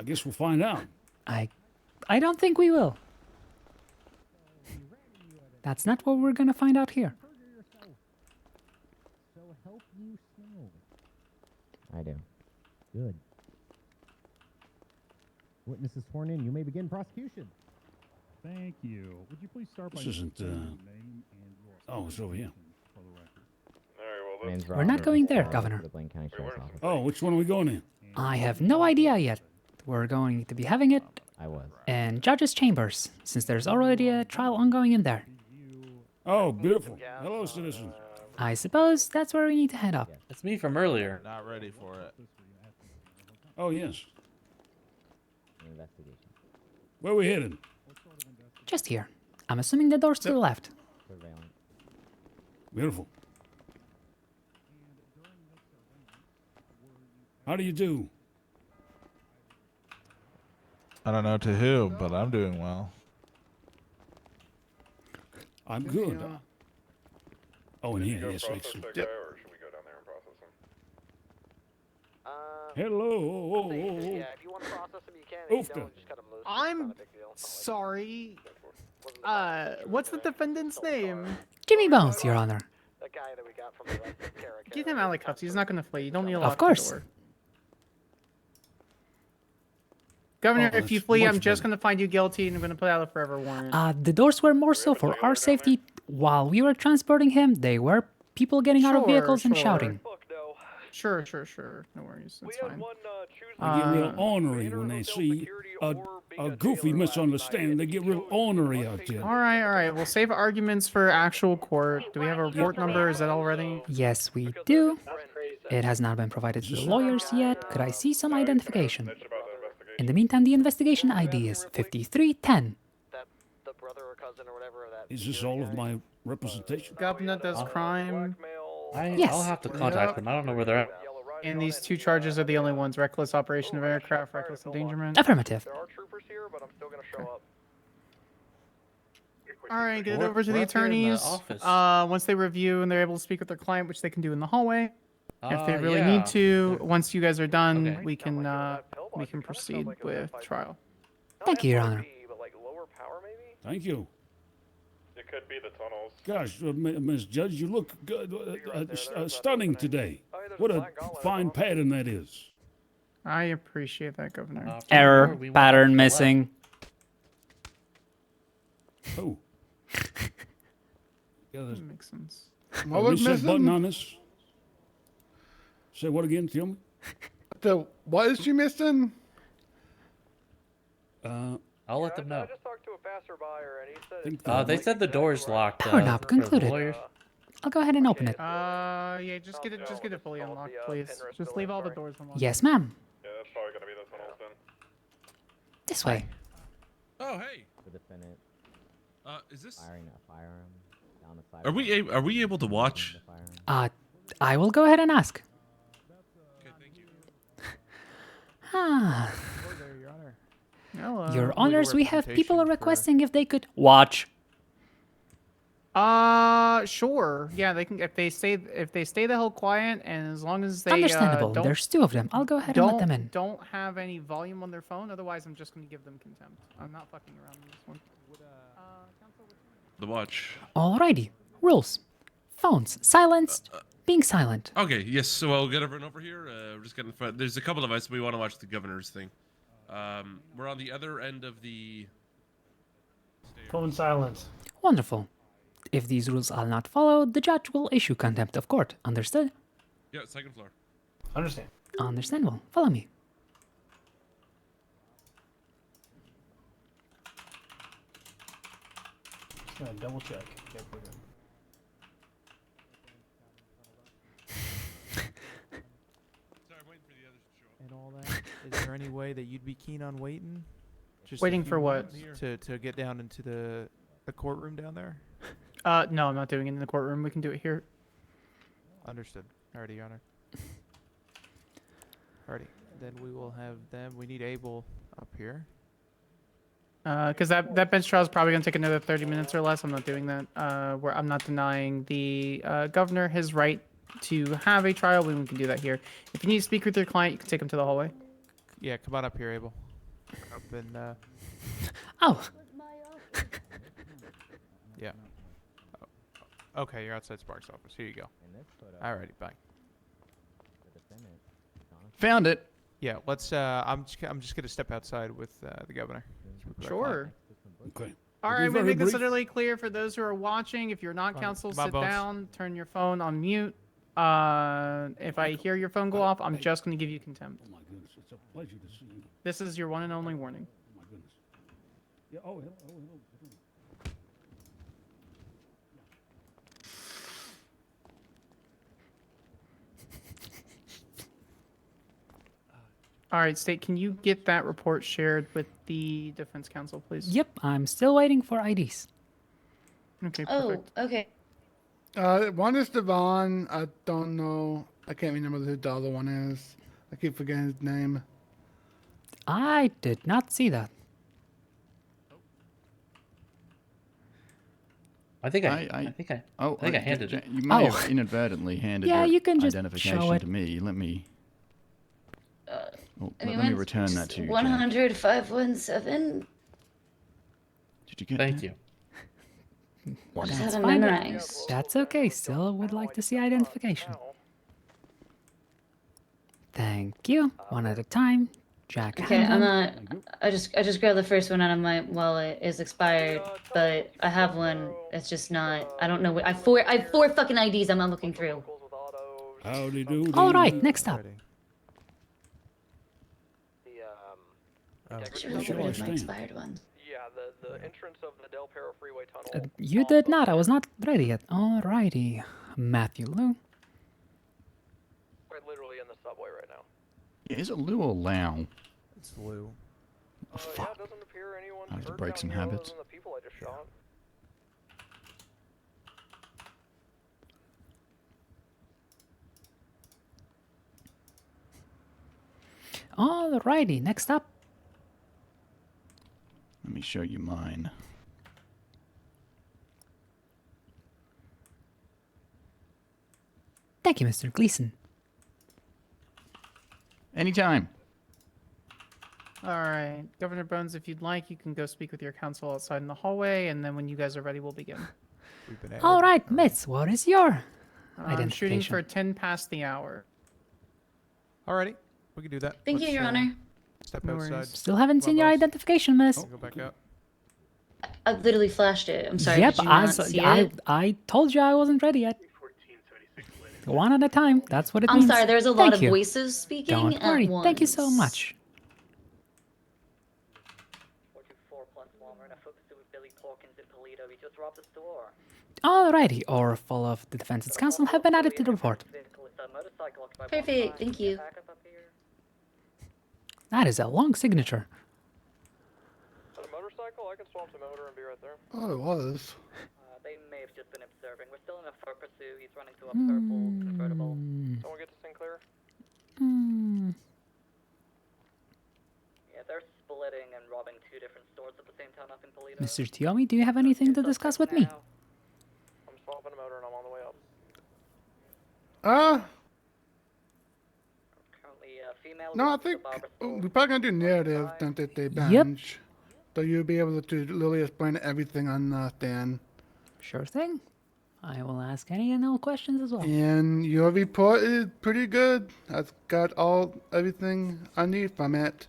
I guess we'll find out. I don't think we will. That's not what we're gonna find out here. I do. Good. Witness is sworn in. You may begin prosecution. Thank you. Would you please start by This isn't, your name and your oh, it's over here. for the record? Name's We're not Robert going there, Escobar, Governor. the Blaine County Sheriff's Office. Oh, which one are we going in? I have no idea yet. We're going to be having it I was. in judge's chambers, since there's already a trial ongoing in there. Oh, beautiful. Hello, citizens. I suppose that's where we need to head up. That's me from earlier. Not ready for it. Oh, yes. An investigation. Where we headed? Just here. I'm assuming the door's to the left. Surveillance. Beautiful. How do you do? I don't know to who, but I'm doing well. I'm good. Oh, in here, yes, excellent. Or should we go down there and process them? Hello. Yeah, if you want to process them, you can. If you Oofta. don't, just cut them loose. It's not a I'm big deal. It's not like- sorry. wasn't the What's the defendant's name? Jimmy Bones, Your Honor. That guy that we got from the Carrick. Get him out of the cuffs. He's not going to flee. You don't need to Of lock course. the door. Governor, Oh, if you that's flee, I'm much just better. going to find you guilty and I'm going to put out a forever warrant. The doors were more so for our safety. While we were transporting him, they were people getting out of Sure, vehicles and sure. shouting. Sure. No worries. That's fine. They get real ornery when they see a goofy misunderstanding. They get real ornery out there. All right. We'll save arguments for actual court. Do we have a report number? Is that all ready? Yes, we do. It has not been provided to the lawyers yet. Could I see some identification? In the meantime, the investigation ID is 5310. That the brother or cousin or whatever of that. Is this all of my representation? Governor does crime. Yes. I'll have to contact them. I don't know where they're at. And these two charges are the only ones. Reckless operation of aircraft, reckless endangerment. Affirmative. There are troopers here, but I'm still gonna show up. All right, get it We're- over to the we're up here in the attorneys. office. Once they review and they're able to speak with their client, which they can do in the hallway. If they really Yeah. need to, once you guys are done, Okay. we can proceed with trial. Thank you, Your Honor. But like lower power maybe? Thank you. It could be the tunnels. Gosh, Miss Judge, you look good, stunning today. What a fine pattern that is. I appreciate that, Governor. From Error. where we went Pattern to the left. missing. Oh. Yeah, there's Makes sense. a reset button on this. Say what again? Tell me. What is she missing? I'll let them know. I just talked to a passerby, and he said. Think They said the door's locked. Power knob for the concluded. lawyers. I'll go ahead and open it. Yeah, just get it fully unlocked, please. Just leave all the doors unlocked. Yes, ma'am. Yeah, that's probably gonna be the tunnels then. This way. Oh, hey. The defendant Is this? firing a firearm down the side. Are we able to watch? I will go ahead and ask. Okay, thank you. Ah, Hello. Your Honors, we have people requesting if they could watch. Sure. Yeah, they can if they stay the hell quiet and as long as they Understandable. don't There's two of them. I'll go ahead and let them in. don't have any volume on their phone. Otherwise, I'm just gonna give them contempt. I'm not fucking around with this one. Counsel, what's your name? The watch. Alrighty. Rules. Phones silenced. Being silent. Okay. Yes. So I'll get everyone over here. We're just getting. There's a couple of us. We want to watch the governor's thing. We're on the other end of the. Phone silence. Wonderful. If these rules are not followed, the judge will issue contempt of court. Understood? Yeah, second floor. Understand. Understandable. Follow me. Just gonna double check. Yep, we're good. Sorry, I'm waiting for the others to show up. And all that. Is there any way that you'd be keen on waiting? Just a Waiting few for what? minutes to get down into the courtroom down there? No, I'm not doing it in the courtroom. We can do it here. Understood. Alrighty, Your Honor. Alrighty. Then we will have them. We need Abel up here. Because that bench trial is probably gonna take another 30 minutes or less. I'm not doing that. Where I'm not denying the governor his right to have a trial. We can do that here. If you need to speak with your client, you can take him to the hallway. Yeah, come on up here, Abel. Up in, Oh, yeah. Oh. Okay, you're outside Sparks' office. Here you go. In this photo, Alrighty, bye. the defendant, Jonathan, Found it. Yeah, let's. I'm just gonna step outside with the governor. Sure. next to some bushes. Okay. All We'll be right, we very make this brief. utterly clear for those who are watching. If you're not Fine. counsel, Come on, sit Bones. down, turn your phone on mute. If I hear your phone go off, I'm just going to give you contempt. Oh my goodness, it's a pleasure to see you. This is your one and only warning. Oh my goodness. Yeah. Oh, hello. Oh, hello. Hello. All right, State, can you get that report shared with the defense counsel, please? yep, I'm still waiting for IDs. Okay, Oh, perfect. okay. One is Devon. I don't know. I can't remember who the other one is. I keep forgetting his name. I did not see that. I think I I handed it. You may Oh. have inadvertently handed Yeah, your you can just identification show it. to me. Let me. I mean, Let me return that to you. Jack. 100-517. Did you get Thank that? you. I just That's had it fine. memorized. That's okay. Still would like to see identification. Thank you. One at a time. Jack Okay, I'm Hanlon. not. I just grabbed the first one out of my wallet. It's expired, but I have one. It's just not. I don't know. I have four fucking IDs. I'm not looking through. Howdy do. All right, next up. Alrighty. I Oh. should have Sure, rid I of my understand. expired one. Yeah, the entrance of the Del Perro Freeway Tunnel. You did not. I was not ready yet. Alrighty. Matthew Lou. We're literally in the subway right now. Yeah, is it Lou or Lau? It's Lou. Oh, Yeah, fuck. it doesn't appear anyone I have to hurt break down some here other habits. than the people I just shot. Alrighty. Next up. Let me show you mine. Thank you, Mr. Gleason. Anytime. All right, Governor Bones, if you'd like, you can go speak with your counsel outside in the hallway, and then when you guys are ready, we'll begin. We've been added. All right, Mitz. What is your I'm shooting identification? for 10 past the hour. Alrighty, we can do that. Thank you, Let's, Your Honor. Step No outside. worries. Still haven't Come seen on, your boss. identification, miss. Go back up. I literally flashed it. I'm sorry. Yep, did you not see it? I told you I wasn't ready yet. One at a time. That's what it I'm means. sorry. There's a lot Thank of you. voices speaking Don't at worry. once. Thank you so much. Alrighty, or full of the defense's counsel have been added to the report. Perfect. Thank you. That is a long signature. Is that a motorcycle? I can swap the motor and be right there. Oh, it was. They may have just been observing. We're still in a fur pursuit. He's running to a Someone get to Sinclair? Yeah, they're splitting and robbing two different stores at the same time up in Toledo. Mr. Tiomi, do you have anything to discuss with me? I'm swapping a motor and I'm on the way up. No, I think we're probably gonna do narrative, don't they, bench. So you'll be able to literally explain everything on the stand. Sure thing. I will ask any and all questions as well. And your report is pretty good. I've got everything I need from it.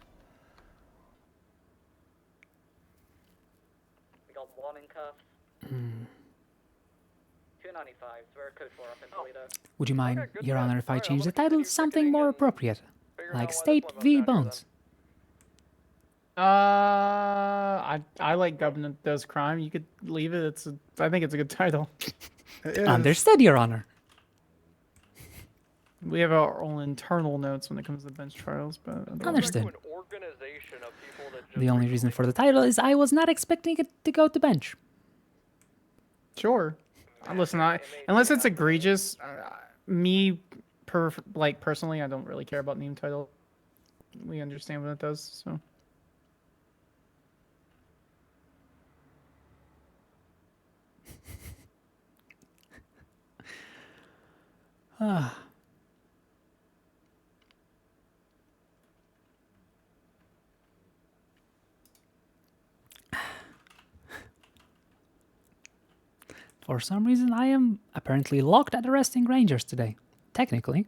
We got one in cuffs. 295. We're code 4 up in Toledo. Would you mind, Your Honor, if I change the title to something more appropriate? Like State v. Bones. I like Governor Does Crime. You could leave it. I think it's a good title. It is. Understood, Your Honor. We have our own internal notes when it comes to bench trials, but otherwise- Understood. An organization of people that just The only reason for the title is I was not expecting it to go to bench. Sure. Listen, unless it's egregious, personally, I don't really care about name title. We understand what it does, so. For some reason, I am apparently locked at arresting rangers today. Technically.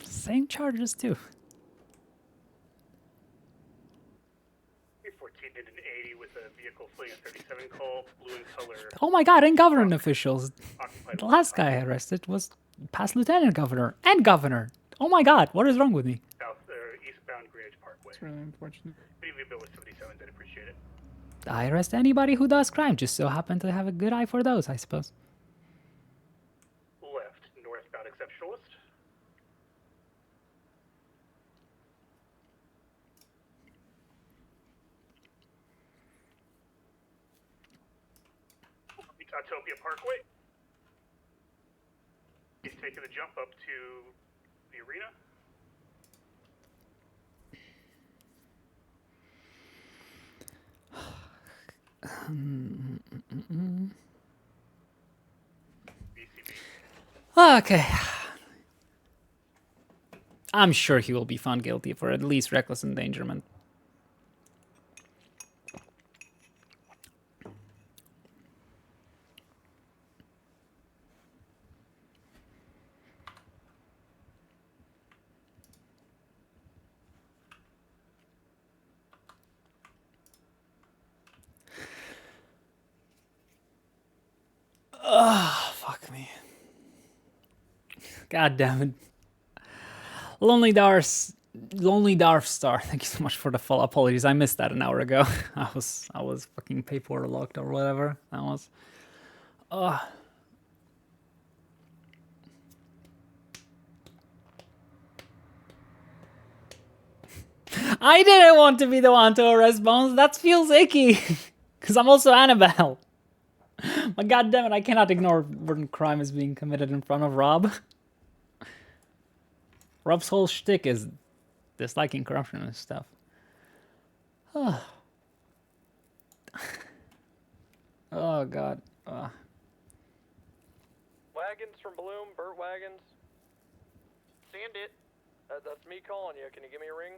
Same charges too. 14 did an 80 with a vehicle fleeing a 37 call, blue in color. Oh my god, and government officials. The last guy I arrested was past lieutenant governor and governor. Oh my god, what is wrong with me? South eastbound Greenwich Parkway. It's really unfortunate. BV bill was 77, I'd appreciate it. I arrest anybody who does crime, just so happen to have a good eye for those, I suppose. Left, northbound exceptionalist. Utopia Parkway. He's taking the jump up to the arena. Okay. I'm sure he will be found guilty for at least reckless endangerment. Ah, fuck me. God damn it. Lonely Darth Star, thank you so much for the follow. Apologies, I missed that an hour ago. I was fucking paper locked or whatever that was. I didn't want to be the one to arrest Bones. That feels icky. Because I'm also Annabelle. But goddammit, I cannot ignore when crime is being committed in front of Rob. Rob's whole shtick is disliking corruption and stuff. Oh, God. Wagons from Bloom, Burt Wagons. Send it. That's me calling you. Can you give me a ring?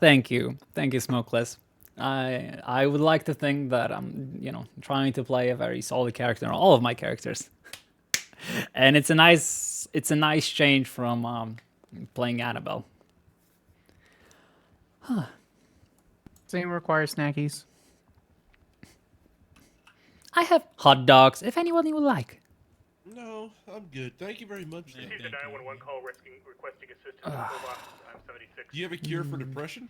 Thank you, Smokeless. I would like to think that I'm, trying to play a very solid character in all of my characters, and it's a nice change from playing Annabelle. Same requires snackies. I have hot dogs, if anyone you would like. No, I'm good. Thank you very much. Received a 911 call requesting assistance in Pillbox. I'm 76. Do you have a cure for depression?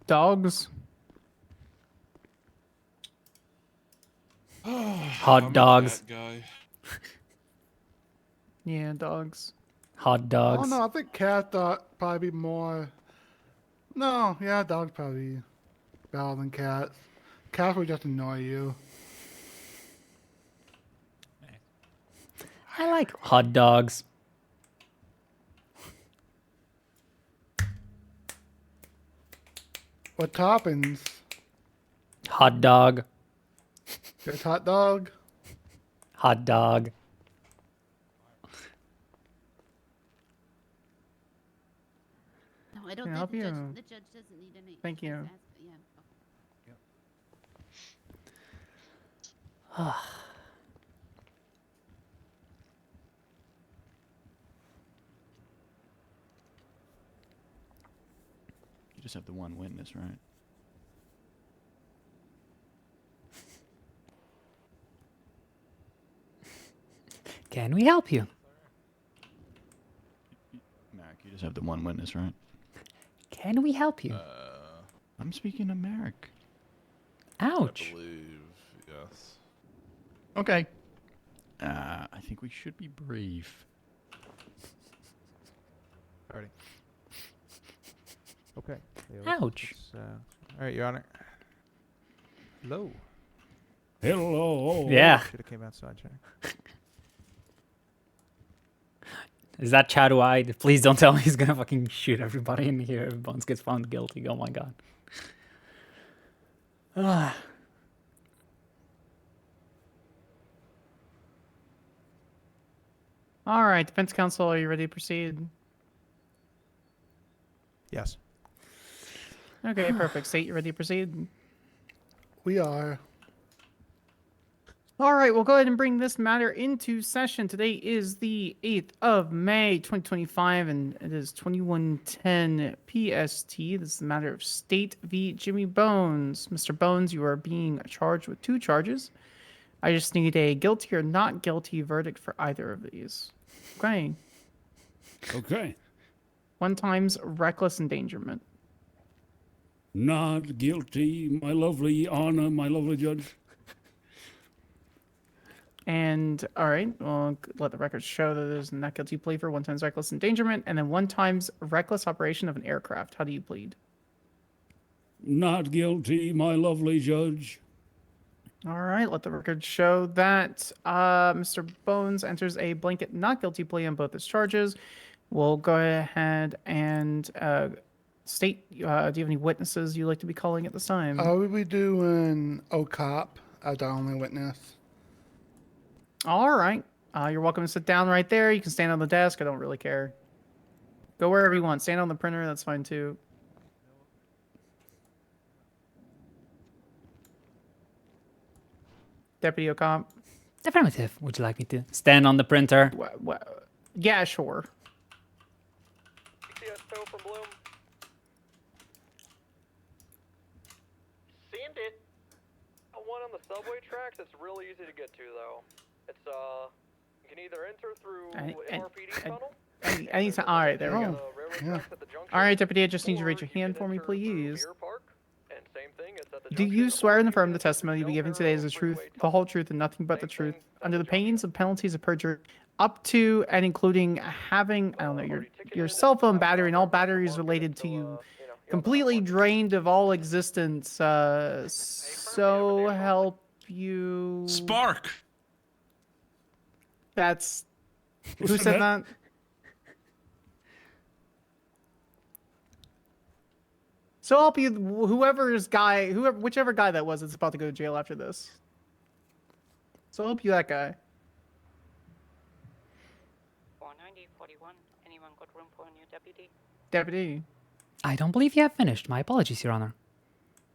Dogs. Hot dogs. Guy. Yeah, dogs. Hot dogs. Oh no, I think cat probably be more. No, yeah, dogs probably better than cats. Cats would just annoy you. I like hot dogs. What toppings? Hot dog. Just hot dog. Hot dog. No, I don't Can I think help the judge doesn't need any. Thank you. You just have the one witness, right? Can we help you? Merrick, you just have the one witness, right? Can we help you? I'm speaking to Merrick. Ouch. I believe, yes. Okay. I think we should be brief. Alrighty. Okay. Ouch. All right, Your Honor. Hello. Hello. Yeah. Should have came outside, Jack. Is that Chad White? Please don't tell me he's gonna fucking shoot everybody in here if Bones gets found guilty. Oh my god. Ah. All right, defense counsel, are you ready to proceed? Yes. Okay, perfect. State, you ready to proceed? We are. All right, we'll go ahead and bring this matter into session. Today is the 8th of May, 2025, and it is 21:10 PST. This is the matter of State v. Jimmy Bones. Mr. Bones, you are being charged with 2 charges. I just need a guilty or not guilty verdict for either of these. Okay. Okay. 1 times reckless endangerment. Not guilty, my lovely honor, my lovely judge. And all right, well, let the record show that there's a not guilty plea for 1 times reckless endangerment and then 1 times reckless operation of an aircraft. How do you plead? Not guilty, my lovely judge. All right, let the record show that Mr. Bones enters a blanket not guilty plea on both his charges. We'll go ahead and state, do you have any witnesses you'd like to be calling at this time? We'll be doing OCOP as our only witness. All right. You're welcome to sit down right there. You can stand on the desk. I don't really care. Go wherever you want. Stand on the printer. That's fine too. Deputy O'Comp. Affirmative. Would you like me to stand on the printer? Yeah, sure. CSO from Bloom. Seen it. One on the subway tracks. It's really easy to get to though. It's you can either enter through MRPD tunnel. Anytime. All right, there we go. Yeah. All right, Deputy, I just need you to raise your hand for me, please. Do you swear and affirm the testimony you'll be giving today is the truth, the whole truth, and nothing but the truth, under the pains and penalties of perjury, up to and including having, I don't know, your cell phone battery and all batteries related to you completely drained of all existence, so help you... Spark! That's... Who said that? So help you, whichever guy that was that's about to go to jail after this. So help you that guy. 490, 41. Anyone got room for a new deputy? Deputy. I don't believe you have finished. My apologies, Your Honor.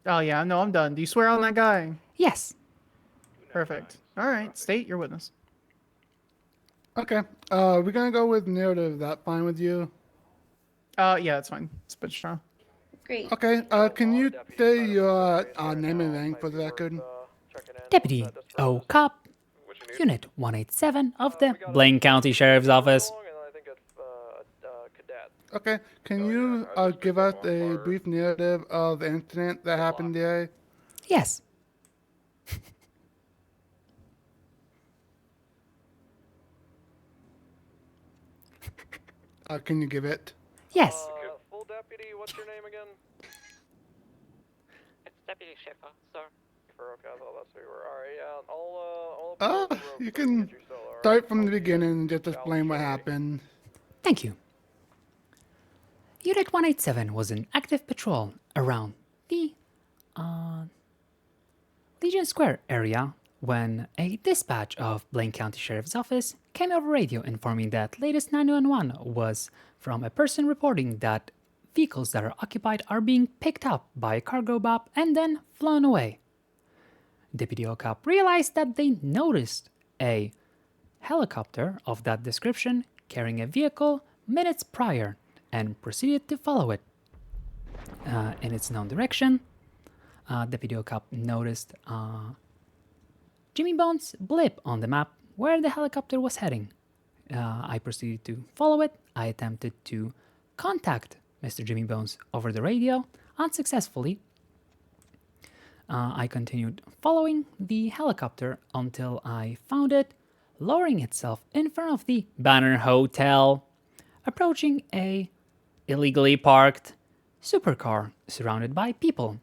Oh yeah, no, I'm done. Do you swear on that guy? Yes. Perfect. All right, state your witness. Okay. We're gonna go with narrative. Is that fine with you? Yeah, that's fine. It's bench trial. Great. Okay. Can you say your name and rank for the record? Deputy O'Cop, Unit 187 of the Blaine County Sheriff's Office. Okay. Can you give us a brief narrative of the incident that happened today? Yes. Can you give it? Yes. Full deputy, what's your name again? It's Deputy Schiffer, sir. Okay, I thought that's who you were. Alright, yeah, I'll You can start from the beginning and just explain what happened. Thank you. Unit 187 was in active patrol around the Legion Square area when a dispatch of Blaine County Sheriff's Office came over radio informing that latest 911 was from a person reporting that vehicles that are occupied are being picked up by a cargo bop and then flown away. Deputy O'Cop realized that they noticed a helicopter of that description carrying a vehicle minutes prior and proceeded to follow it. In its known direction, Deputy O'Cop noticed Jimmy Bones' blip on the map where the helicopter was heading. I proceeded to follow it. I attempted to contact Mr. Jimmy Bones over the radio unsuccessfully. I continued following the helicopter until I found it lowering itself in front of the Banner Hotel, approaching a illegally parked supercar surrounded by people.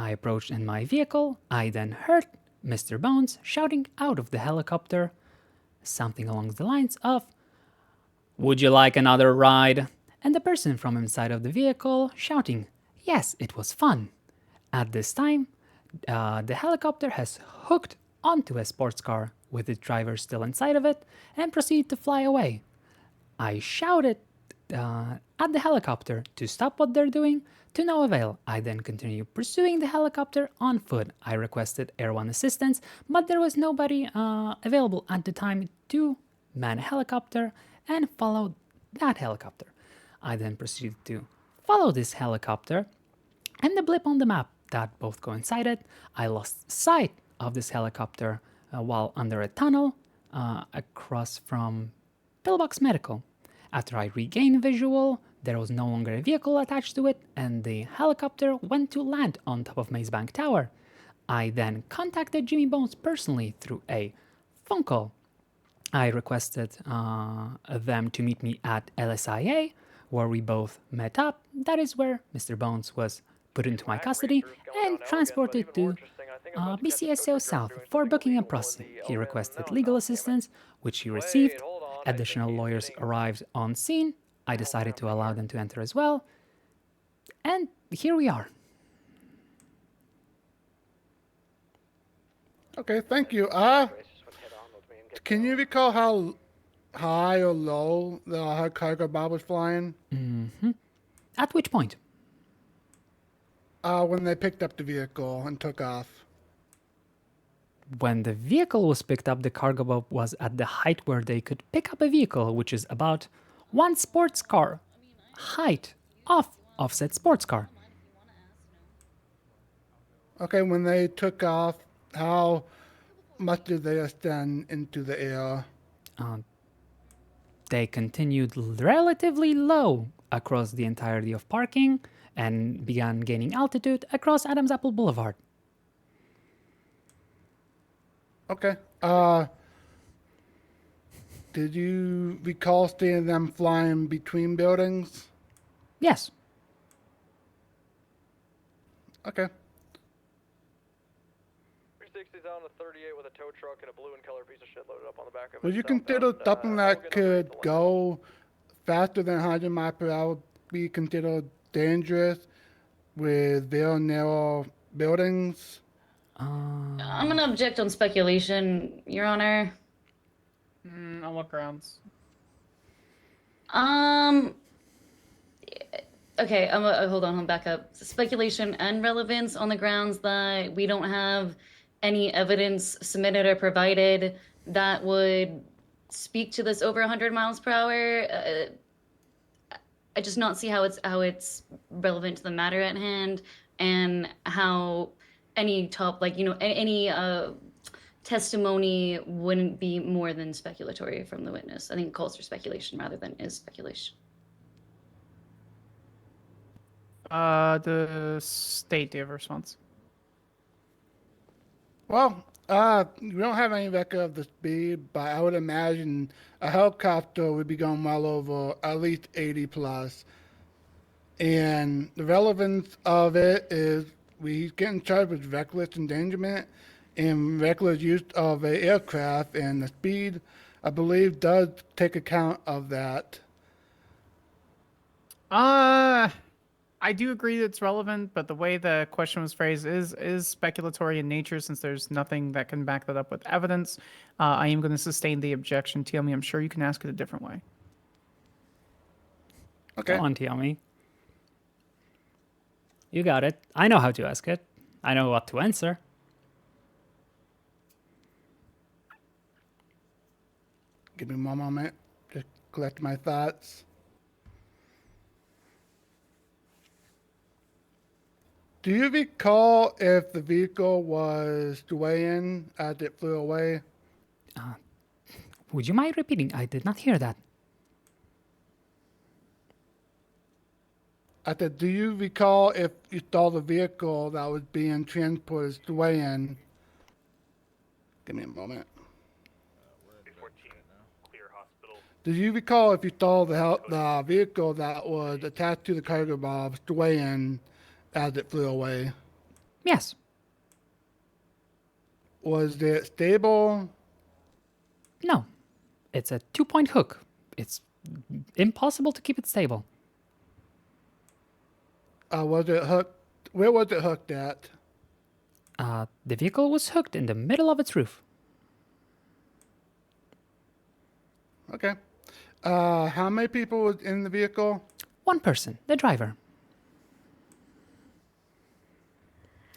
I approached in my vehicle. I then heard Mr. Bones shouting out of the helicopter something along the lines of, "Would you like another ride?" And the person from inside of the vehicle shouting, "Yes, it was fun." At this time, the helicopter has hooked onto a sports car with its driver still inside of it and proceeded to fly away. I shouted at the helicopter to stop what they're doing, to no avail. I then continued pursuing the helicopter on foot. I requested Air 1 assistance, but there was nobody available at the time to man a helicopter and follow that helicopter. I then proceeded to follow this helicopter, and the blip on the map that both coincided. I lost sight of this helicopter while under a tunnel across from Pillbox Medical. After I regained visual, there was no longer a vehicle attached to it, and the helicopter went to land on top of Maze Bank Tower. I then contacted Jimmy Bones personally through a phone call. I requested them to meet me at LSIA, where we both met up. That is where Mr. Bones was put into my custody and transported to BCSO South for booking and processing. He requested legal assistance, which he received. Additional lawyers arrived on scene. I decided to allow them to enter as well. And here we are. Okay, thank you. Can you recall how high or low the cargo bob was flying? Mm-hmm. At which point? When they picked up the vehicle and took off. When the vehicle was picked up, the cargo bob was at the height where they could pick up a vehicle, which is about one sports car height of offset sports car. Okay, when they took off, how much did they ascend into the air? They continued relatively low across the entirety of parking and began gaining altitude across Adams Apple Boulevard. Okay. Did you recall seeing them flying between buildings? Yes. Okay. 360's on a 38 with a tow truck and a blue and color piece of shit loaded up on the back of it. Would you consider something that could go faster than 100 miles per hour be considered dangerous with very narrow buildings? I'm gonna object on speculation, Your Honor. On what grounds? Okay, hold on, back up. Speculation and relevance on the grounds that we don't have any evidence submitted or provided that would speak to this over 100 miles per hour. I just not see how it's relevant to the matter at hand, and how any any testimony wouldn't be more than speculatory from the witness. I think it calls for speculation rather than is speculation. The state, do you have a response? Well, we don't have any record of the speed, but I would imagine a helicopter would be going well over at least 80 plus. And the relevance of it is we get in charged with reckless endangerment and reckless use of an aircraft, and the speed, I believe, does take account of that. I do agree that it's relevant, but the way the question was phrased is speculatory in nature, since there's nothing that can back that up with evidence. I am going to sustain the objection. Tiami, I'm sure you can ask it a different way. Okay. Go on, Tiami. You got it. I know how to ask it. I know what to answer. Give me one moment to collect my thoughts. Do you recall if the vehicle was swaying as it flew away? Would you mind repeating? I did not hear that. I said, do you recall if you saw the vehicle that was being transported swaying? Give me a moment. Do you recall if you saw the vehicle that was attached to the cargo bob swaying as it flew away? Yes. Was it stable? No. It's a 2-point hook. It's impossible to keep it stable. Was it hooked? Where was it hooked at? The vehicle was hooked in the middle of its roof. Okay. How many people was in the vehicle? 1 person, the driver.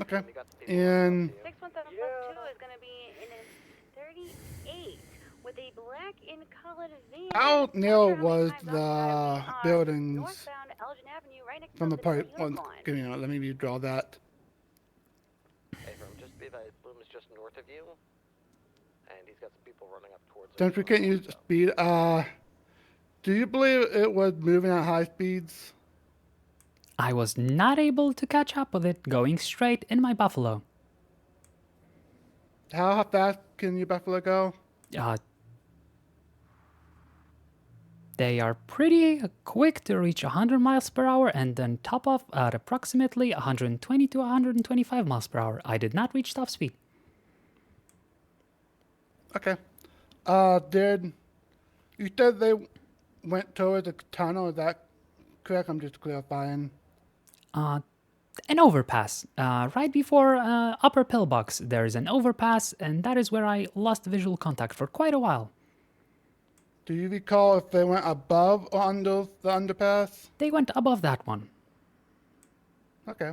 Okay. And 617+2 is going to be in a 38 with a black in-colored van. how near was times the buildings northbound Elgin Avenue, right next from to the part? Well, Unicorn. give me a minute, let me redraw that. Hey, from just be advised, Bloom is just north of you, and he's got some people running up towards him. Since we can't use speed, do you believe it was moving at high speeds? I was not able to catch up with it going straight in my Buffalo. How fast can your Buffalo go? They are pretty quick to reach 100 miles per hour and then top off at approximately 120 to 125 miles per hour. I did not reach top speed. Okay. You said they went towards the tunnel, is that correct? I'm just clarifying. An overpass. Right before Upper Pillbox, there is an overpass, and that is where I lost visual contact for quite a while. Do you recall if they went above or under the underpass? They went above that one. Okay.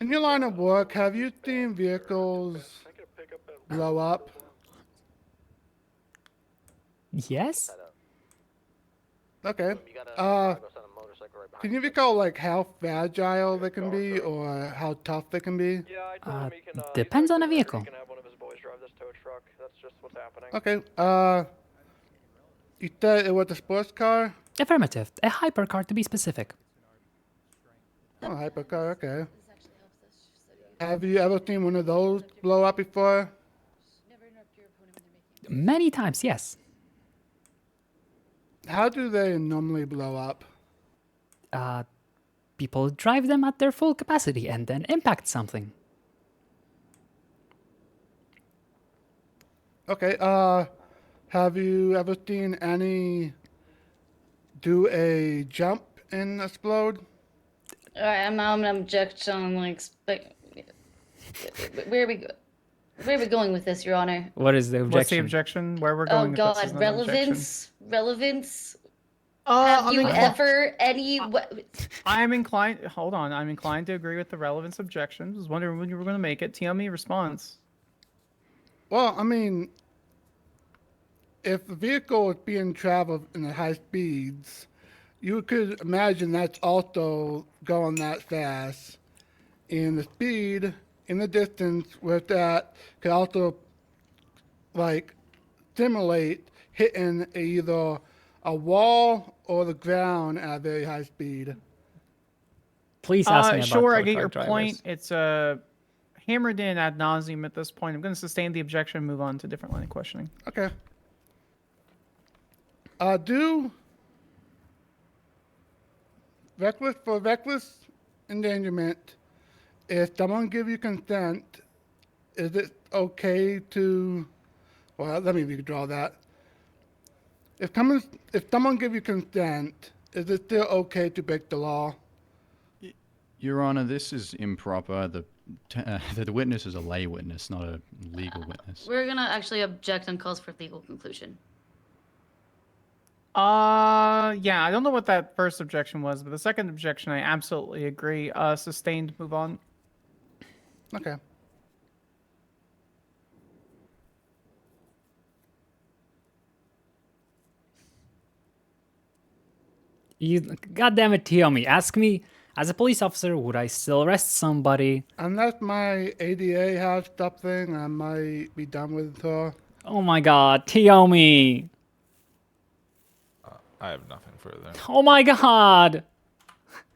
In your line of work, have you seen vehicles blow up? Yes? Okay. Can you recall like how fragile they can be or how tough they can be? Yeah, I told him he can. Depends on the vehicle. He can have one of his boys drive this tow truck. That's just what's happening. Okay. You said it was a sports car? Affirmative. A hypercar to be specific. Oh, hypercar, okay. Have you ever seen one of those blow up before? Many times, yes. How do they normally blow up? People drive them at their full capacity and then impact something. Okay, have you ever seen any do a jump and explode? Alright, I'm gonna object on like where are we going with this, Your Honor? What is the objection? What's the objection? Where we're going? Oh with this is God, not an objection. relevance. Have you ever any? I'm inclined. Hold on. I'm inclined to agree with the relevance objection. I was wondering when you were going to make it. Tell me response. Well, I mean, if the vehicle is being traveled in the high speeds, you could imagine that's also going that fast. And the speed in the distance with that could also, like, simulate hitting either a wall or the ground at a very high speed. Please ask me about sure, I tow get truck your drivers. point. It's hammered in ad nauseum at this point. I'm going to sustain the objection and move on to a different line of questioning. Okay. Do reckless endangerment, if someone give you consent, is it okay to, well, let me redraw that. If someone give you consent, is it still okay to break the law? Your Honor, this is improper. The witness is a lay witness, not a legal witness. We're gonna actually object on calls for legal conclusion. Yeah, I don't know what that first objection was, but the second objection, I absolutely agree. Sustained, move on. Okay. God damn it, Tiomi. Ask me, as a police officer, would I still arrest somebody? Unless my ADA has something, I might be done with her. Oh my god, Tiomi. I have nothing further. Oh my god.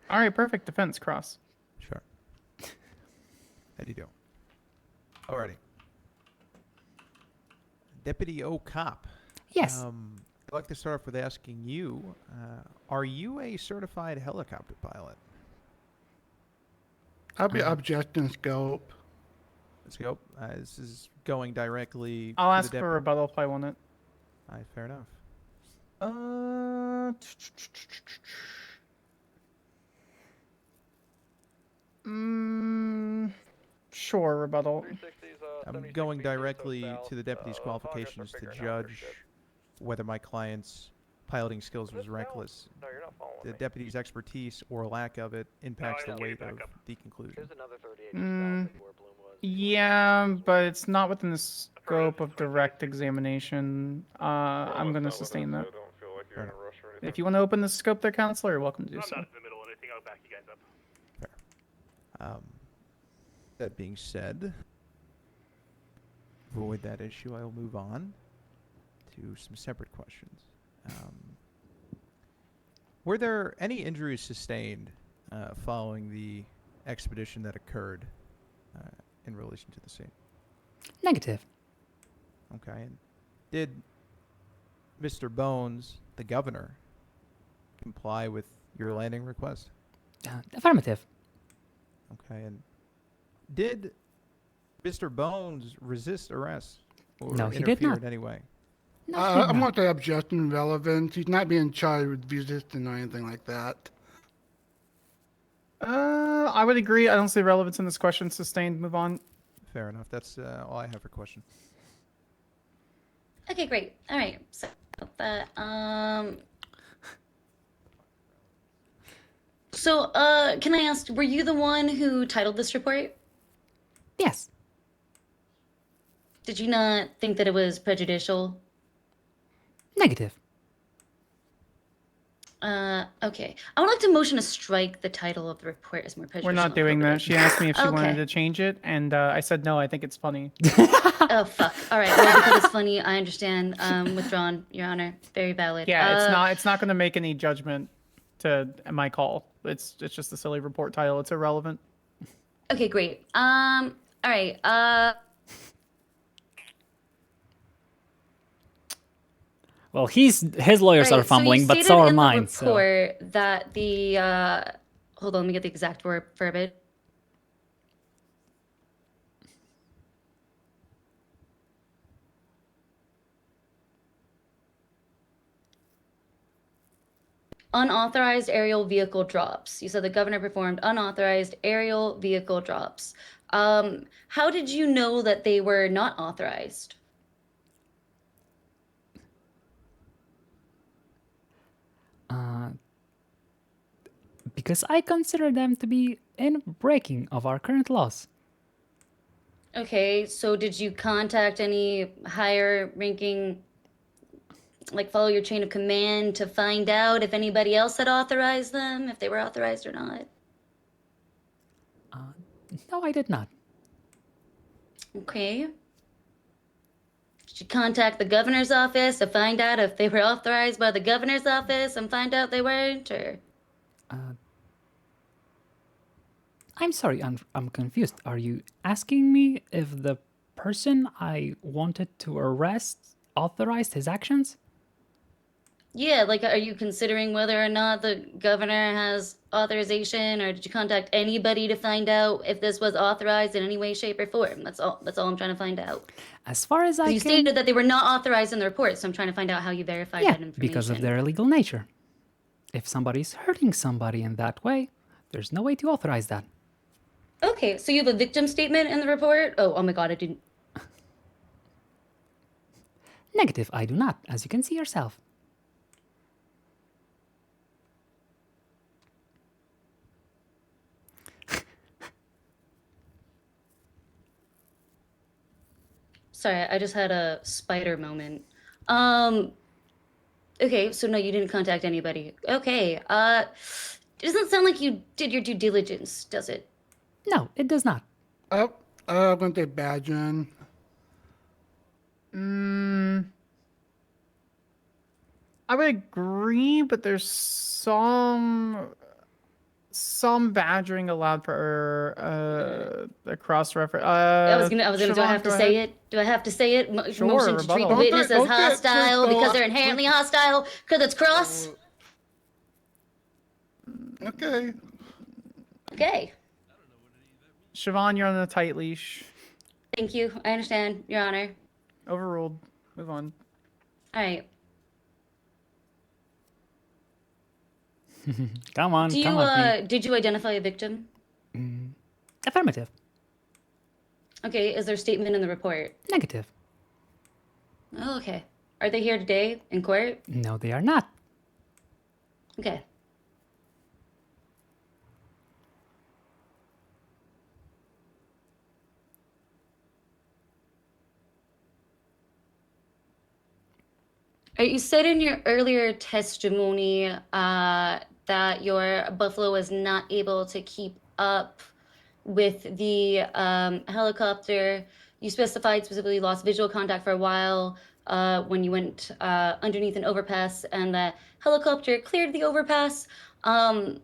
All right, perfect defense, Cross. How do you do? Alrighty. Deputy O'Cop. Yes. I'd like to start off with asking you, are you a certified helicopter pilot? I'll be objecting scope. Scope. This is going directly. I'll to ask the for a rebuttal if I want it. Alright, fair enough. Sure, rebuttal. I'm going directly to the deputy's qualifications to judge whether my client's piloting skills was reckless. No, you're not following The me. deputy's expertise or lack of it impacts the weight of the conclusion. Here's another 38 exactly where Bloom was. Yeah, but it's not within the scope of direct examination. I'm going to sustain that. If you want to open the scope there, Counselor, you're welcome to do so. I'm not in the middle of anything. I'll back you guys up. That being said, avoid that issue. I will move on to some separate questions. Were there any injuries sustained following the expedition that occurred in relation to the scene? Negative. Okay. And did Mr. Bones, the governor, comply with your landing request? Affirmative. Okay. And did Mr. Bones resist arrest or No, he did interfere not. in any way? No, he did I'm not. not the objection relevant. He's not being charged with resisting or anything like that. I would agree. I don't see relevance in this question. Sustained. Move on. Fair enough. That's all I have for question. Okay, great. All right. So that can I ask, were you the one who titled this report? Yes. Did you not think that it was prejudicial? Negative. Okay. I would like to motion to strike the title of the report as more prejudicial. We're not doing that. She asked me if she wanted Okay. to change it, and I said no. I think it's funny. Oh, fuck. All right. Well, because it's funny, I understand. Withdrawn, Your Honor. Very valid. Yeah, it's not going to make any judgment to my call. It's just a silly report title. It's irrelevant. Okay, great. All right. Well, his lawyers Right, are fumbling, so but so are mine. in the report that the hold on, let me get the exact verbiage. Unauthorized aerial vehicle drops. You said the governor performed unauthorized aerial vehicle drops. How did you know that they were not authorized? Because I consider them to be in breaking of our current laws. Okay, so did you contact any higher ranking, like follow your chain of command to find out if anybody else had authorized them, if they were authorized or not? No, I did not. Okay. Did you contact the governor's office to find out if they were authorized by the governor's office and find out they weren't, or? I'm sorry, I'm confused. Are you asking me if the person I wanted to arrest authorized his actions? Yeah, like, are you considering whether or not the governor has authorization, or did you contact anybody to find out if this was authorized in any way, shape, or form? That's all I'm trying to find out. As far as I You can... stated that they were not authorized in the report, so I'm trying to find out how you verified that information. Because of their illegal nature. If somebody's hurting somebody in that way, there's no way to authorize that. Okay, so you have a victim statement in the report? Oh my god, I didn't... Negative, I do not, as you can see yourself. Sorry, I just had a spider moment. Okay, so no, you didn't contact anybody. Okay, it doesn't sound like you did your due diligence, does it? No, it does not. I'm going to take badgering. I would agree, but there's some badgering allowed per a cross reference. I was gonna. Do I Siobhan, have to go say ahead. it? Do I have to say it? Sure, Motion to treat the rebuttal. witness as Don't say it, hostile please, because no, they're inherently hostile because it's cross. Okay. Okay. Siobhan, you're on a tight leash. Thank you. I understand, Your Honor. Overruled. Move on. All right. Come on, Do you come at me. did you identify a victim? Affirmative. Okay. Is there a statement in the report? Negative. Oh, okay. Are they here today in court? No, they are not. Okay. You said in your earlier testimony that your Buffalo was not able to keep up with the helicopter. You specified specifically lost visual contact for a while when you went underneath an overpass and the helicopter cleared the overpass. I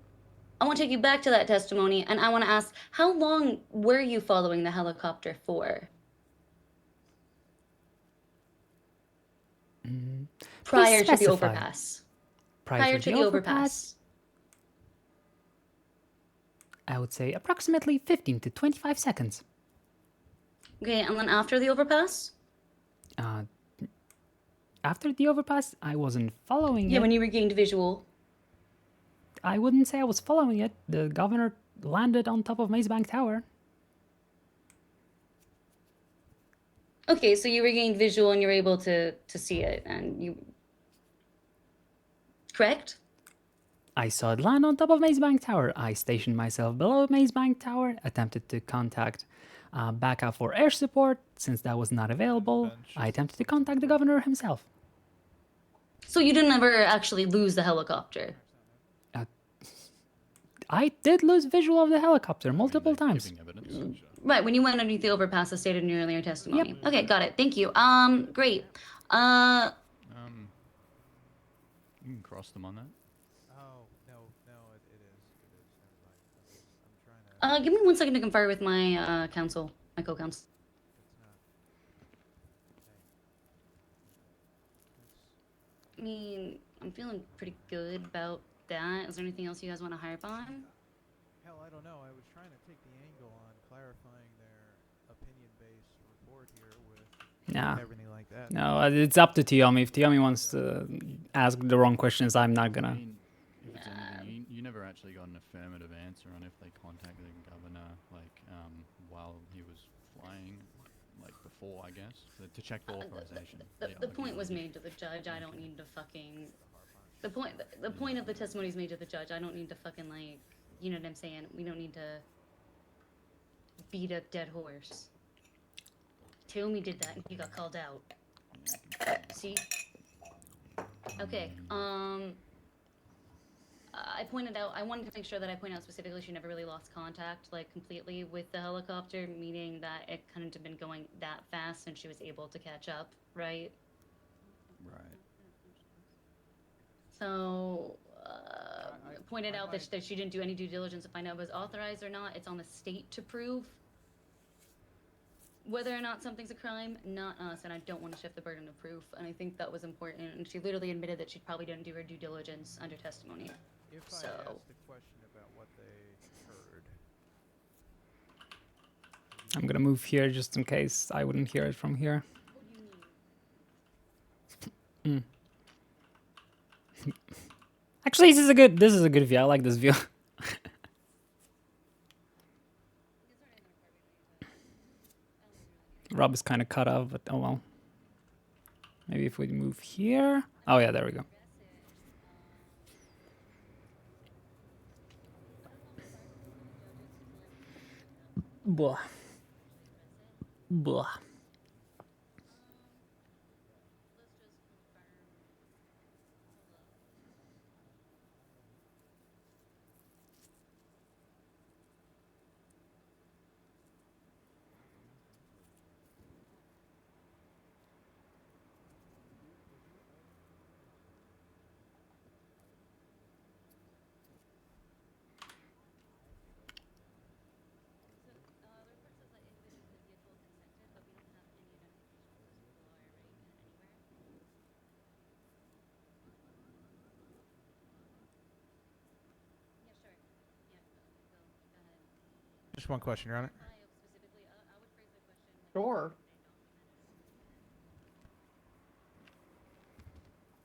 want to take you back to that testimony and I want to ask, how long were you following the helicopter for? Prior to the overpass. Prior to the overpass. I would say approximately 15 to 25 seconds. Okay, and then after the overpass? After the overpass, I wasn't following it. Yeah, when you regained visual. I wouldn't say I was following it. The governor landed on top of Maze Bank Tower. Okay, so you regained visual and you're able to see it, and you... Correct? I saw it land on top of Maze Bank Tower. I stationed myself below Maze Bank Tower, attempted to contact backup for air support. Since that was not available, I attempted to contact the governor himself. So you didn't ever actually lose the helicopter? I did lose visual of the helicopter multiple times. Right, when you went underneath the overpass, as stated in your earlier testimony. Yep. Okay, got it. Thank you. Great. You can cross them on that. Oh, no, it is. Never mind. I'm trying to... Give me 1 second to confer with my counsel, my co-counsel. I mean, I'm feeling pretty good about that. Is there anything else you guys want to harp on? Hell, I don't know. I was trying to take the angle on clarifying their opinion-based report here with everything like that. No, it's up to Tiomi. If Tiomi wants to ask the wrong questions, I'm not gonna. I mean, if it's anything, you never actually got an affirmative answer on if they contacted the governor, like, while he was flying, like, before, I guess, to check the authorization. The point was made to the judge. I don't need to fucking... The point of the testimony is made to the judge. I don't need to fucking, like, you know what I'm saying? We don't need to beat a dead horse. Tiomi did that and he got called out. See? Okay, I pointed out, I wanted to make sure that I point out specifically she never really lost contact, like, completely with the helicopter, meaning that it couldn't have been going that fast and she was able to catch up, right? Right. So, pointed out that she didn't do any due diligence to find out if it was authorized or not. It's on the state to prove whether or not something's a crime, not us, and I don't want to shift the burden of proof, and I think that was important, and she literally admitted that she probably didn't do her due diligence under testimony. If So... I asked a question about what they heard... I'm gonna move here just in case I wouldn't hear it from here. Actually, this is a good view. I like this view. Rob is kind of cut off, but oh well. Maybe if we move here. Oh yeah, there we go. Blah. Blah. Just one question, Your Honor. Sure.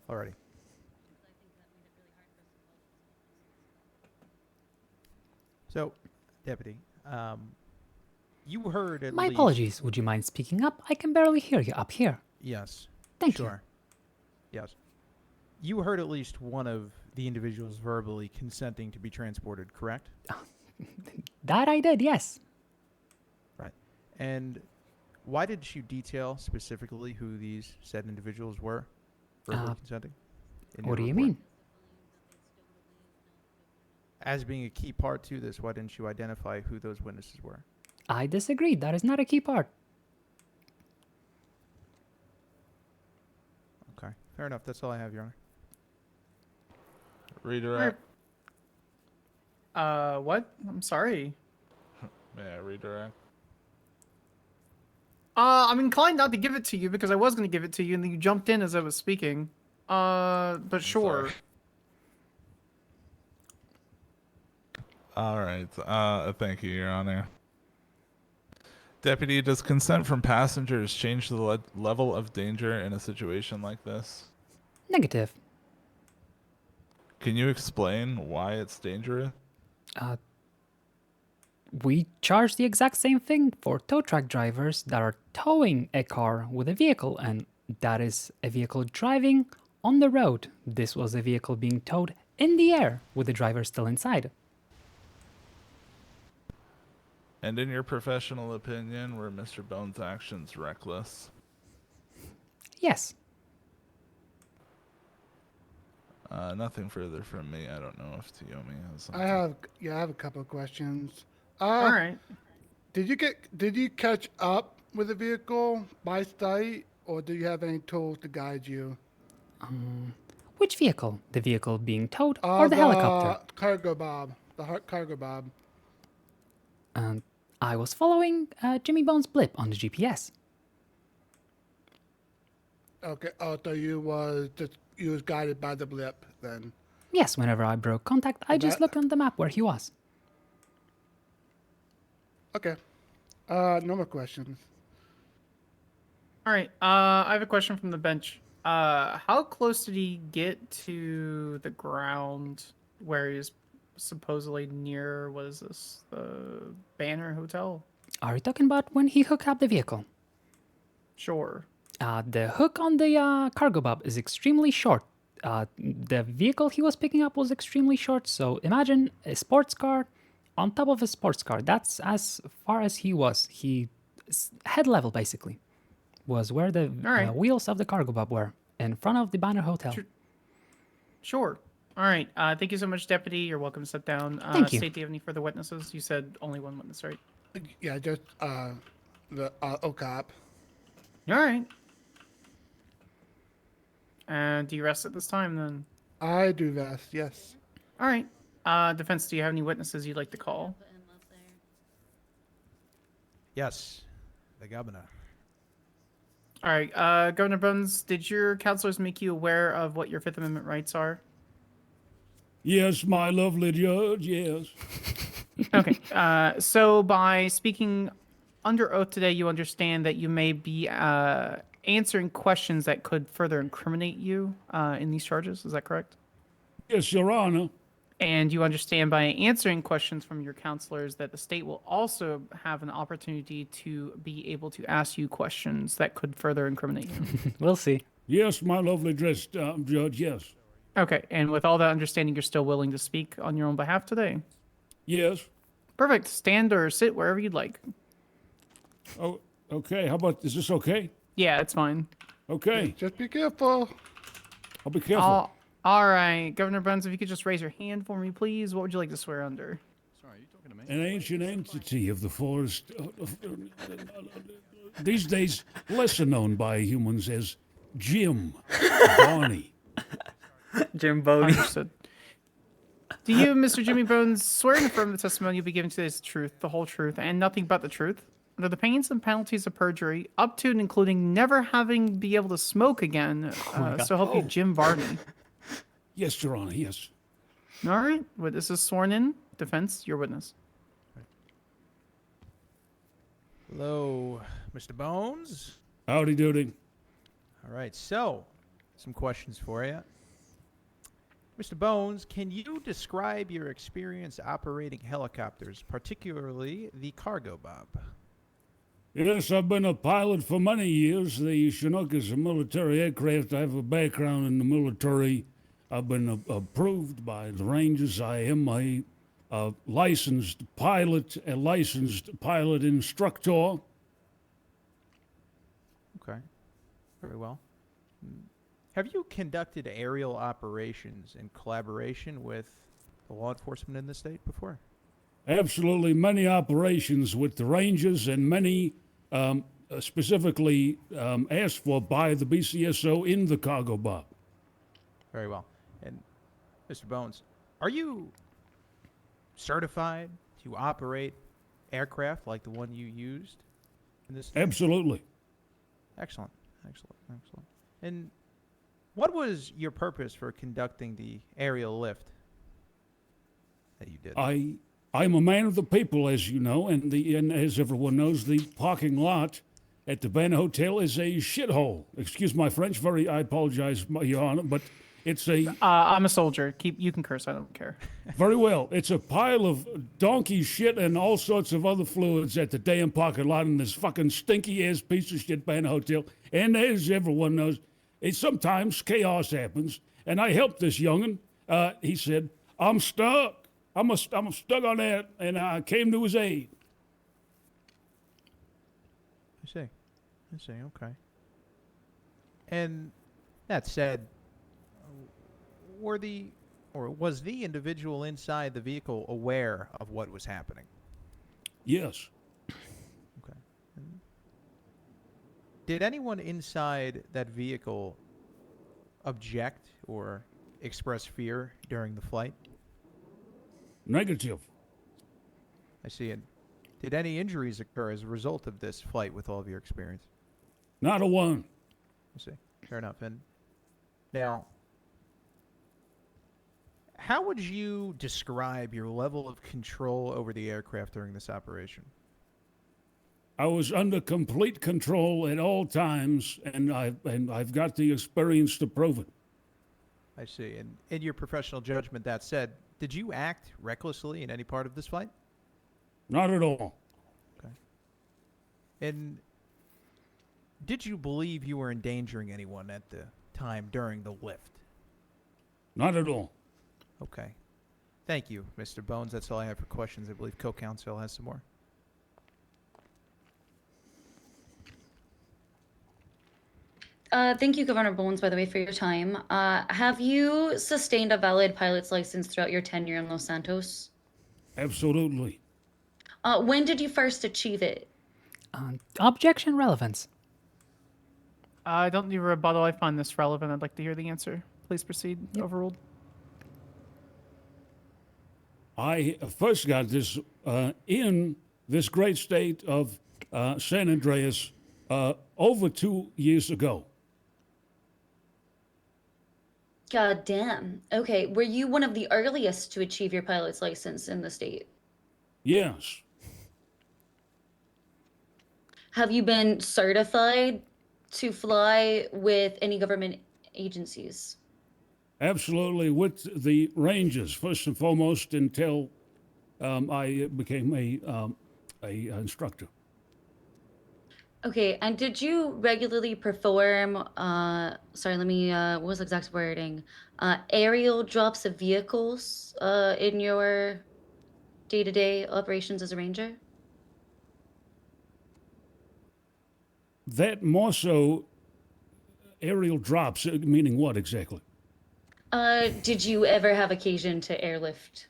Alrighty. So, Deputy, you heard at My least... apologies. Would you mind speaking up? I can barely hear you up here. Yes. Thank sure. Yes. You heard at least one of the individuals verbally consenting to be transported, correct? you. That I did, yes. Right. And why did you detail specifically who these said individuals were verbally consenting? in your What do you report? mean? As being a key part to this, why didn't you identify who those witnesses were? I disagree. That is not a key part. Okay. Fair enough. That's all I have, Your Honor. Redirect. What? I'm sorry. Yeah, redirect. I'm inclined not to give it to you because I was going to give it to you and then you jumped in as I was speaking. But sure. All right. Thank you, Your Honor. Deputy, does consent from passengers change the level of danger in a situation like this? Negative. Can you explain why it's dangerous? We charge the exact same thing for tow truck drivers that are towing a car with a vehicle, and that is a vehicle driving on the road. This was a vehicle being towed in the air with the driver still inside. And in your professional opinion, were Mr. Bones' actions reckless? Yes. Nothing further from me. I don't know if Tiomi has something. I have a couple of questions. All right. Did you catch up with the vehicle by sight, or do you have any tools to guide you? Which vehicle? The vehicle being towed or the helicopter? Cargo Bob. The cargo Bob. I was following Jimmy Bones' blip on the GPS. Okay. Oh, so you was guided by the blip then. Yes, whenever I broke contact, I just looked on the map where he was. Okay. No more questions. All right. I have a question from the bench. How close did he get to the ground where he's supposedly near, what is this, the Banner Hotel? Are you talking about when he hooked up the vehicle? Sure. The hook on the cargo bob is extremely short. The vehicle he was picking up was extremely short, so imagine a sports car on top of a sports car. That's as far as he was. Head level, basically, was where the wheels of the cargo bob were, in front of the Banner Hotel. Sure. All right. Thank you so much, Deputy. You're welcome to sit down. Thank you. State, do you have any further witnesses? You said only one witness, right? Yeah, just the OCOP. All right. And do you rest at this time then? I do rest, yes. All right. Defense, do you have any witnesses you'd like to call? Yes, the governor. All right. Governor Bones, did your counselors make you aware of what your Fifth Amendment rights are? Yes, my lovely judge, yes. Okay. So by speaking under oath today, you understand that you may be answering questions that could further incriminate you in these charges. Is that correct? Yes, Your Honor. And you understand by answering questions from your counselors that the state will also have an opportunity to be able to ask you questions that could further incriminate you. We'll see. Yes, my lovely dressed judge, yes. Okay. And with all that understanding, you're still willing to speak on your own behalf today? Yes. Perfect. Stand or sit wherever you'd like. Oh, okay. How about, is this okay? Yeah, it's fine. Okay. Just be careful. I'll be careful. All right. Governor Burns, if you could just raise your hand for me, please. What would you like to swear under? Sorry, are you talking to me? An ancient entity of the forest. These days, lesser known by humans as Jim Barney. Jim Boney. Understood. Do you, Mr. Jimmy Bones, swear and affirm the testimony you'll be giving today is the truth, the whole truth, and nothing but the truth? Under the pains and penalties of perjury, up to and including never having be able to smoke again, so help you, Jim Varney. Yes, Your Honor, yes. All right. Witness is sworn in. Defense, your witness. Hello, Mr. Bones. Howdy doody. All right, so some questions for you. Mr. Bones, can you describe your experience operating helicopters, particularly the Cargo Bob? Yes, I've been a pilot for many years. The Chinook is a military aircraft. I have a background in the military. I've been approved by the Rangers. I am a licensed pilot instructor. Okay, very well. Have you conducted aerial operations in collaboration with the law enforcement in the state before? Absolutely, many operations with the Rangers and many specifically asked for by the BCSO in the Cargo Bob. Very well. And Mr. Bones, are you certified to operate aircraft like the one you used in this state? Absolutely. Excellent, excellent, excellent. And what was your purpose for conducting the aerial lift that you did? I'm a man of the people, as you know, and as everyone knows, the parking lot at the Banner Hotel is a shithole. Excuse my French. I apologize, Your Honor, but it's a. I'm a soldier. You can curse. I don't care. Very well. It's a pile of donkey shit and all sorts of other fluids at the damn parking lot in this fucking stinky ass piece of shit Banner Hotel. And as everyone knows, sometimes chaos happens. And I helped this young'un. He said, "I'm stuck. I'm stuck on that," and I came to his aid. I see, okay. And that said, was the individual inside the vehicle aware of what was happening? Yes. Okay. Did anyone inside that vehicle object or express fear during the flight? Negative. I see. And did any injuries occur as a result of this flight with all of your experience? Not a one. I see. Fair enough. And now, how would you describe your level of control over the aircraft during this operation? I was under complete control at all times, and I've got the experience to prove it. I see. And in your professional judgment, that said, did you act recklessly in any part of this flight? Not at all. Okay. And did you believe you were endangering anyone at the time during the lift? Not at all. Okay. Thank you, Mr. Bones. That's all I have for questions. I believe co-counsel has some more. Thank you, Governor Bones, by the way, for your time. Have you sustained a valid pilot's license throughout your tenure in Los Santos? Absolutely. When did you first achieve it? Objection relevance. I don't need a rebuttal. I find this relevant. I'd like to hear the answer. Please proceed. Yep. Overruled. I first got this in this great state of San Andreas over 2 years ago. God damn. Okay, were you one of the earliest to achieve your pilot's license in the state? Yes. Have you been certified to fly with any government agencies? Absolutely, with the Rangers, first and foremost, until I became a instructor. Okay, and did you regularly perform, what was the exact wording? Aerial drops of vehicles in your day-to-day operations as a ranger? That more so aerial drops, meaning what exactly? Did you ever have occasion to airlift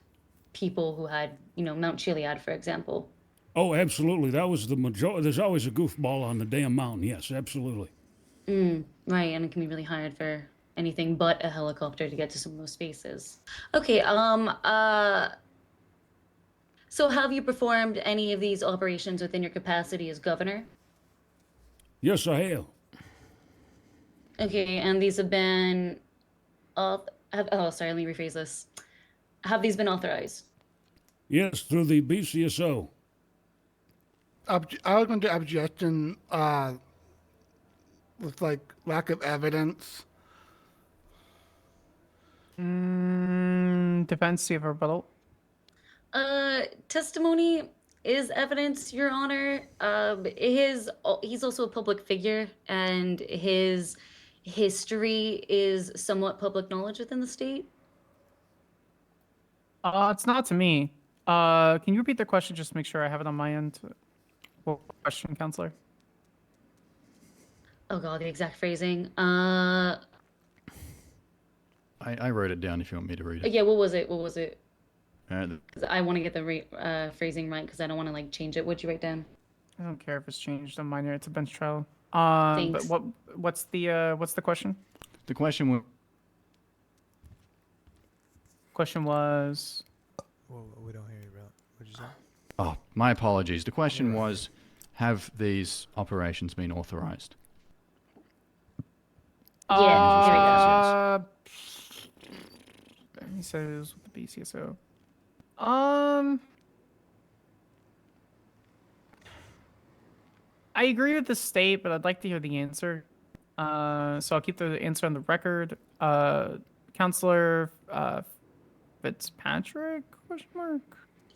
people who had, Mount Chiliad, for example? Oh, absolutely. That was the majority. There's always a goofball on the damn mountain. Yes, absolutely. Right, and it can be really hard for anything but a helicopter to get to some of those spaces. Okay, so have you performed any of these operations within your capacity as governor? Yes, I have. Okay, and these have been, let me rephrase this. Have these been authorized? Yes, through the BCSO. I was going to objection with like lack of evidence. Depends. Do you have a rebuttal? Testimony is evidence, Your Honor. He's also a public figure, and his history is somewhat public knowledge within the state. It's not to me. Can you repeat the question just to make sure I have it on my end? What question, counselor? Oh God, the exact phrasing. I wrote it down if you want me to read it. Yeah, what was it? What was it? Uh, 'Cause I want to get the phrasing right because I don't want to like change it. What'd you write down? I don't care if it's changed. I'm minor. It's a bench trial. Thanks. But what's the question? the question was. Question was. Whoa, we don't hear you, bro. What'd you say? Oh, my apologies. The question was, have these operations been authorized? Yeah, He said it was with the BCSO. I agree with the state, but I'd like to hear the answer. So I'll keep the answer on the record. Counselor Fitzpatrick? Question mark.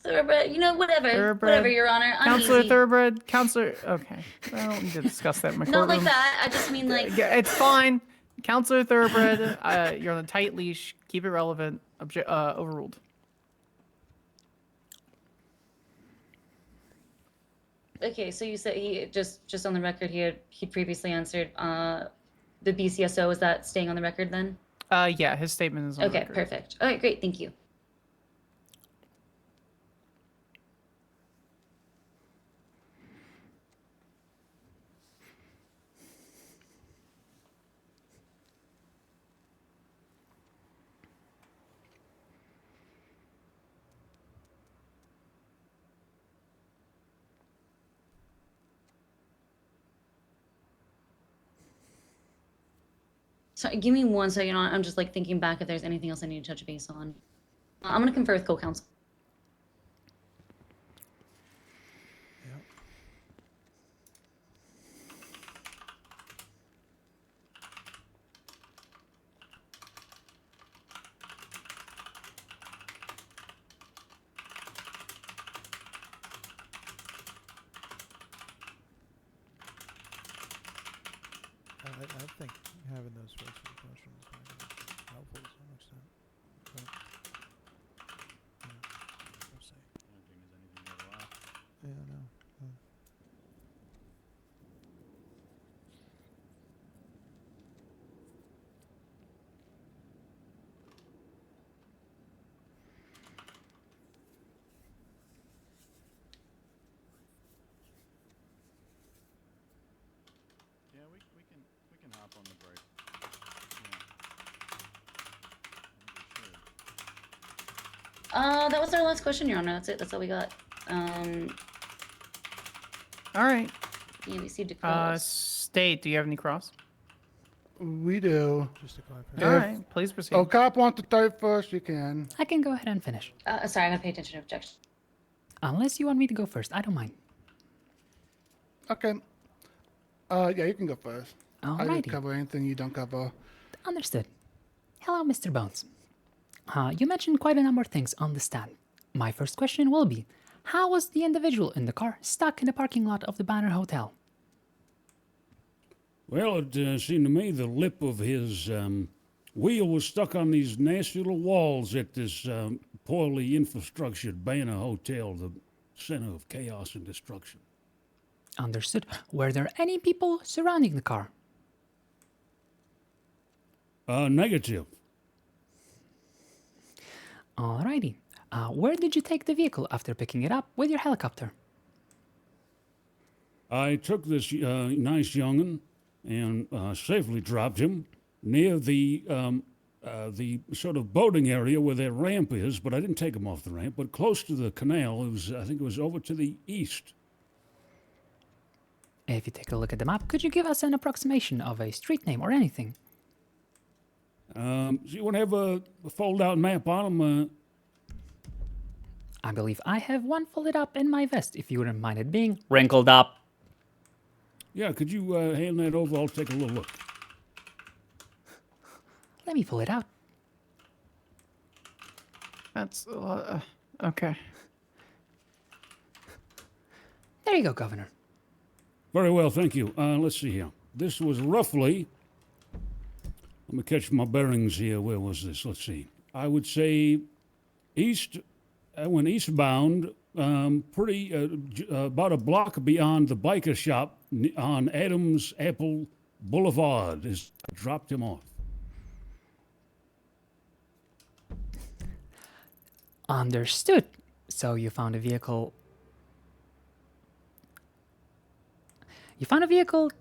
Thoroughbred, whatever. Thoroughbred. Whatever, Your Honor. I'm Counselor easy. Thoroughbred. Counselor. Okay. I don't need to discuss that in my Not courtroom. like that. I just mean like. Yeah, it's fine. Counselor Thoroughbred, you're on a tight leash. Keep it relevant. Overruled. Okay, so you said he just on the record here. He previously answered the BCSO. Is that staying on the record then? Yeah, his statement is on the Okay, record. perfect. All right, great. Thank you. So give me 1 second. I'm just like thinking back if there's anything else I need to touch base on. I'm gonna confer with co-counsel. I think having those first few questions might be helpful to some extent. But, we'll see. I don't think there's anything there to ask. Yeah, no. Yeah, we can hop on the break. That was our last question, Your Honor. That's it. That's all we got. All right. Yeah, we received a call. State, do you have any cross? We do. Just to clarify. All right, please proceed. Oh, cop wants to start first, you can. I can go ahead and finish. Sorry, I gotta pay attention to objection. Unless you want me to go first, I don't mind. Okay. Yeah, you can go first. I Alrighty. didn't cover anything you don't cover. Understood. Hello, Mr. Bones. You mentioned quite a number of things on the stand. My first question will be, how was the individual in the car stuck in the parking lot of the Banner Hotel? Well, it seemed to me the lip of his wheel was stuck on these nasty little walls at this poorly infrastructured Banner Hotel, the center of chaos and destruction. Understood. Were there any people surrounding the car? Negative. Alrighty. Where did you take the vehicle after picking it up with your helicopter? I took this nice young'un and safely dropped him near the sort of boating area where that ramp is, but I didn't take him off the ramp, but close to the canal. I think it was over to the east. If you take a look at the map, could you give us an approximation of a street name or anything? So you want to have a fold-out map on him? I believe I have one folded up in my vest, if you wouldn't mind it being wrinkled up. Yeah, could you hand that over? I'll take a little look. Let me pull it out. That's okay. There you go, Governor. Very well, thank you. Let's see here. This was roughly, let me catch my bearings here. Where was this? Let's see. I would say east, I went eastbound, about a block beyond the biker shop on Adams Apple Boulevard. I dropped him off. Understood. So you found a vehicle. You found a vehicle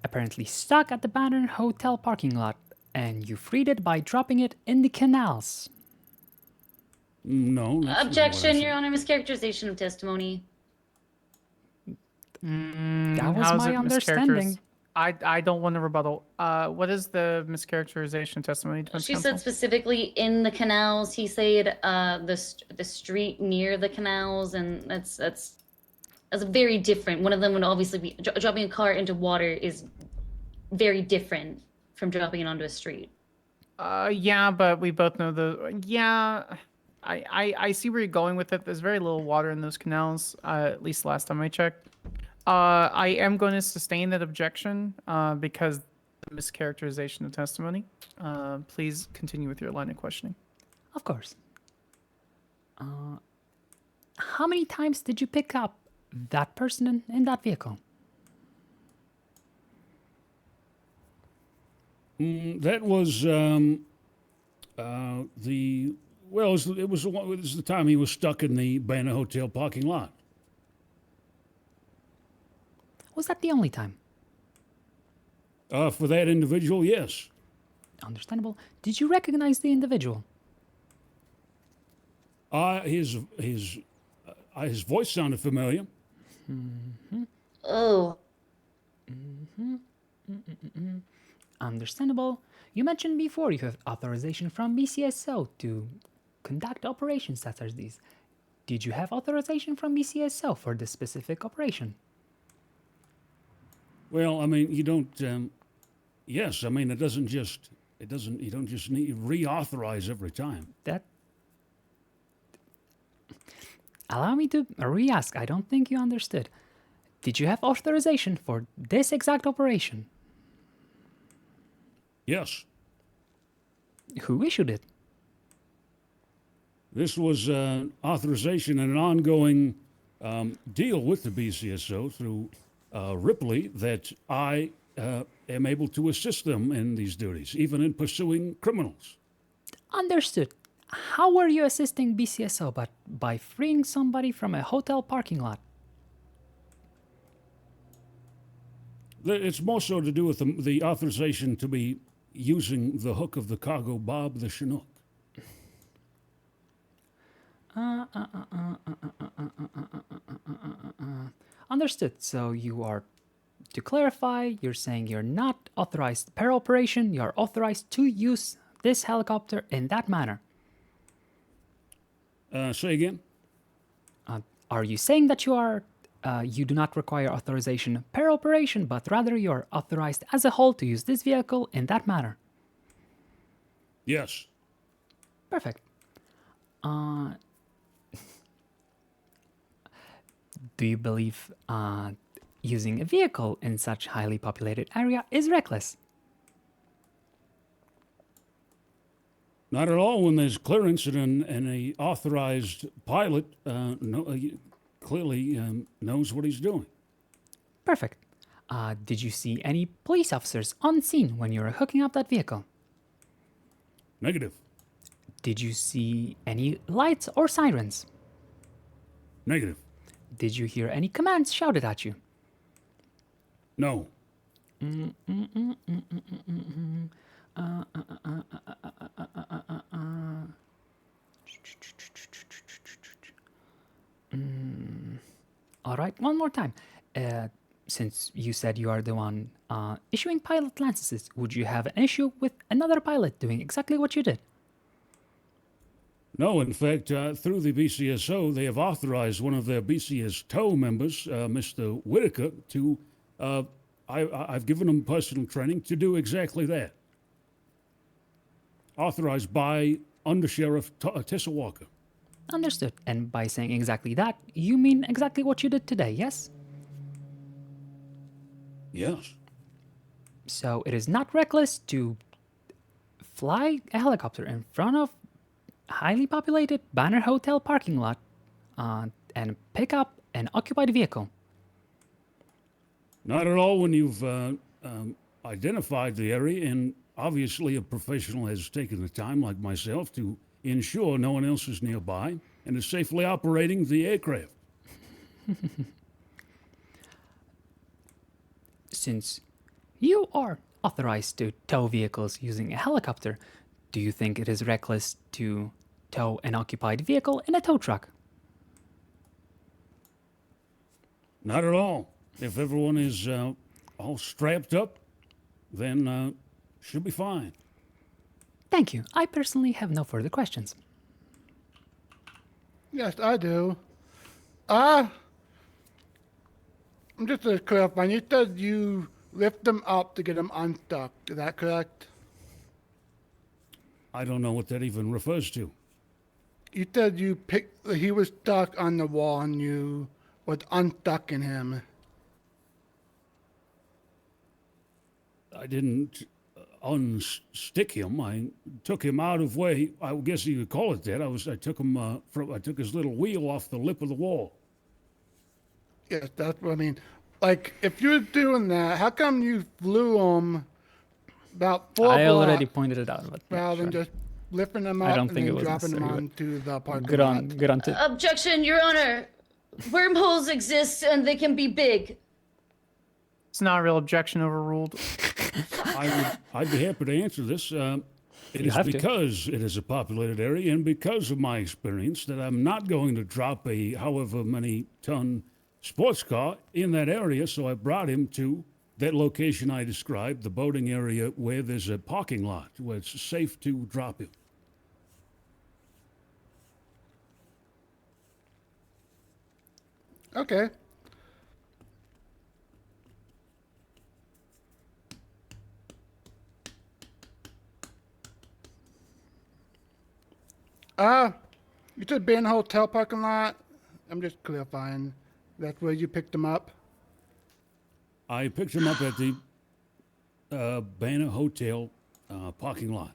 apparently stuck at the Banner Hotel parking lot, and you freed it by dropping it in the canals. No. Objection, Your Honor, mischaracterization of testimony. That was How is my it understanding. I don't want to rebuttal. What is the mischaracterization testimony? Defense She counsel? said specifically in the canals. He said the street near the canals, and that's very different. One of them would obviously be dropping a car into water is very different from dropping it onto a street. Yeah, but we both know I see where you're going with it. There's very little water in those canals, at least last time I checked. I am going to sustain that objection because of the mischaracterization of testimony. Please continue with your line of questioning. Of course. How many times did you pick up that person in that vehicle? That was it was the time he was stuck in the Banner Hotel parking lot. Was that the only time? For that individual, yes. Understandable. Did you recognize the individual? His voice sounded familiar. Oh. Understandable. You mentioned before you have authorization from BCSO to conduct operations such as these. Did you have authorization from BCSO for this specific operation? Well, I mean, you don't. Yes, I mean, you don't just need reauthorize every time. Allow me to re-ask. I don't think you understood. Did you have authorization for this exact operation? Yes. Who issued it? This was authorization and an ongoing deal with the BCSO through Ripley that I am able to assist them in these duties, even in pursuing criminals. Understood. How were you assisting BCSO but by freeing somebody from a hotel parking lot? It's more so to do with the authorization to be using the hook of the cargo Bob the Chinook. Understood. So you are, to clarify, you're saying you're not authorized per operation, you're authorized to use this helicopter in that manner. Say again? Are you saying that you do not require authorization per operation, but rather you're authorized as a whole to use this vehicle in that manner? Yes. Perfect. Do you believe using a vehicle in such highly populated area is reckless? Not at all. When there's clearance and an authorized pilot clearly knows what he's doing. Perfect. Did you see any police officers on scene when you were hooking up that vehicle? Negative. Did you see any lights or sirens? Negative. Did you hear any commands shouted at you? No. All right, one more time. Since you said you are the one issuing pilot licenses, would you have an issue with another pilot doing exactly what you did? No, in fact, through the BCSO, they have authorized one of their BCS tow members, Mr. Whitaker, to. I've given him personal training to do exactly that. Authorized by Undersheriff Tessa Walker. Understood. And by saying exactly that, you mean exactly what you did today, yes? Yes. So it is not reckless to fly a helicopter in front of a highly populated Banner Hotel parking lot and pick up an occupied vehicle. Not at all when you've identified the area, and obviously a professional has taken the time, like myself, to ensure no one else is nearby and is safely operating the aircraft. Since you are authorized to tow vehicles using a helicopter, do you think it is reckless to tow an occupied vehicle in a tow truck? Not at all. If everyone is all strapped up, then should be fine. Thank you. I personally have no further questions. Yes, I do. I'm just to clarify, you said you lift them up to get them unstuck. Is that correct? I don't know what that even refers to. You said he was stuck on the wall and you was unstucking him. I didn't unstick him. I took him out of where I guess you could call it that. I took him I took his little wheel off the lip of the wall. Yes, that's what I mean. Like, if you're doing that, how come you flew him about 4 blocks? I already pointed it out. But rather than just lifting them up and then dropping them onto the parking lot. Good on. Objection, Your Honor. Wormholes exist and they can be big. It's not a real objection, overruled. I'd be happy to answer this. It is because it is a populated area and because of my experience that I'm not going to drop a however many ton sports car in that area, so I brought him to that location I described, the boating area where there's a parking lot where it's safe to drop him. Okay. You said Banner Hotel parking lot? I'm just clarifying. That's where you picked him up? I picked him up at the Banner Hotel parking lot.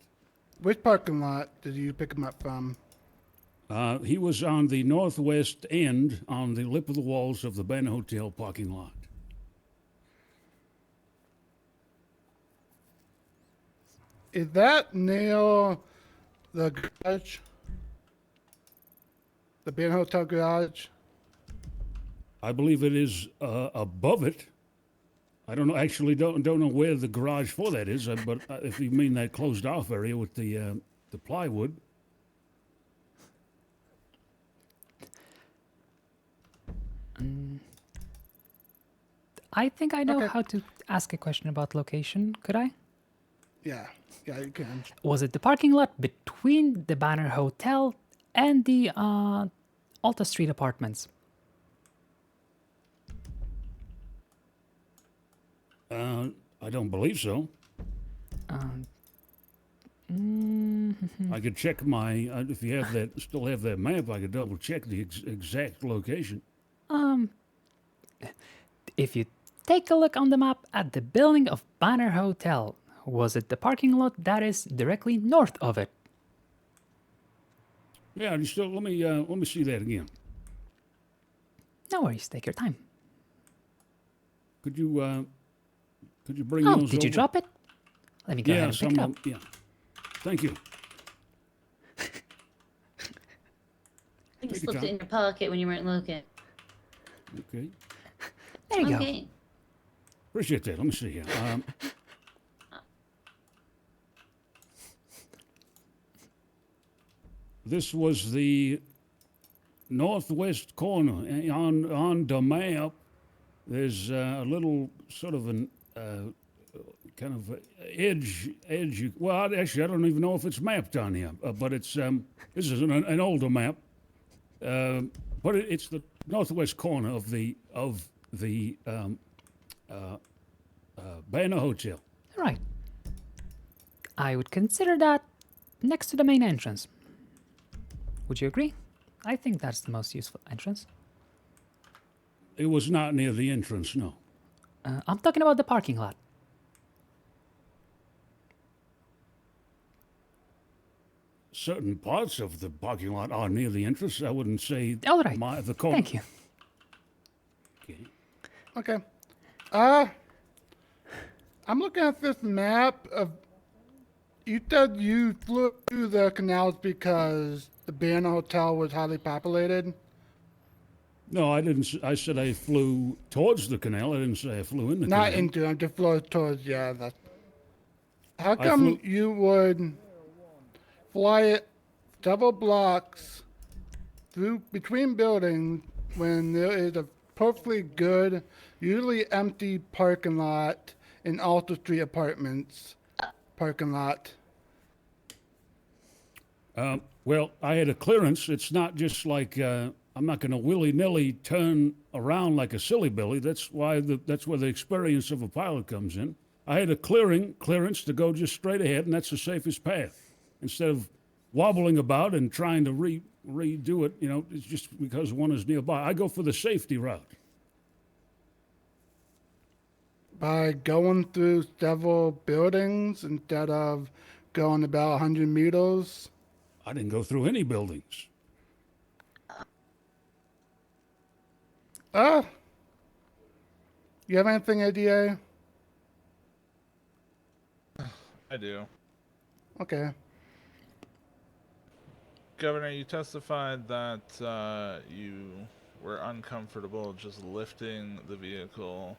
Which parking lot did you pick him up from? He was on the northwest end on the lip of the walls of the Banner Hotel parking lot. Is that near the garage? The Banner Hotel garage? I believe it is above it. I don't know. Actually, don't know where the garage for that is. But if you mean that closed off area with the plywood. I think I know how to ask a question about location. Could I? Yeah, you can. Was it the parking lot between the Banner Hotel and the Alta Street apartments? I don't believe so. I could check my. If you have that, still have that map, I could double check the exact location. If you take a look on the map at the building of Banner Hotel, was it the parking lot that is directly north of it? Yeah, just let me see that again. No worries, take your time. Could you bring those over? Did you drop it? Let me go ahead and pick it up. Yeah. Thank you. I think you slipped it in your pocket when you weren't looking. Okay. There you go. Appreciate that. Let me see here. This was the northwest corner. On the map, there's a little sort of an kind of edge. Well, actually, I don't even know if it's mapped on here, but it's this is an older map, but it's the northwest corner of the Banner Hotel. Right. I would consider that next to the main entrance. Would you agree? I think that's the most useful entrance. It was not near the entrance, no. I'm talking about the parking lot. Certain parts of the parking lot are near the entrance. I wouldn't say All right. the corner. Thank you. Okay. Okay. I'm looking at this map of. You said you flew through the canals because the Banner Hotel was highly populated. No, I didn't. I said I flew towards the canal. I didn't say I flew in the canal. Not into. I'm just flew towards. Yeah. That's. How come you would fly it several blocks through between buildings when there is a perfectly good, usually empty parking lot in Alta Street Apartments parking lot? Well, I had a clearance. It's not just like I'm not going to willy-nilly turn around like a silly Billy. That's why that's where the experience of a pilot comes in. I had a clearance to go just straight ahead, and that's the safest path. Instead of wobbling about and trying to redo it, it's just because one is nearby. I go for the safety route. By going through several buildings instead of going about 100 meters? I didn't go through any buildings. You have anything, ADA? I do. Okay. Governor, you testified that you were uncomfortable just lifting the vehicle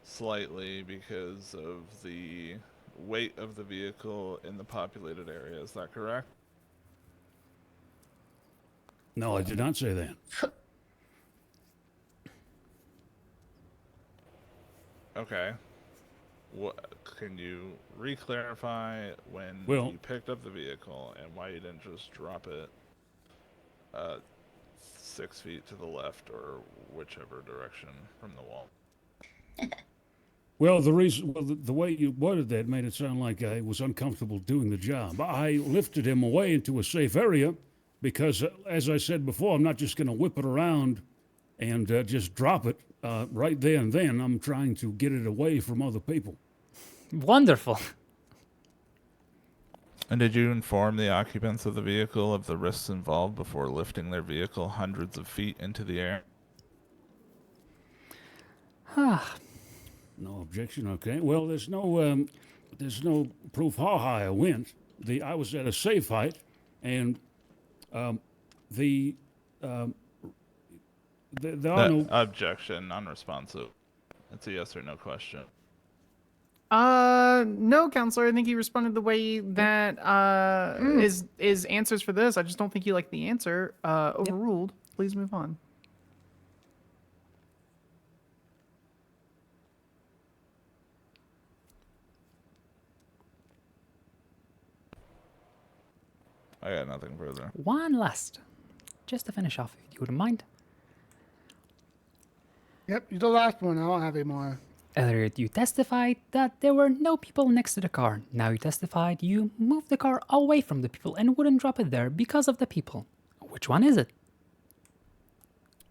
slightly because of the weight of the vehicle in the populated area. Is that correct? No, I did not say that. Okay. What can you re-clarify when Well, you picked up the vehicle and why you didn't just drop it 6 feet to the left or whichever direction from the wall? Well, the way you worded that made it sound like I was uncomfortable doing the job. I lifted him away into a safe area because, as I said before, I'm not just going to whip it around and just drop it right there and then. I'm trying to get it away from other people. Wonderful. And did you inform the occupants of the vehicle of the risks involved before lifting their vehicle hundreds of feet into the air? No objection. Okay. Well, there's no proof how high I went. I was at a safe height, and there are no objection, non-responsive. It's a yes or no question. No, counselor. I think he responded the way that is answers for this. I just don't think you like the answer. Overruled. Yep. Please move on. I got nothing further. One last, just to finish off, if you wouldn't mind. Yep, you're the last one. I don't have any more. Earlier, you testified that there were no people next to the car. Now you testified you moved the car away from the people and wouldn't drop it there because of the people. Which one is it?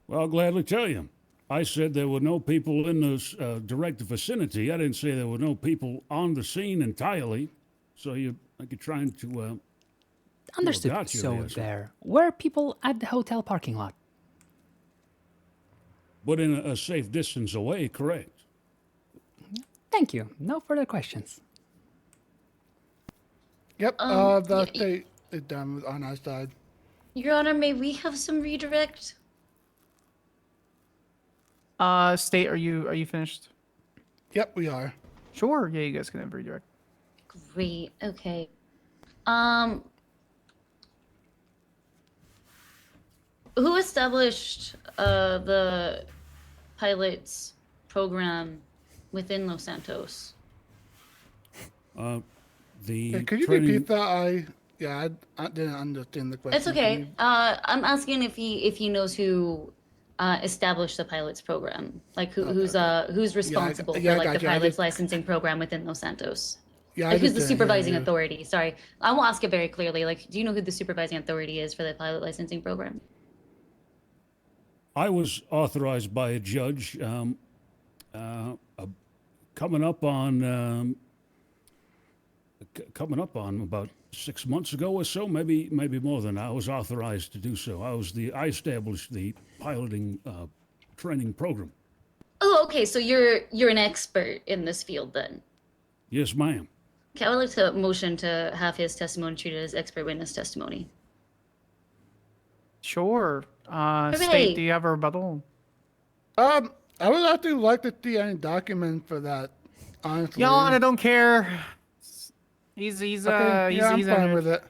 Well, I'll gladly tell you. I said there were no people in the direct vicinity. I didn't say there were no people on the scene entirely. So you're trying to... Understood. Well, gotcha, so there were people at the hotel parking lot. But in a safe distance away, correct. Thank you. No further questions. Yep, the state is done on our side. Your Honor, may we have some redirect? State, are you finished? Yep, we are. Sure. Yeah, you guys can have redirect. Great. Okay. Who established the pilots program within Los Santos? The Could you training, repeat that? I didn't understand the question. It's okay. I'm asking if he knows who established the pilots program, like who's responsible for like the pilots licensing program within Los Santos. Yeah, Like who's the supervising authority? Sorry, I will ask it very clearly. Like, do you know who the supervising authority is for the pilot licensing program? I was authorized by a judge coming up on about 6 months ago or so, maybe more than that. I was authorized to do so. I established the piloting training program. Oh, okay. So you're an expert in this field then. Yes, ma'am. Okay, I would like to motion to have his testimony treated as expert witness testimony. Sure. Hooray. State, do you have a rebuttal? I would actually like to see any document for that. Honestly. Yawn, I don't care. He's I'm fine with it.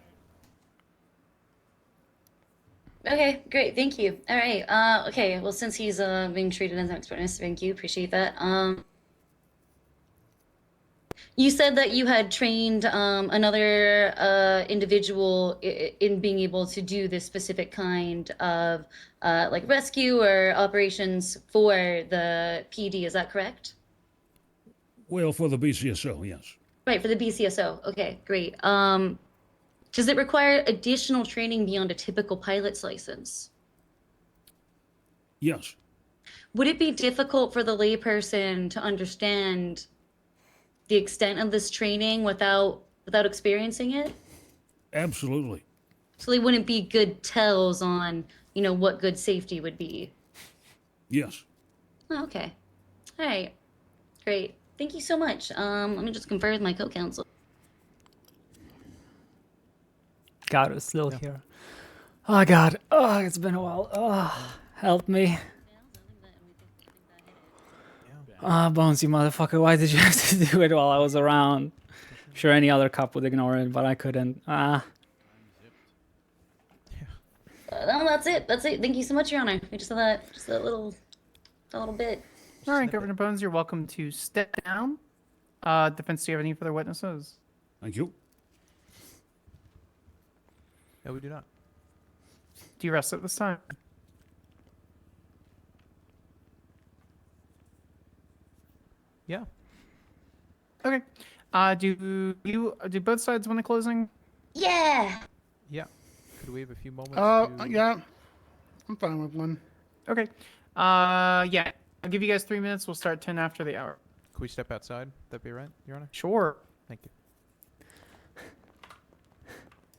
Okay, great, thank you. All right, okay, well, since he's being treated as an expert witness, thank you, appreciate that. You said that you had trained another individual in being able to do this specific kind of like rescue or operations for the PD, is that correct? Well, for the BCSO, yes. Right, for the BCSO. Okay, great. Does it require additional training beyond a typical pilot's license? Yes. Would it be difficult for the layperson to understand the extent of this training without experiencing it? Absolutely. So they wouldn't be good tells on, what good safety would be. Yes. Oh, okay. All right. Great. Thank you so much. Let me just confer with my co-counsel. God, it's still here. Oh, God. Oh, it's been a while. Oh, help me. Ah, Bones, you motherfucker. Why did you have to do it while I was around? I'm sure any other cop would ignore it, but I couldn't. No, that's it. That's it. Thank you so much, Your Honor. We just had that, just a little bit. All right, Governor Bones, you're welcome to step down. Defense, do you have any further witnesses? Thank you. No, we do not. Do you rest at this time? Yeah. Okay. Do both sides want a closing? Yeah. Yeah. Could we have a few moments? Yeah. I'm fine with one. Okay. Yeah. I'll give you guys 3 minutes. We'll start 10 after the hour. Can we step outside? That'd be right, Your Honor? Sure. Thank you.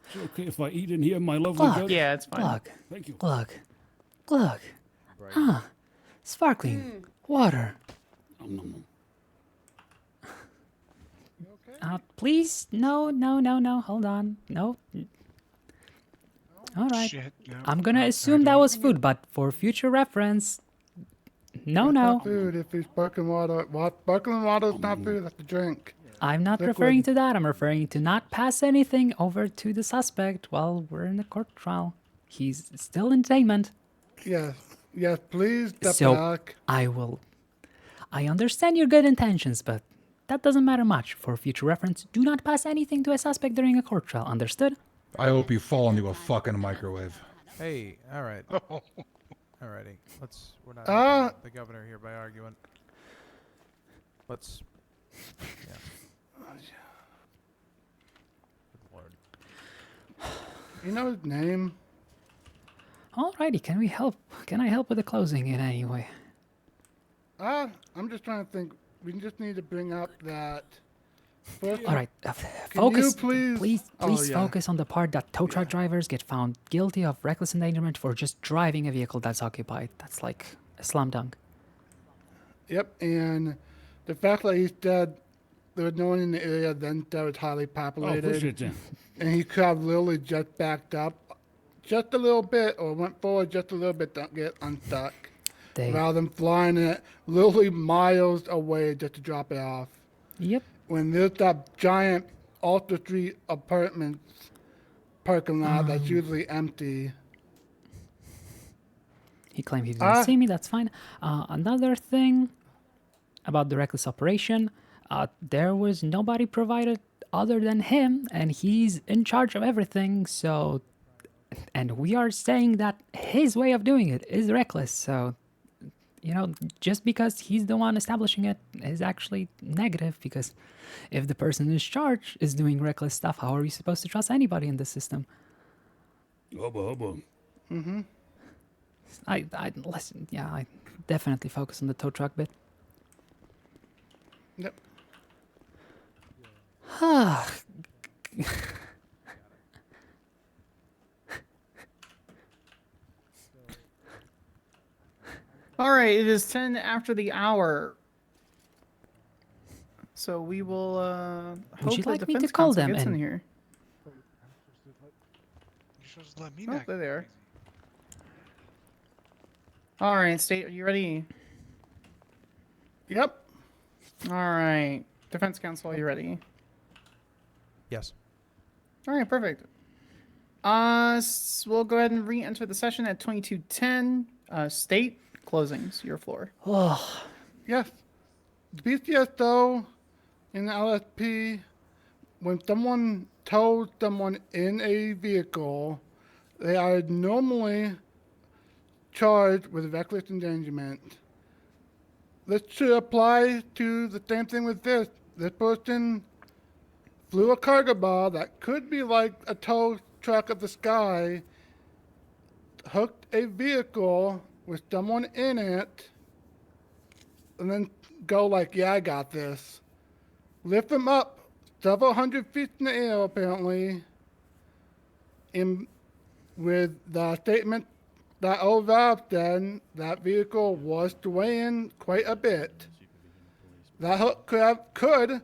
Is it okay if I eat in here, my lovely judge? Yeah, it's fine. Glug. Thank you. Glug. Glug. Huh. Sparkling water. Nom, nom, nom. Please, no. Hold on. No. All right. Shit, no, I'm gonna no, assume that was food, but for future reference, no. It's not food if it's sparkling water. Sparkling water is not food. That's a drink. I'm not Liquid. referring to that. I'm referring to not pass anything over to the suspect while we're in the court trial. He's still in detainment. Yes. Yes, please step So back. I understand your good intentions, but that doesn't matter much. For future reference, do not pass anything to a suspect during a court trial. Understood? I hope you fall into a fucking microwave. Hey, all right. Alrighty. We're not helping the governor here by arguing. Let's. Yeah. Good Lord. You know his name? Alrighty, can we help? Can I help with the closing in any way? I'm just trying to think. We just need to bring up that. First, All right, can focus. you please Focus on the part that tow truck drivers get found guilty of reckless endangerment for just driving a vehicle that's occupied. That's like a slam dunk. Yep, and the fact that he said there was no one in the area then that was highly populated. appreciate that. And he could have literally just backed up just a little bit or went forward just a little bit to get unstuck. Rather than flying it literally miles away just to drop it off. Yep. When there's that giant Alta Street apartments parking lot that's usually empty. He claimed he didn't see me. That's fine. Another thing about the reckless operation, there was nobody provided other than him, and he's in charge of everything. So, and we are saying that his way of doing it is reckless. So, you know, just because he's the one establishing it is actually negative, because if the person in charge is doing reckless stuff, how are we supposed to trust anybody in this system? Hubba. Mm-hmm. I listen, yeah, I definitely focus on the tow truck bit. Yep. All right, it is 10 after the hour. So we will hope you the like me to defense call counsel them gets in and- here. You're supposed to let me Oh, not there go they are. crazy. All right, State, are you ready? Yep. All right, defense counsel, are you ready? Yes. All right, perfect. We'll go ahead and re-enter the session at 22:10. State closings, your floor. Oh, Yes. The BCSO in the LSP, when someone tows someone in a vehicle, they are normally charged with reckless endangerment. This should apply to the same thing with this. This person flew a cargo ball that could be like a tow truck of the sky, hooked a vehicle with someone in it, and then go like, yeah, I got this. Lift them up several hundred feet in the air, apparently, and with the statement that old Rob said, that vehicle was swaying quite a bit. That hook could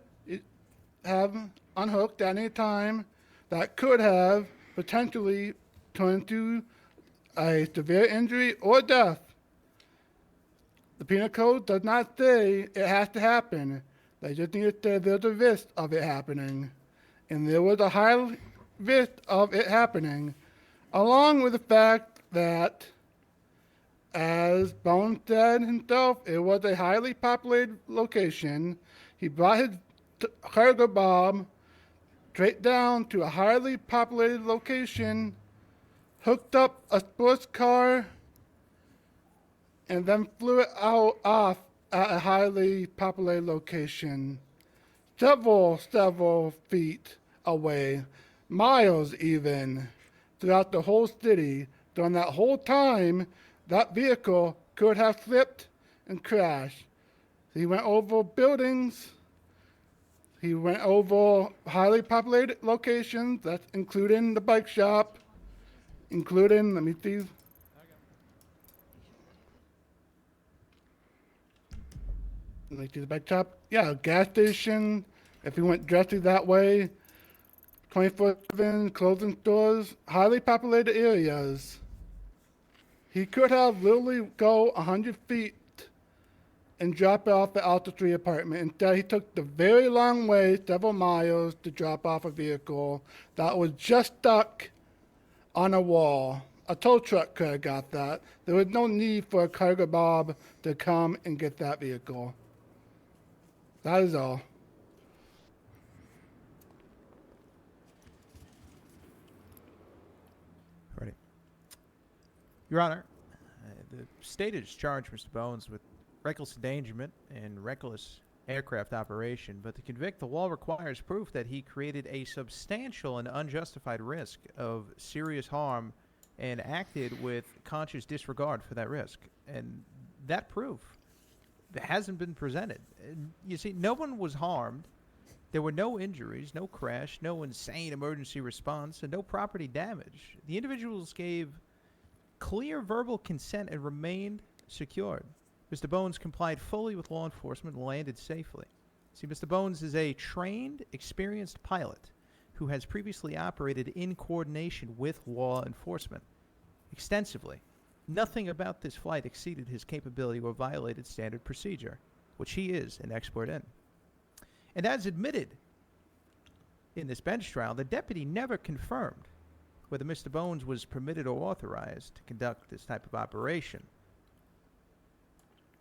have unhooked at any time. That could have potentially turned to a severe injury or death. The penal code does not say it has to happen. They just need to say there's a risk of it happening. And there was a high risk of it happening, along with the fact that, as Bones said himself, it was a highly populated location. He brought his cargo bomb straight down to a highly populated location, hooked up a sports car, and then flew it off at a highly populated location, several feet away, miles even, throughout the whole city. During that whole time, that vehicle could have slipped and crashed. He went over buildings. He went over highly populated locations, that's including the bike shop, including, let me see. Let me see the bike shop. Yeah, gas station. If he went directly that way, 24/7 clothing stores, highly populated areas. He could have literally go 100 feet and drop off the Alta 3 apartment. Instead, he took the very long way, several miles, to drop off a vehicle that was just stuck on a wall. A tow truck could have got that. There was no need for a cargo bob to come and get that vehicle. That is all. Ready. Your Honor, the state has charged Mr. Bones with reckless endangerment and reckless aircraft operation, but to convict, the law requires proof that he created a substantial and unjustified risk of serious harm and acted with conscious disregard for that risk. And that proof hasn't been presented. And you see, no one was harmed. There were no injuries, no crash, no insane emergency response, and no property damage. The individuals gave clear verbal consent and remained secured. Mr. Bones complied fully with law enforcement and landed safely. See, Mr. Bones is a trained, experienced pilot who has previously operated in coordination with law enforcement extensively. Nothing about this flight exceeded his capability or violated standard procedure, which he is an expert in. And as admitted in this bench trial, the deputy never confirmed whether Mr. Bones was permitted or authorized to conduct this type of operation.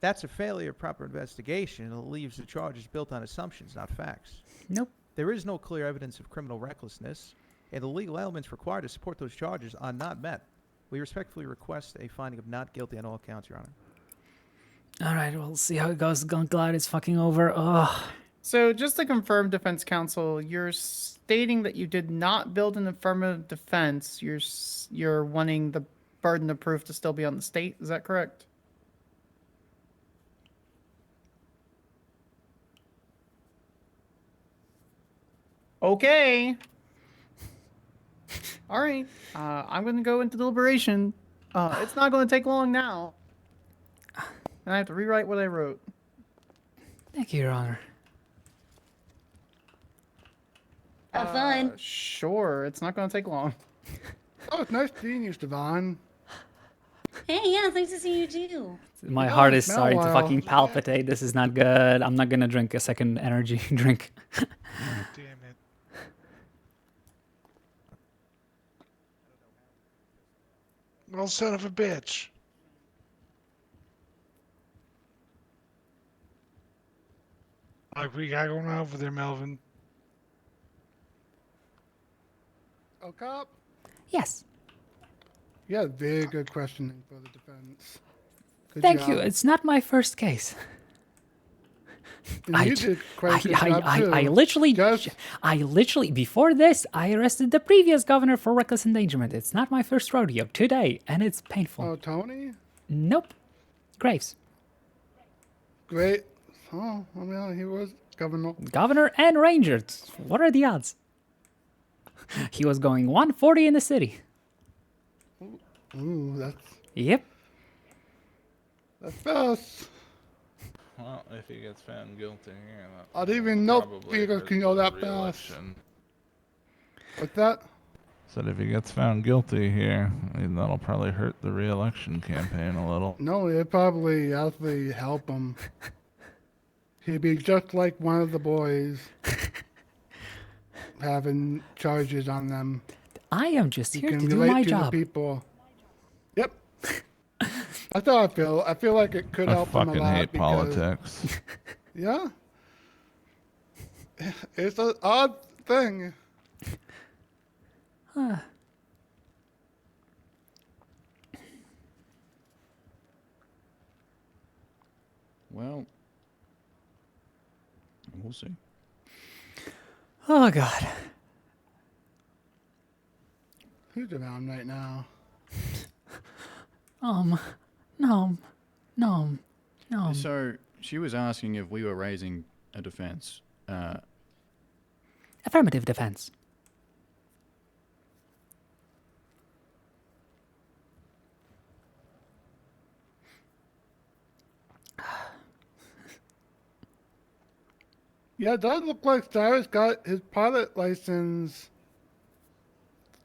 That's a failure of proper investigation, and it leaves the charges built on assumptions, not facts. Nope. There is no clear evidence of criminal recklessness, and the legal elements required to support those charges are not met. We respectfully request a finding of not guilty on all counts, Your Honor. All right, we'll see how it goes. Glad it's fucking over. Ugh. So just to confirm, defense counsel, you're stating that you did not build an affirmative defense. You're wanting the burden of proof to still be on the state. Is that correct? Okay. All right. I'm going to go into deliberation. It's not going to take long now. And I have to rewrite what I wrote. Thank you, Your Honor. Have fun. Sure. It's not going to take long. Oh, it's nice seeing you, Stevan. Hey, yeah, nice to see you too. My Yeah, heart is it's been a starting to while. fucking palpitate. This is not good. I'm not gonna drink a second energy drink. Damn it. Well, son of a bitch. Like we got going on over there, Melvin. Oh, cop. Yes. You had very good questioning for the defense. Good Thank you. job. It's not my first case. And you did quite a good job, too. I literally, before this, I arrested the previous governor for reckless endangerment. It's not my first rodeo today, and it's painful. Oh, Tony? Nope. Graves. Great. Oh, I mean, he was governor. Governor and ranger. What are the odds? He was going 140 in the city. Ooh, that's... Yep. That's fast. Well, if he gets found guilty here, I didn't even know probably vehicles hurt can go the that fast. re-election. What's that? Said if he gets found guilty here, I mean, that'll probably hurt the re-election campaign a little. No, it probably actually help him. He'd be just like one of the boys having charges on them. I am just He here can to do relate my to job. The people. Yep. That's how I feel. I feel like it could help him a fucking lot hate because, politics. Yeah. It's an odd thing. Huh. Well, we'll see. Oh, God. Who's around right now? No. So she was asking if we were raising a defense. Affirmative defense. Yeah, it does look like Cyrus got his pilot license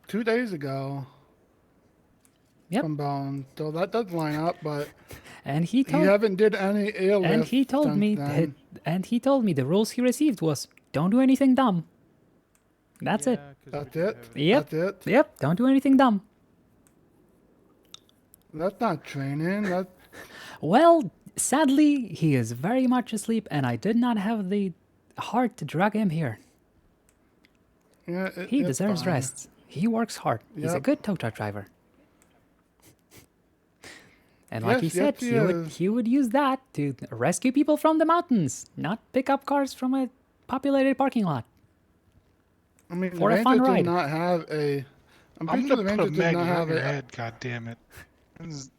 2 days ago. Yep. From Bone. So that does line up, but And he told haven't did any airlift and he told since me then. the rules he received was don't do anything dumb. That's it. That's it? Yep. That's it? Yep. Don't do anything dumb. That's not training. That's... Well, sadly, he is very much asleep, and I did not have the heart to drag him here. Yeah, He it's deserves fine. rest. He works hard. He's a Yep. good tow truck driver. And like Yes, he said, yes, he would use that to rescue people from the mountains, not pick up cars from a populated parking lot. I mean, For the a fun Rangers ride. did not have a... I'm I'm pretty sure the gonna put a Rangers did not magnet on have your a... head, God damn it. This is...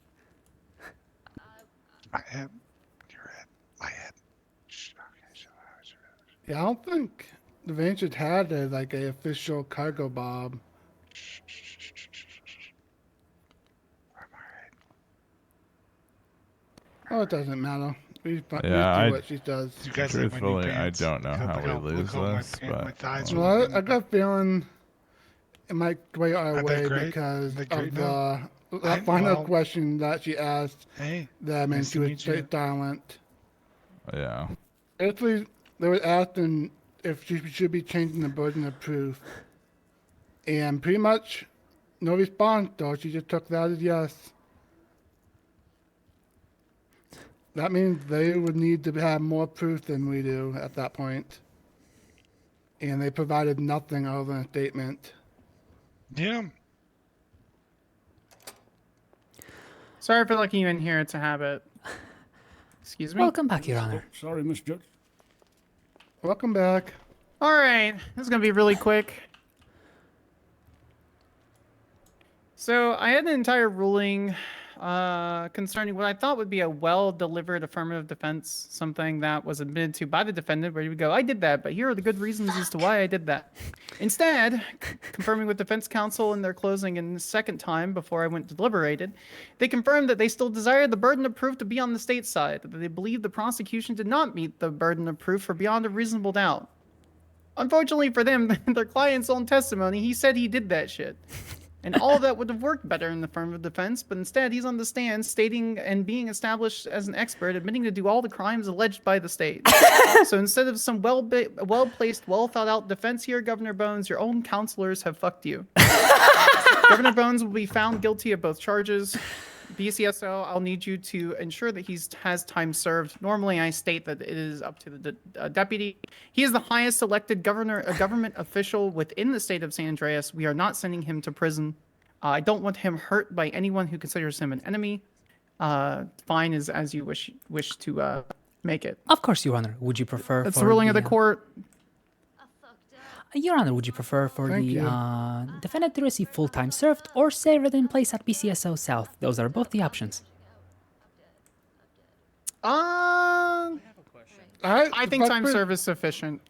My head. Your head. My head. Shh, okay, shut up. Yeah, I don't think the Rangers had a, like a official cargo bob. Oh, it doesn't matter. We just do what she does. You guys like my new Truthfully, I pants? don't know Look how how- we look lose how my this, pant- my but thighs are Well, I got a feeling it might sway our Are they way great? because Are they of great now? that final well, question that she asked Hey, them, and nice she to was meet you. straight silent. yeah. Actually, they were asking if she should be changing the burden of proof. And pretty much no response, though. She just took that as yes. That means they would need to have more proof than we do at that point. and they provided nothing other than a statement. Yeah. Sorry for letting you in here. It's a habit. Excuse me? Welcome back, Your Honor. Sorry, Miss Judge. Welcome back. All right, this is going to be really quick. So I had an entire ruling concerning what I thought would be a well-delivered affirmative defense, something that was admitted to by the defendant, where you would go, I did that, but here are the good reasons as to why I did that. Instead, confirming with defense counsel in their closing and the second time before I went deliberated, they confirmed that they still desired the burden of proof to be on the state's side, that they believed the prosecution did not meet the burden of proof for beyond a reasonable doubt. Unfortunately for them, their client's own testimony, he said he did that shit. And all of that would have worked better in the affirmative defense, but instead he's on the stand stating and being established as an expert, admitting to do all the crimes alleged by the state. So instead of some well-placed, well-thought-out defense here, Governor Bones, your own counselors have fucked you. Governor Bones will be found guilty of both charges. BCSO, I'll need you to ensure that he has time served. Normally, I state that it is up to the deputy. He is the highest elected government official within the state of San Andreas. We are not sending him to prison. I don't want him hurt by anyone who considers him an enemy. Fine is as you wish to make it. Of course, Your Honor. Would you prefer? That's the ruling of the court. Your Honor, would you prefer for the defendant to receive full time served or served in place at BCSO South? Those are both the options. I think time served is sufficient.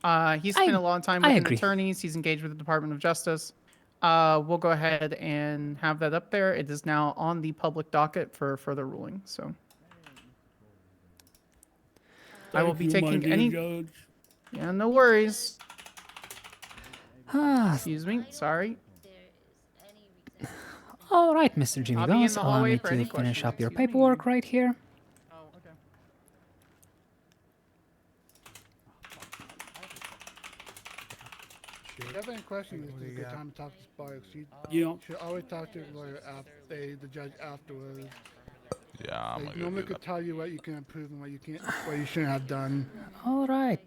He's spent a long time with attorneys. He's engaged with the Department of Justice. We'll go ahead and have that up there. It is now on the public docket for further ruling. So I will be taking any. Judge. Yeah, no worries. Excuse me. Sorry. All right, Mr. Jimmy I'll be in Bones. the Allow hallway me for to any finish questions. up your Excuse me. paperwork right here. Oh, okay. If you have any questions, this is a good time to talk to Sparks. You Yeah. should always talk to the lawyer after the judge afterwards. Yeah, I'm They gonna normally do could that. tell you what you can improve and what you can't, what you shouldn't have done. All right.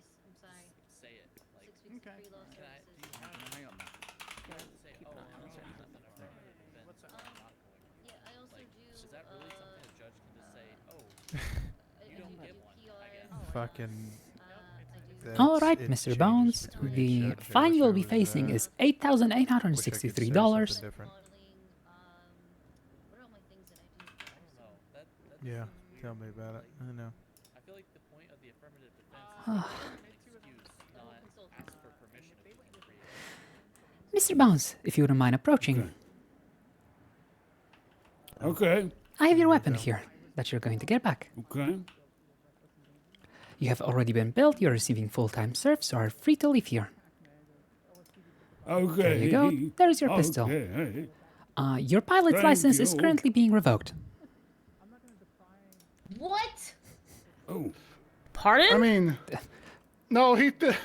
Fucking. All right, it Mr. changes Bones. between each The judge. I fine wish you'll I be was, facing is wish I could say $8,863. something different. Yeah, tell me about it. I know. I feel like the point of the affirmative defense is not ask for permission if you Mr. Bones, if you wouldn't mind approaching. Okay. I have your weapon here that you're going to get back. Okay. You have already been billed, you're receiving full-time serve, so are free to leave here. Okay. There you go. There's your pistol. Okay. Your pilot's Thank license is you. currently being revoked. What? Oh. Pardon? I mean, no, the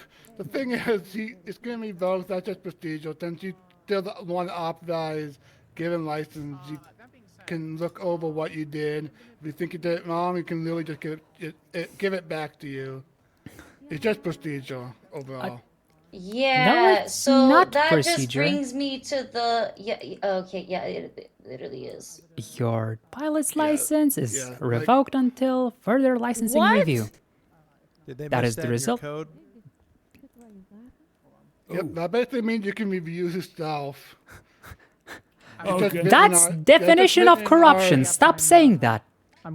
thing is, it's going to be both, not just procedural. Since you still the one authorized given license, you can look over what you did. If you think you did it wrong, you can literally just give it back to you. It's just procedural overall. Yeah, it's so not that just procedure. brings me to the okay, yeah, it literally is. Your pilot's license is yeah, like- revoked until further licensing What? review. Did they That miss is the in your result. Code? Yep, that basically means you can review yourself. Okay. That's definition of corruption. Stop saying that.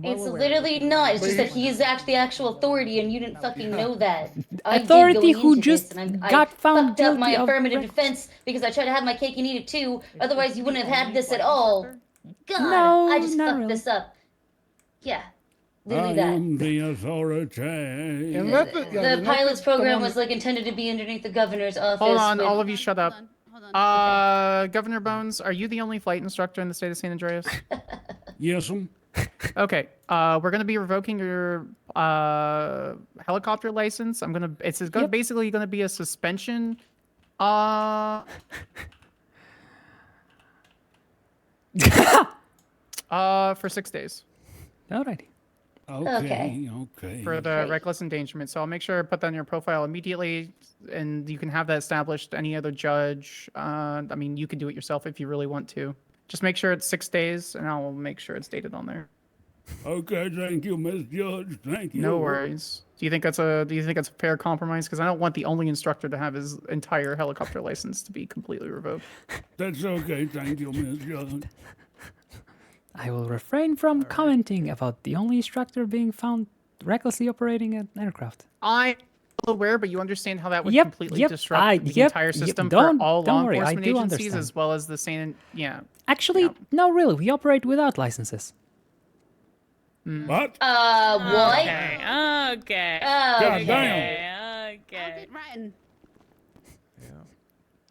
It's literally not. It's just that he is actually the actual authority, and you didn't fucking know that. I did Authority going who into just this, and I got found fucked up my guilty of affirmative rec- defense because I tried to have my cake and eat it too. Otherwise, you wouldn't have had this at all. God, No, I just not fucked really. this up. Yeah, literally I that. am the authority. And that's it, yeah, The and pilot's that's the program one- was like intended to be underneath the governor's office. Hold on, with- all of you shut up. Governor Bones, are you the only flight instructor in the state of San Andreas? Yes, Okay, we're gonna be revoking your helicopter license. It's basically gonna be a suspension. For 6 days. Alrighty. Okay. For the Great. reckless endangerment. So I'll make sure I put that in your profile immediately, and you can have that established. Any other judge, I mean, you can do it yourself if you really want to. Just make sure it's 6 days, and I'll make sure it's dated on there. Okay, thank you, Miss Judge. Thank you. No worries. Do you think that's a fair compromise? Because I don't want the only instructor to have his entire helicopter license to be completely revoked. That's okay. Thank you, Miss Judge. I will refrain from commenting about the only instructor being found recklessly operating an aircraft. I'm aware, but you understand how that would Yep, completely yep, disrupt the entire system for all law worry, I enforcement do agencies understand. as well as the same. Yeah. Actually, no, really, we operate without licenses. What? What? Okay. Okay. Okay.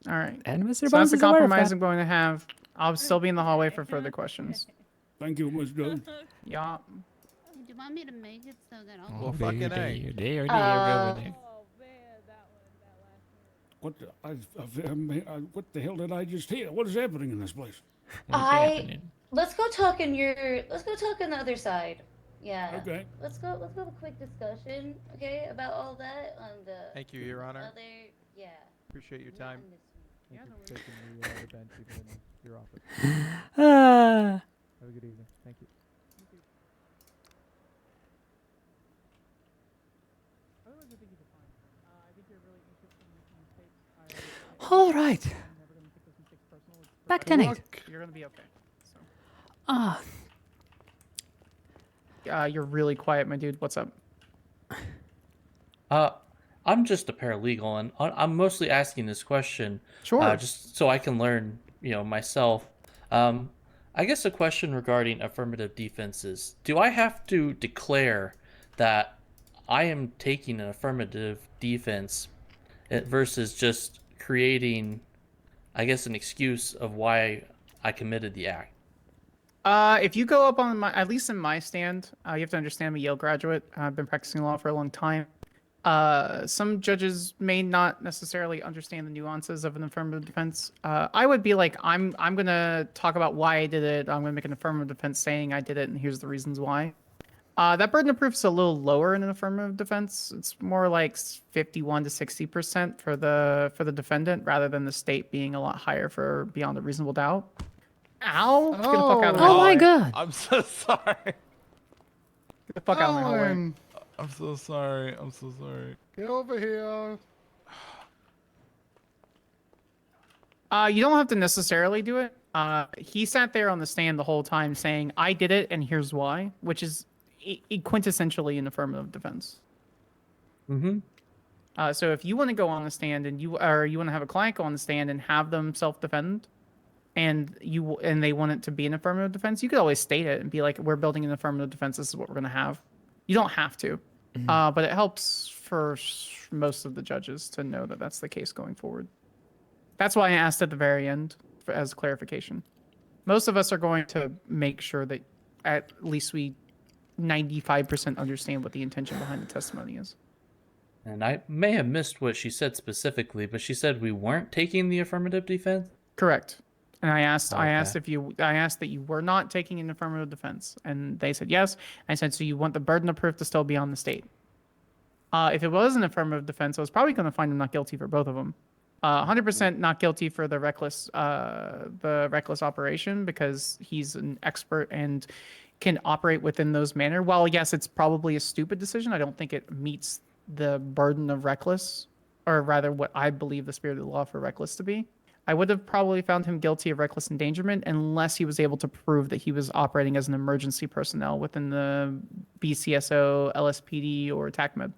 All right. And Mr. So Bones that's the is aware of compromise that. I'm going to have. I'll still be in the hallway for further questions. Thank you, Miss Judge. Yeah. Do you want me to make it so that I'll... Well, fucking A. What the hell did I just hear? What is happening in this place? Let's go talk in the other side. Yeah. Okay. Let's go have a quick discussion, okay, about all that on the Thank you, Your Honor. other yeah. Appreciate your time. Yeah, Thank you for taking the bench even in your office. Ah. Have a good evening. Thank you. All right. Back to Nate. You're gonna be okay. Ah, You're really quiet, my dude. What's up? I'm just a paralegal, and I'm mostly asking this question, Sure. just so I can learn, myself. I guess a question regarding affirmative defenses: do I have to declare that I am taking an affirmative defense versus just creating, I guess, an excuse of why I committed the act? If you go up on at least in my stand, you have to understand I'm a Yale graduate. I've been practicing law for a long time. Some judges may not necessarily understand the nuances of an affirmative defense. I would be like, I'm gonna talk about why I did it. I'm gonna make an affirmative defense saying I did it, and here's the reasons why. That burden of proof is a little lower in an affirmative defense. It's more like 51 to 60% for the defendant, rather than the state being a lot higher for beyond a reasonable doubt. Ow! Get the fuck out of my Oh my hallway. God. I'm so sorry. Get the fuck out of my hallway. Owen, I'm so sorry. I'm so sorry. get over here. You don't have to necessarily do it. He sat there on the stand the whole time saying, I did it and here's why, which is quintessentially an affirmative defense. Mm-hmm. So if you want to go on the stand and you want to have a client go on the stand and have them self-defend, and they want it to be an affirmative defense, you could always state it and be like, we're building an affirmative defense, this is what we're going to have. You don't have to, but it helps for most of the judges to know that that's the case going forward. That's why I asked at the very end as clarification. Most of us are going to make sure that at least we 95% understand what the intention behind the testimony is. And I may have missed what she said specifically, but she said we weren't taking the affirmative defense? Correct. And I asked Okay. I asked that you were not taking an affirmative defense, and they said yes. I said, so you want the burden of proof to still be on the state. If it was an affirmative defense, I was probably going to find him not guilty for both of them. 100% not guilty for the reckless operation, because he's an expert and can operate within those manner. While yes, it's probably a stupid decision, I don't think it meets the burden of reckless, or rather what I believe the spirit of the law for reckless to be. I would have probably found him guilty of reckless endangerment unless he was able to prove that he was operating as an emergency personnel within the BCSO, LSPD, or TACMED.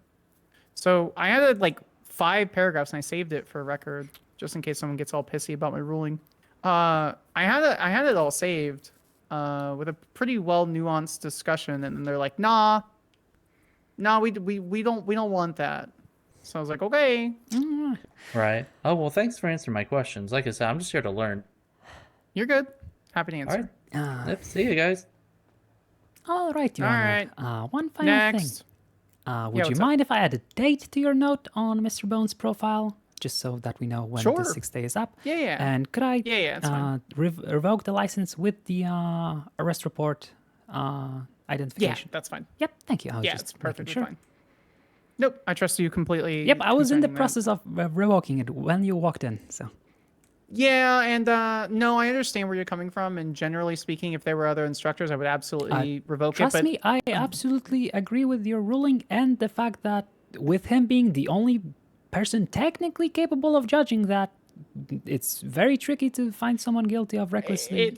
So I had like 5 paragraphs and I saved it for record just in case someone gets all pissy about my ruling. I had it all saved with a pretty well nuanced discussion, and then they're like, nah, we don't want that. So I was like, okay. Right. Oh, well, thanks for answering my questions. Like I said, I'm just here to learn. You're good. Happy to answer. All right. Yep, see you guys. All right, Your All Honor. right. One final Next. thing. Would you what's up? mind if I add a date to your note on Mr. Bones' profile, just so that we know when Sure. the 6 days is up? Yeah. And could I Yeah, that's fine. revoke the license with the arrest report identification. Yeah, that's fine. Yep, thank you. I was Yeah, just it's making perfectly sure. fine. Nope, I trust you completely. Yep, I was in the concerning that. process of revoking it when you walked in, so. Yeah, and no, I understand where you're coming from. And generally speaking, if there were other instructors, I would absolutely revoke it. Trust But me, I absolutely agree with your ruling and the fact that with him being the only person technically capable of judging that, it's very tricky to find someone guilty of recklessly.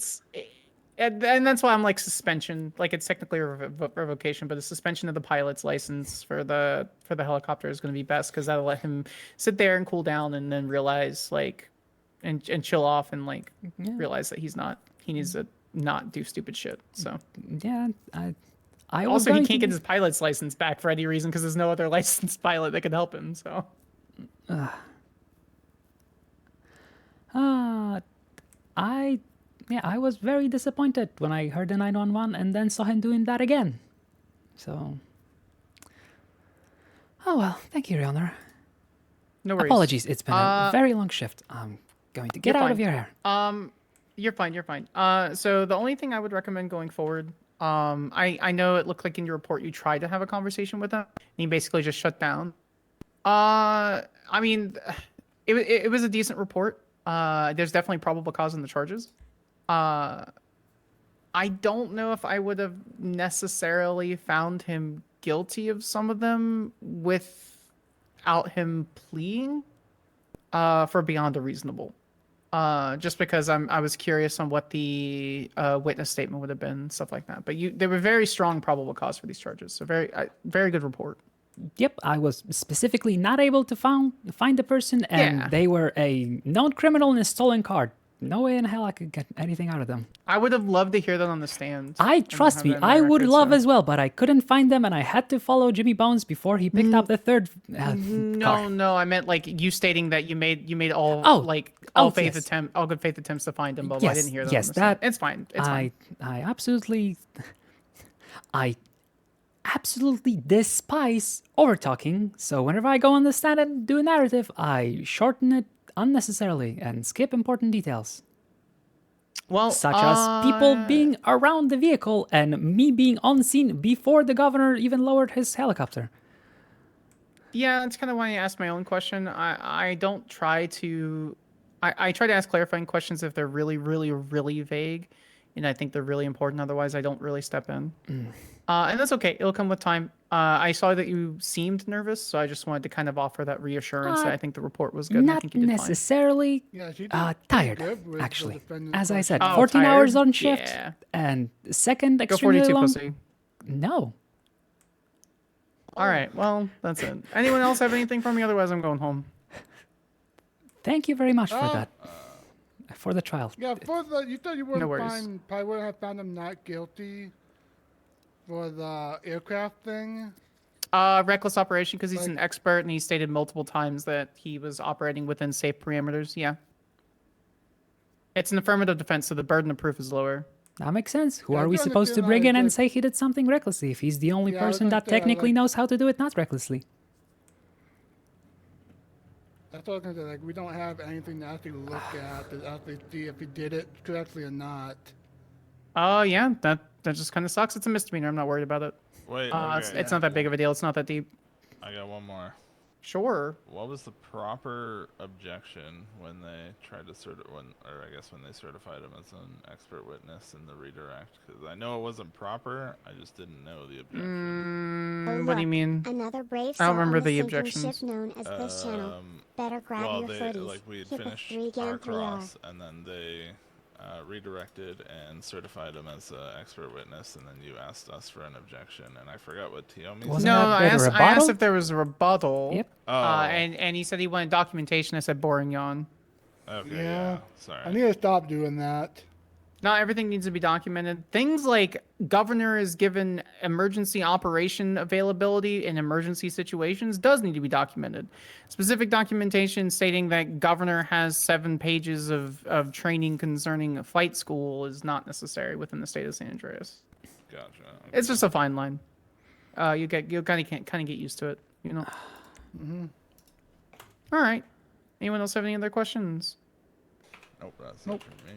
and that's why I'm like suspension. Like it's technically a revocation, but a suspension of the pilot's license for the helicopter is going to be best because that'll let him sit there and cool down and then realize like and chill off and like realize that he needs to not do stupid shit. So yeah, I also he can't get his pilot's license back for any reason because there's no other licensed pilot that can help him. So I was very disappointed when I heard the 911 and then saw him doing that again. So oh well, thank you, Your Honor. No worries. Apologies, it's been a very long shift. I'm going to get out of your hair. You're fine. You're fine. So the only thing I would recommend going forward, I know it looked like in your report you tried to have a conversation with him, and he basically just shut down. I mean, it was a decent report. There's definitely probable cause in the charges. I don't know if I would have necessarily found him guilty of some of them without him pleading for beyond a reasonable. Just because I was curious on what the witness statement would have been, stuff like that. But there were very strong probable cause for these charges. So very good report. Yep, I was specifically not able to find the person, and they were a known criminal in a stolen car. No way in hell I could get anything out of them. I would have loved to hear that on the stand. Trust me, I would love as well, but I couldn't find them, and I had to follow Jimmy Bones before he picked up the third car. No, I meant like you stating that you made all good faith attempts to find him, but I didn't hear that. Yes, it's fine. It's fine. I absolutely despise over talking. So whenever I go on the stand and do a narrative, I shorten it unnecessarily and skip important details. Well, such as people being around the vehicle and me being on scene before the governor even lowered his helicopter. Yeah, that's kind of why I asked my own question. I don't try to... I try to ask clarifying questions if they're really, really, really vague, and I think they're really important. Otherwise, I don't really step in. And that's okay. It'll come with time. I saw that you seemed nervous, so I just wanted to kind of offer that reassurance that I think the report was good. Not I think you did necessarily tired, actually. As I said, 14 tired? hours on shift, Yeah. and second Go extremely 42, long... pussy. No. All right, well, that's it. Anyone else have anything for me? Otherwise, I'm going home. Thank you very much for that. For the trial. Yeah, you thought you wouldn't No worries. probably wouldn't have found him not guilty for the aircraft thing? Reckless operation, because he's an expert and he stated multiple times that he was operating within safe parameters. Yeah. It's an affirmative defense, so the burden of proof is lower. That makes sense. Who are we supposed to bring in and say he did something recklessly if he's the only person that technically knows how to do it not recklessly? That's what I was gonna say. Like, we don't have anything to actually look at to actually see if he did it correctly or not. Oh yeah, that just kind of sucks. It's a misdemeanor. I'm not worried about it. Wait, it's not that big of a deal. It's not that deep. I got one more. Sure. What was the proper objection when they tried to when they certified him as an expert witness in the redirect? Because I know it wasn't proper. I just didn't know the objection. What do you mean? Another brave I don't remember on the objections. ship known as this channel. Better grab your footies. We had Hit the finished 3 our again, 3R. cross, and then they redirected and certified him as an expert witness, and then you asked us for an objection, and I forgot what Tiomi said. No, I asked if there was a rebuttal. Yep. And he said he wanted documentation. I said boring yawn. Okay, yeah. Sorry. I need to stop doing that. Not everything needs to be documented. Things like governor is given emergency operation availability in emergency situations does need to be documented. Specific documentation stating that governor has 7 pages of training concerning a flight school is not necessary within the state of San Andreas. Gotcha. Okay. It's just a fine line. You kind of get used to it, you know. All right. Anyone else have any other questions? Nope, that's it for me.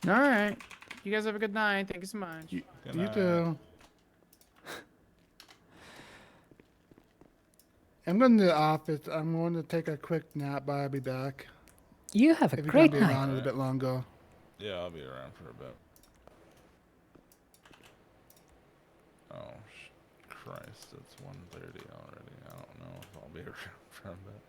All right. You guys have a good night. Thank you so much. You too. I'm going to the office. I'm going to take a quick nap, but I'll be back. You have a if great you're gonna be night. around a little bit longer. Yeah, I'll be around for a bit. Oh, Christ, it's 1:30 already. I don't know if I'll be around for a bit.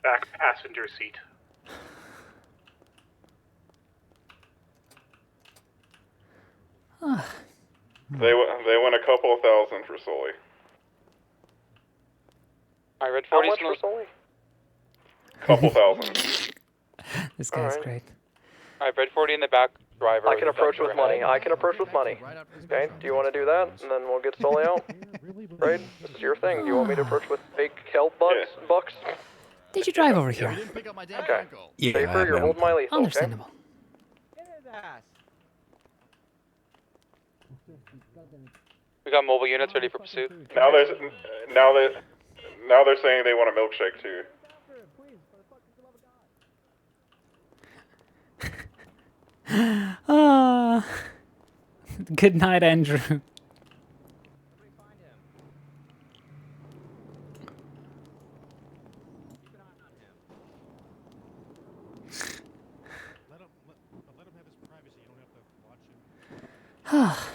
Back passenger seat. They went a couple of thousand for Sully. I read 40 for Sully? Couple thousand. This guy's Alright. great. Alright, Red 40 in the back, driver. I can approach with money. I can approach with money. Okay, do you want to do that? And then we'll get Sully out? Right? This is your thing. Do you want me to approach with fake kelp bucks? Did you drive over here? Okay. Yeah, Safer, you're holding my lethal, okay? Understandable. We got mobile units ready for pursuit. Now they're saying they want a milkshake too. Ah. Good night, Andrew. Ah.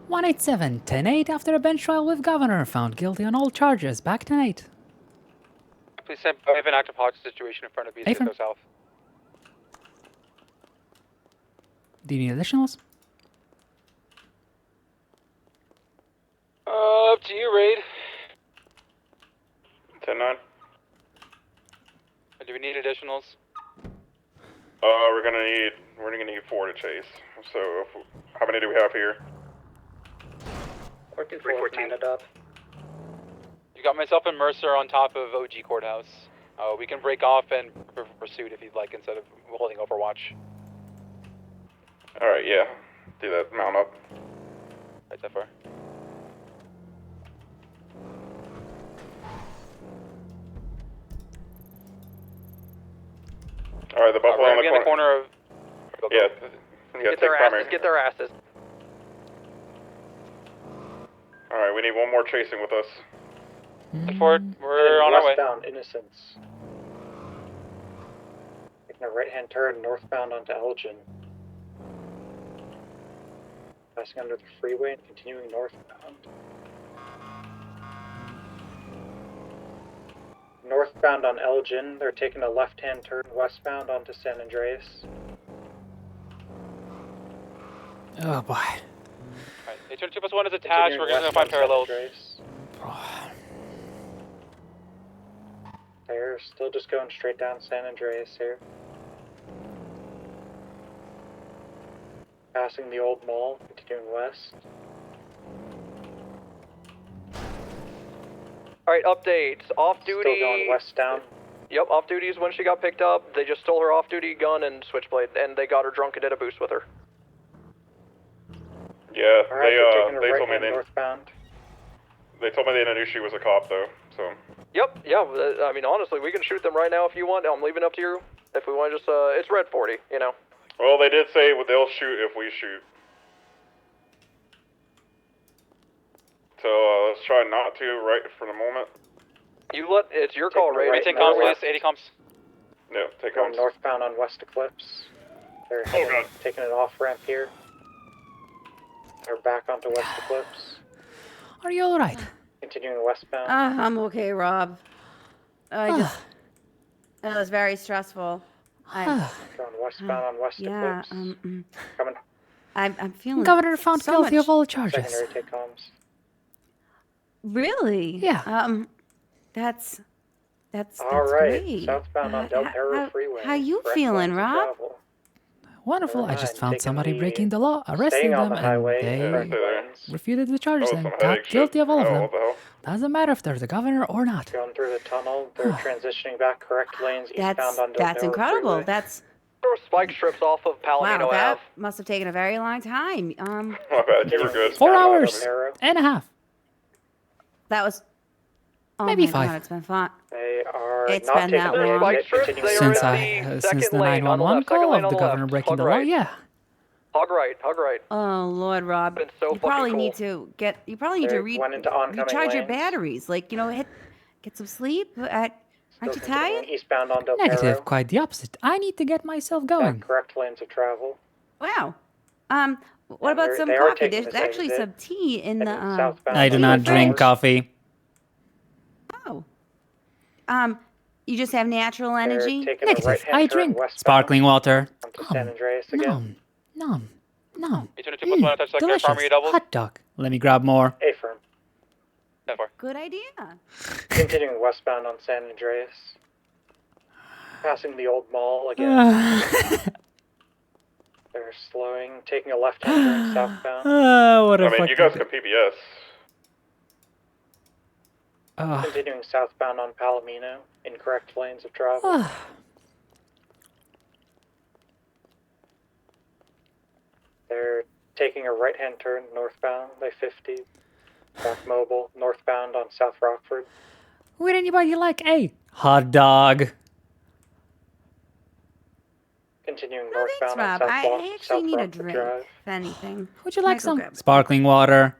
187-10-8 after a bench trial with governor found guilty on all charges. Back tonight. Please send. I have an active hostage situation in front of Affirm. BCSO South. Do you need additionals? Up to you, Raid. 10-9. Do we need additionals? We're gonna need 4 to chase. So how many do we have here? 314. You got myself and Mercer on top of OG Courthouse. We can break off and pursuit if you'd like instead of holding Overwatch. Alright, yeah. Do that. Mount up. Right that far. Alright, the buffalo we're on gonna be in the corner of. Yeah. Get their asses. Get their asses. Alright, we need one more chasing with us. Forward. We're on our way. Westbound Innocence. Taking a right-hand turn northbound onto Elgin. Passing under the freeway and continuing northbound. Northbound on Elgin, they're taking a left-hand turn westbound onto San Andreas. Oh boy. Alright, H-2 plus 1 is attached. We're gonna find parallels. They're still just going straight down San Andreas here. Passing the old mall, continuing west. Alright, updates. Off duty. Still going west down. Yep, off duty is when she got picked up. They just stole her off duty gun and switchblade, and they got her drunk and did a boost with her. Yeah, Alright, they're taking a they told me right-hand northbound. they told me they knew she was a cop though, so. Yep, yeah, I mean, honestly, we can shoot them right now if you want. I'm leaving it up to you. If we want to just, it's red 40, you know. Well, they did say they'll shoot if we shoot. So let's try not to right for the moment. It's your call, Ray. Right, Take no, comms, west. please. 80 comms. No, take Going comms. northbound on West Eclipse. They're taking an off ramp here. They're back onto West Eclipse. Are you alright? Continuing westbound. I'm okay, Rob. It was very stressful. Going westbound on West Yeah, Eclipse. Coming. I'm feeling. Governor found so guilty much. of all charges. Secondary take comms. Really? Yeah. That's All right, great. southbound on Del Perro Freeway. How you Correct feeling, lanes of Rob? travel. Wonderful. I just Alright, found taking somebody the- breaking the law, arrested staying on them, the highway, and they lanes. refuted the charges Oh, and some got headache guilty shit. of all of Oh, them. what the hell? Doesn't matter if they're the governor or not. Going through the tunnel, they're transitioning back correct lanes eastbound That's on Del that's Perro incredible. Freeway. That's There were spike strips off of Palomino wow. That Ave. must have taken a very long time. My bad, you were good. 4 hours and a half. That was. Oh Maybe my 5. God, it's been fun. They are It's not been taking that the long. spike strips, they are Since the 911 call of the governor breaking the law, yeah. Hog right, hog right. Oh Lord, Rob, Been so you probably fucking need to get. You probably need to went into oncoming recharge your lanes. batteries. Like get some sleep. Aren't you Still tired? continuing eastbound on Del Negative, Perro. quite the opposite. I need to get myself going. Correct lanes of travel. Wow. What about some they are coffee? taking There's this actually exit, some tea in the. southbound I do on not Del drink Perro. coffee. Oh. You just have natural energy. taking a Negative, right-hand I turn drink westbound sparkling water. onto San Andreas again. Nom. touch Delicious. Hot dog. Let me grab more. A-firm. Good idea. Continuing westbound on San Andreas. Passing the old mall again. They're slowing, taking a left-hand turn southbound. What a I mean, you guys can PBS. Continuing southbound on Palomino, incorrect lanes of travel. They're taking a right-hand turn northbound by 50. Back mobile, northbound on South Rockford. Would anybody like a hot dog? Continuing Thanks, northbound Rob. on I actually South need a Rockford drink, Drive. if anything. Would you like Might go some grab it. sparkling water?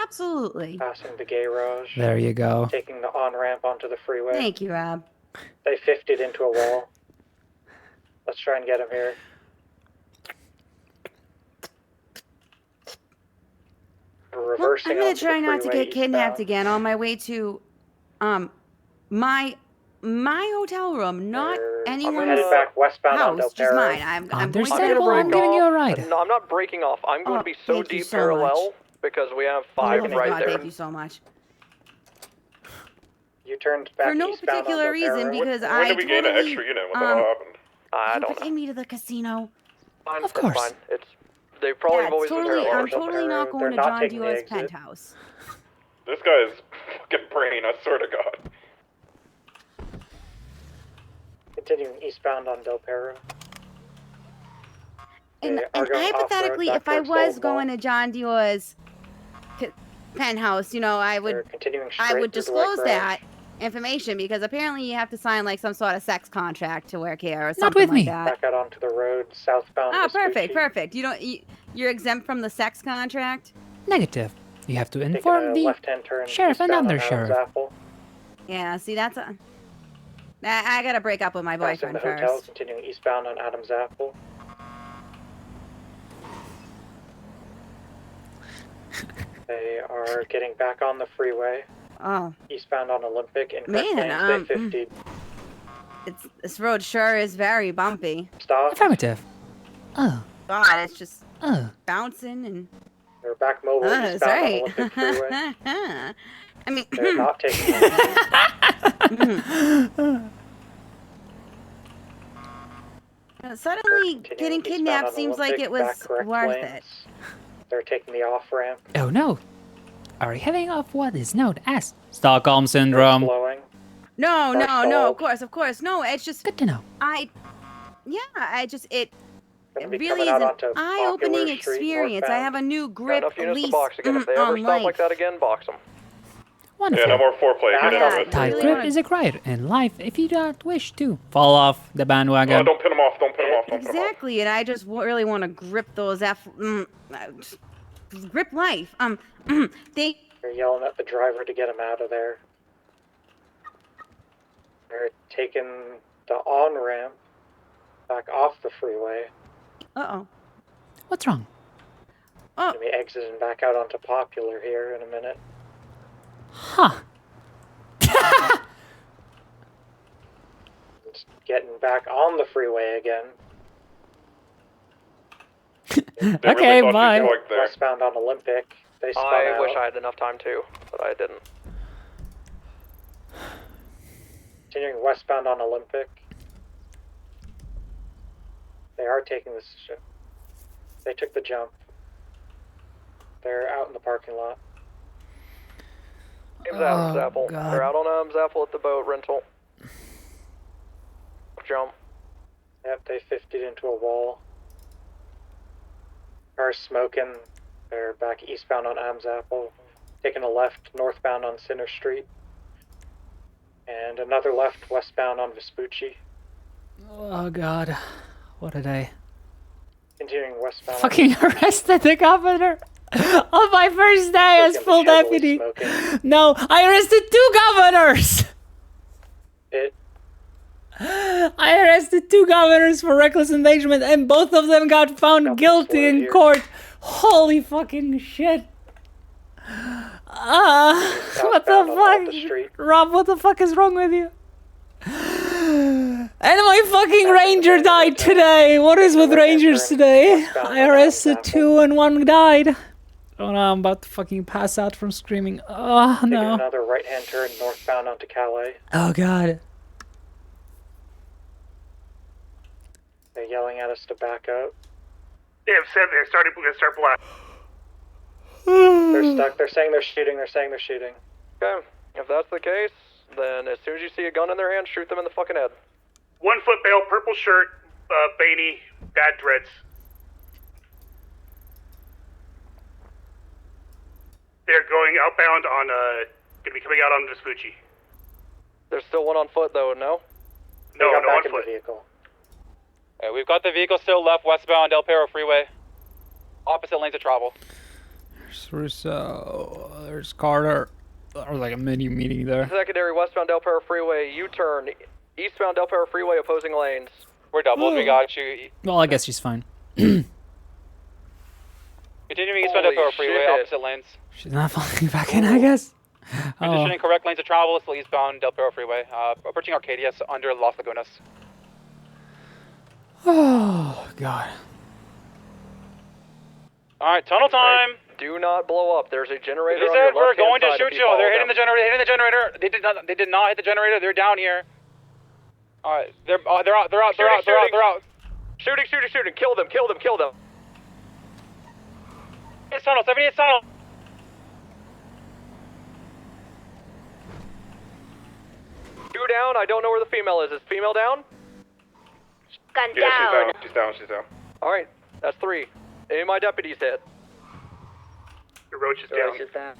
Absolutely. Passing the garage. There you go. Taking the on-ramp onto the freeway. Thank you, Rob. They 50'd into a wall. Let's try and get him here. We're reversing I'm gonna onto the try not to freeway get kidnapped eastbound. again on my way to, my hotel room, not anyone's headed back westbound on Del house, just Perro. mine. I'm going to Understandable, I'm giving you a ride. No, I'm not breaking off. I'm going to be so thank you deep so parallel because we have Oh 5 my right God, there. thank you so much. You turned back For no eastbound on particular Del Perro. reason, because When I did we gain an totally, extra unit? What the hell happened? I you don't could take me to the casino. Fine, Of it's course. fine. It's they probably Yeah, have always been totally, I'm parallel. totally not going to not John taking the Dior's exit. penthouse. This guy is fucking brain, I swear to God. Continuing eastbound on Del Perro. And, They are and going off-road hypothetically, back if I towards the was old mall. going to John Dior's penthouse, I They're would continuing I straight would through the white disclose garage. that information because apparently you have to sign like some sort of sex contract to work here or Not something with like me. that. Back out onto the road southbound. Oh, Vespucci. perfect. You're exempt from the sex contract. Negative. You have to Taking inform a the left-hand turn sheriff and eastbound on undersheriff. Adams Apple. Yeah, see I gotta break up with my Passing boyfriend the hotel, first. continuing eastbound on Adams Apple. They are getting back on the freeway. Oh Eastbound on Olympic in Man, lanes, they 50. this road sure is very bumpy. Stop. Affirmative. Oh. God, it's just bouncing and. They're back mobile That's eastbound right. on Olympic Freeway. I mean, They're not taking suddenly getting eastbound kidnapped on seems like Olympic, it was back correct worth lanes. it. They're taking the off-ramp. Oh no. Are you having of what is known as Stockholm Syndrome? Slowing. No, They're no, stalled. of course. No, it's just Good to know. it Gonna be really coming is out an onto eye-opening Popular Street, experience. I northbound. have a new Got grip enough units lease to box again. If they ever on stop life. like that again, box them. Wonderful. Yeah, no more foreplay. Get Yeah, into it. Tight really grip wanna- is required in life if you don't wish to fall off the bandwagon. Oh, don't pin him off. Don't pin him off. Don't pin him off. Exactly, and I just really want to grip those grip life. They They're yelling at the driver to get him out of there. They're taking the on-ramp back off the freeway. Uh-oh. What's wrong? Gonna be exiting back out onto Popular here in a minute. Huh. Just getting back on the freeway again. Okay, bye. Westbound on Olympic. They spun I out. wish I had enough time too, but I didn't. Continuing westbound on Olympic. They are taking this. They took the jump. They're out in the parking lot. Name's Adam's Apple. God. They're out on Adam's Apple at the boat rental. Jump. Yep, they 50'd into a wall. Cars smoking. They're back eastbound on Adam's Apple. Taking a left northbound on Center Street. And another left westbound on Vespucci. Oh God, what a day! Continuing westbound. Fucking arrested the governor on my first day as full deputy. No, I arrested 2 governors. I arrested 2 governors for reckless endangerment, and both of them got found guilty in court. Holy fucking shit! What the fuck, Rob? What the fuck is wrong with you? And my fucking ranger died today. What is with rangers today? I arrested 2 and 1 died. Oh no, I'm about to fucking pass out from screaming. Oh Taking no. another right-hand turn northbound onto Calais. Oh God. They're yelling at us to back up. Yeah, they're starting to start black. They're stuck. They're saying they're shooting. They're saying they're shooting. Okay, if that's the case, then as soon as you see a gun in their hand, shoot them in the fucking head. 1 foot bail, purple shirt, beanie, bad dreads. They're going outbound on, gonna be coming out on Vespucci. There's still one on foot though, no? No, They got no back on in the foot. vehicle. We've got the vehicle still left westbound Del Perro Freeway. Opposite lanes of travel. There's Russo. There's Carter. There's like a mini meeting there. Secondary westbound Del Perro Freeway, U-turn, eastbound Del Perro Freeway, opposing lanes. We're doubled. We got you. Well, I guess she's fine. Continuing eastbound Del Holy Perro Freeway, shit. opposite lanes. She's not falling back in, I guess. Oh. Positioning correct lanes of travel, still eastbound Del Perro Freeway. Approaching Arcadia under Las Lagunas. Oh God. Alright, tunnel time. Do not blow up. There's a generator They on said your we're left-hand going to side shoot if you. follow They're hitting them. the generator. Hitting the generator. They did not hit the generator. They're down here. Alright, they're out. They're out. They're out. They're out. Shooting. Kill them. It's tunnel. 78 tunnel. Two down. I don't know where the female is. Is female down? Gun Yeah, she's down. She's down. All right, that's 3. Any of my deputies hit. The roach is down.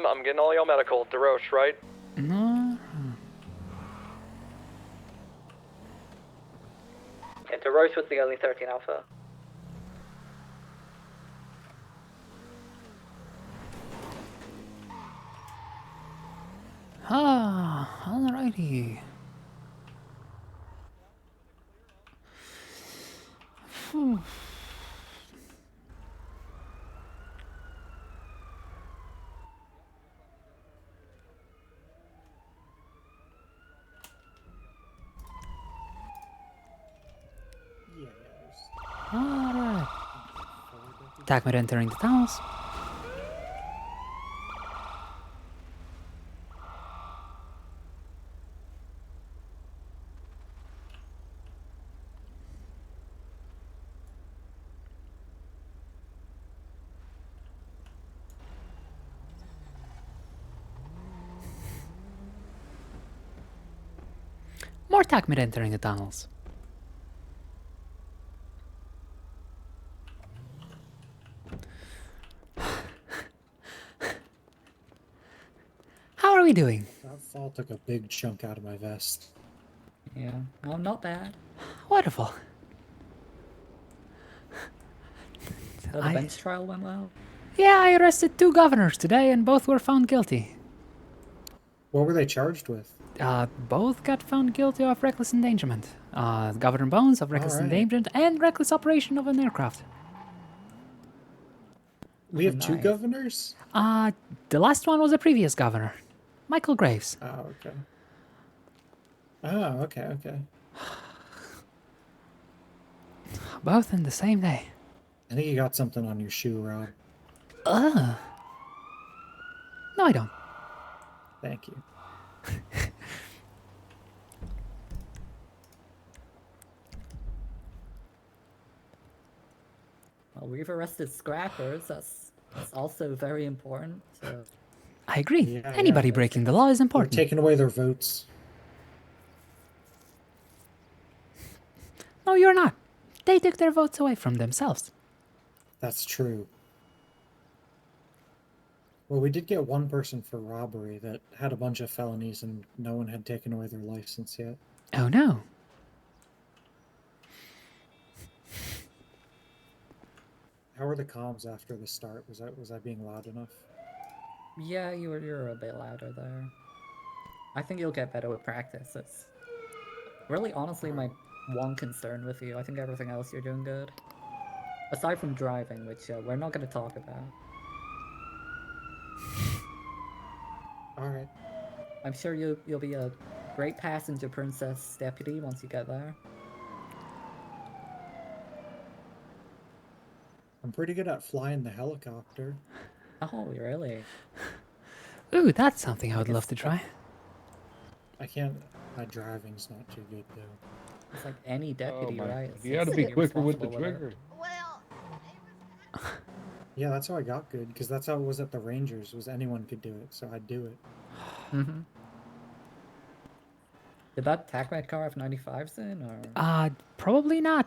I'm getting all y'all medical. DeRoche, right? No. And DeRoche was the only 13 Alpha. Alrighty. Alright. Tagmate entering the tunnels. More Tagmate entering the tunnels. How are we doing? That fall took a big chunk out of my vest. Yeah, well, not bad. Wonderful. So the bench trial went well? Yeah, I arrested 2 governors today and both were found guilty. What were they charged with? Both got found guilty of reckless endangerment. Governor Bones of reckless Alright. endangerment and reckless operation of an aircraft. We have 2 Nice. governors? The last one was a previous governor, Michael Graves. Oh, okay. Oh, okay. Both in the same day. I think you got something on your shoe, Rob. No, I don't. Thank you. we've arrested scrappers. That's also very important. So. I agree. Yeah, Anybody breaking the law is We're important. taking away their votes. No, you're not. They took their votes away from themselves. That's true. Well, we did get one person for robbery that had a bunch of felonies and no one had taken away their license yet. Oh no. How were the comms after the start? Was I being loud enough? Yeah, you're a bit louder there. I think you'll get better with practice. It's really honestly my one concern with you. I think everything else you're doing good. Aside from driving, which we're not going to talk about. Alright. I'm sure you'll be a great passenger princess deputy once you get there. I'm pretty good at flying the helicopter. Oh, really? Ooh, that's something I would love to try. I can't... My driving's not too good, though. It's like any deputy, right? You gotta be quicker with the trigger. Yeah, that's how I got good, because that's how it was at the Rangers, was anyone could do it, so I'd do it. Mm-hmm. Did that TACMED car have 95s in, or...? Probably not.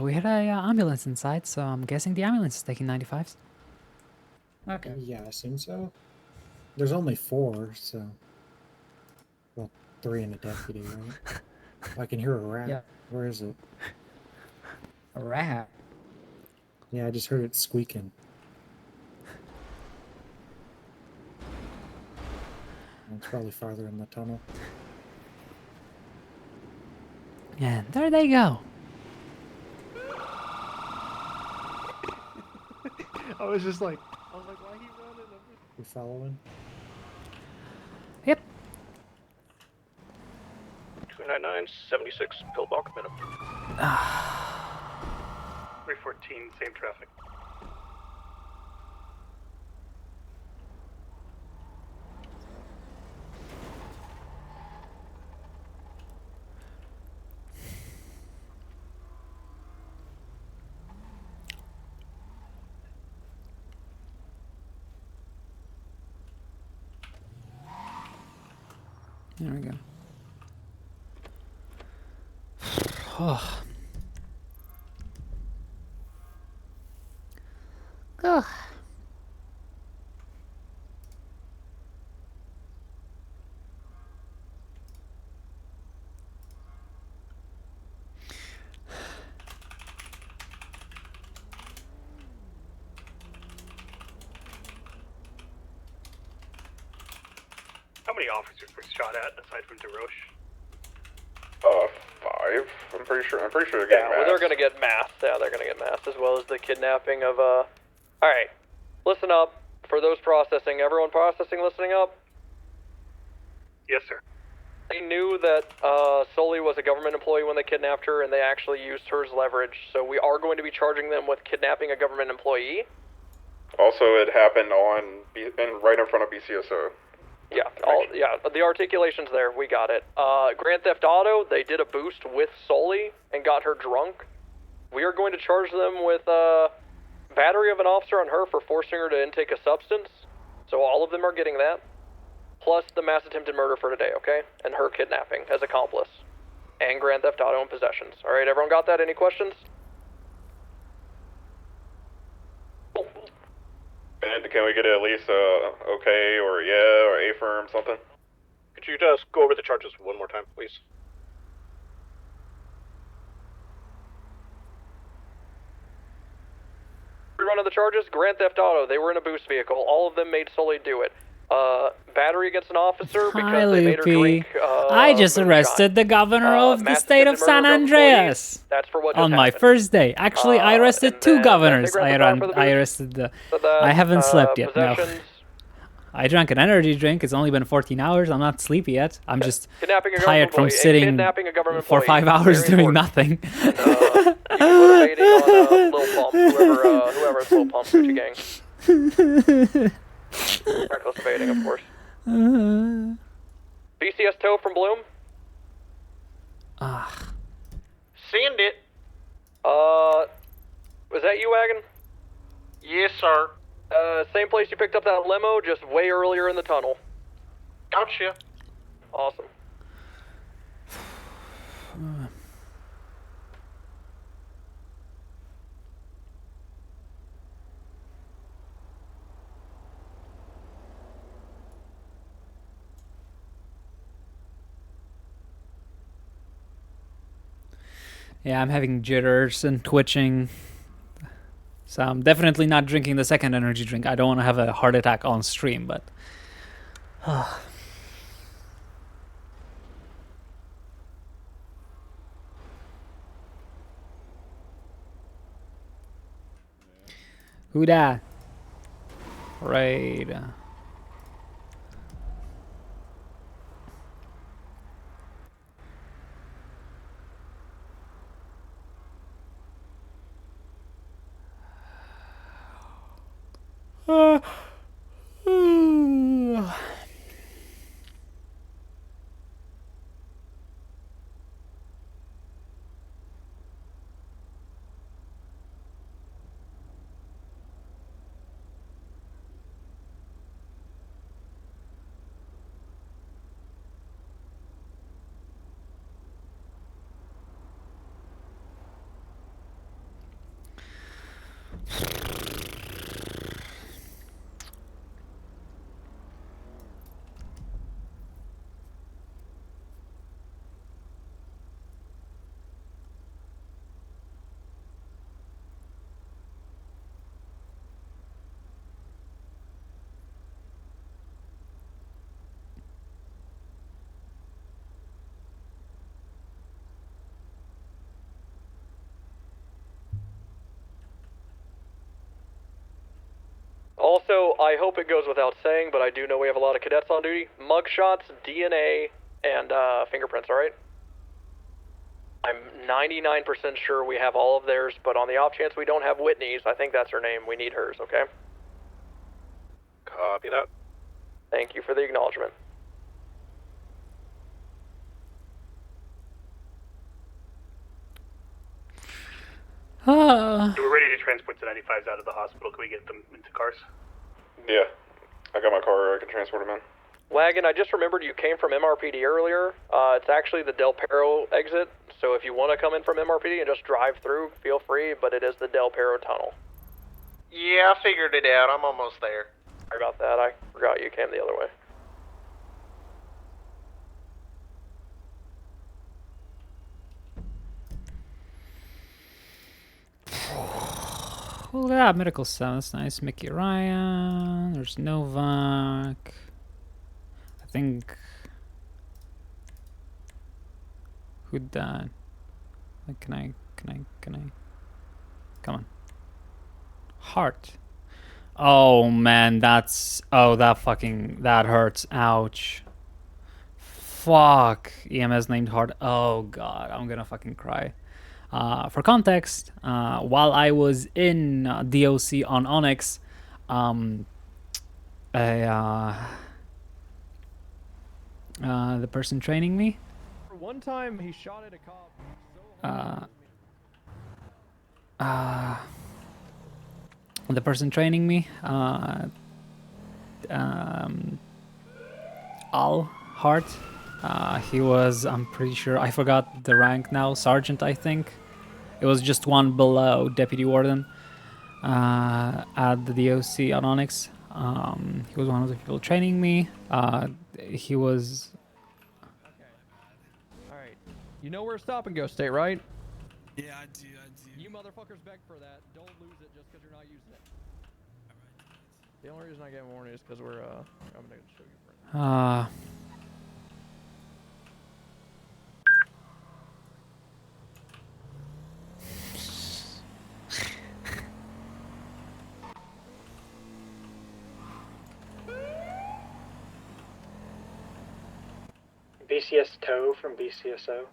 We had a ambulance inside, so I'm guessing the ambulance is taking 95s. Okay. Yeah, I assume so. There's only 4, so... Well, 3 and a deputy, right? I can hear a rat. Yeah. Where is it? A rat? Yeah, I just heard it squeaking. It's probably farther in the tunnel. And there they go. I was just like, why he running? You following? Yep. 299, 76, Pillbox minimum. 314, same traffic. There we go. Oh. Ugh. How many officers were shot at aside from DeRoche? 5. I'm pretty sure they're getting Well, they're gonna get masked. Yeah, they're gonna get masked, as well as the kidnapping of, Alright, listen up. For those processing, everyone processing listening up? Yes, sir. They knew that, Sully was a government employee when they kidnapped her, and they actually used her as leverage, so we are going to be charging them with kidnapping a government employee. Also, it happened right in front of BCSO. Yeah, the articulation's there, we got it. Grand Theft Auto, they did a boost with Sully and got her drunk. We are going to charge them with, battery of an officer on her for forcing her to intake a substance. So all of them are getting that. Plus the mass attempted murder for today, okay? And her kidnapping as accomplice. And Grand Theft Auto and possessions. Alright, everyone got that? Any questions? And can we get at least okay or yeah or affirm something? Could you just go over the charges one more time, please? Rerun of the charges, Grand Theft Auto, they were in a boost vehicle. All of them made Sully do it. Battery against an officer Hi, because they made her Loopy. drink, I just arrested the governor of the state of San Andreas. That's for what on my first day. Actually, I arrested 2 governors. I arrested the... I haven't slept yet, no. I drank an energy drink. It's only been 14 hours. I'm not sleepy yet. I'm just tired from sitting for 5 hours doing nothing. Whoever is Lil Pump, Gucci Gang. Reckless evading, of course. BCS tow from Bloom? Ah. Send it. Was that that you, Wagon? Yes, sir. Same place you picked up that limo, just way earlier in the tunnel. Gotcha. Awesome. Yeah, I'm having jitters and twitching. So I'm definitely not drinking the second energy drink. I don't want to have a heart attack on stream, but... Who dat? Right. Also, I hope it goes without saying, but I do know we have a lot of cadets on duty. Mugshots, DNA, and fingerprints, alright? I'm 99% sure we have all of theirs, but on the off chance we don't have Whitney's, I think that's her name, we need hers, okay? Copy that. Thank you for the acknowledgement. We're ready to transport the 95s out of the hospital. Can we get them into cars? Yeah, I got my car. I can transport them in. Wagon, I just remembered you came from MRPD earlier. It's actually the Del Perro exit, so if you want to come in from MRPD and just drive through, feel free, but it is the Del Perro tunnel. Yeah, I figured it out. I'm almost there. Sorry about that. I forgot you came the other way. Well, yeah, medical sounds nice. Mickey Ryan. There's Novak. I think. Who died? Like, can I? Come on. Heart. Oh man, that's. Oh, that hurts. Ouch. Fuck. EMS named Heart. Oh god, I'm gonna fucking cry. For context, while I was in DOC on Onyx, the person training me, One time he shot at a cop. the person training me, Al Hart, he was, I'm pretty sure, I forgot the rank now, Sergeant, I think. It was just one below Deputy Warden at the DOC on Onyx. He was one of the people training me. He was... Alright. You know where Stop and Go State, right? Yeah, I do. You motherfuckers beg for that. Don't lose it just because you're not using it. The only reason I get warned is because we're, I'm gonna show you. BCS tow from BCSO.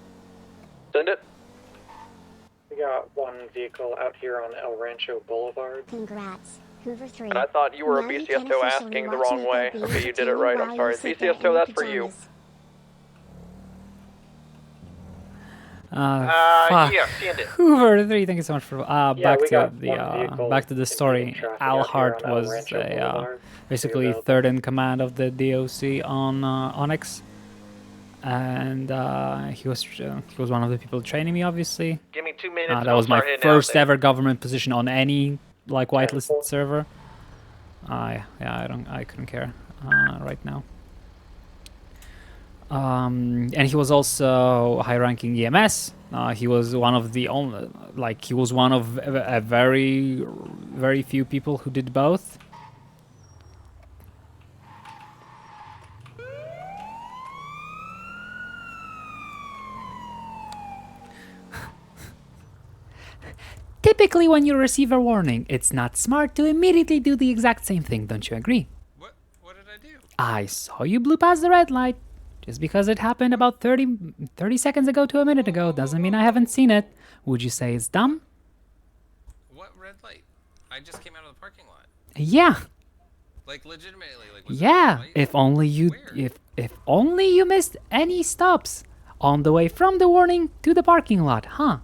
Send it. We got one vehicle out here on El Rancho Boulevard. Congrats. Hoover 3. And I thought you were a BCS tow asking the wrong way. Okay, you did it right. I'm sorry. BCS tow, that's for you. Fuck. Yeah, send it. Hoover 3, thank you so much for Yeah, back we to got the one vehicle back to the story. traffic Al out here Hart on El was Rancho Boulevard. basically Available. third in command of the DOC on Onyx, and he was one of the people training me, obviously. Give me 2 minutes. and That I'll was my start heading out first there. ever government position on any like whitelisted server. Yeah, I couldn't care right now. And he was also high-ranking EMS. He was one of the only, like, he was one of a very, very few people who did both. Typically, when you receive a warning, it's not smart to immediately do the exact same thing, don't you agree? What did I do? I saw you blew past the red light. Just because it happened about 30 seconds ago to a minute ago doesn't mean I haven't seen it. Would you say it's dumb? What red light? I just came out of the parking lot. Yeah. Like legitimately, like was Yeah. If only you if only you missed any stops on the way from the warning to the parking lot, huh?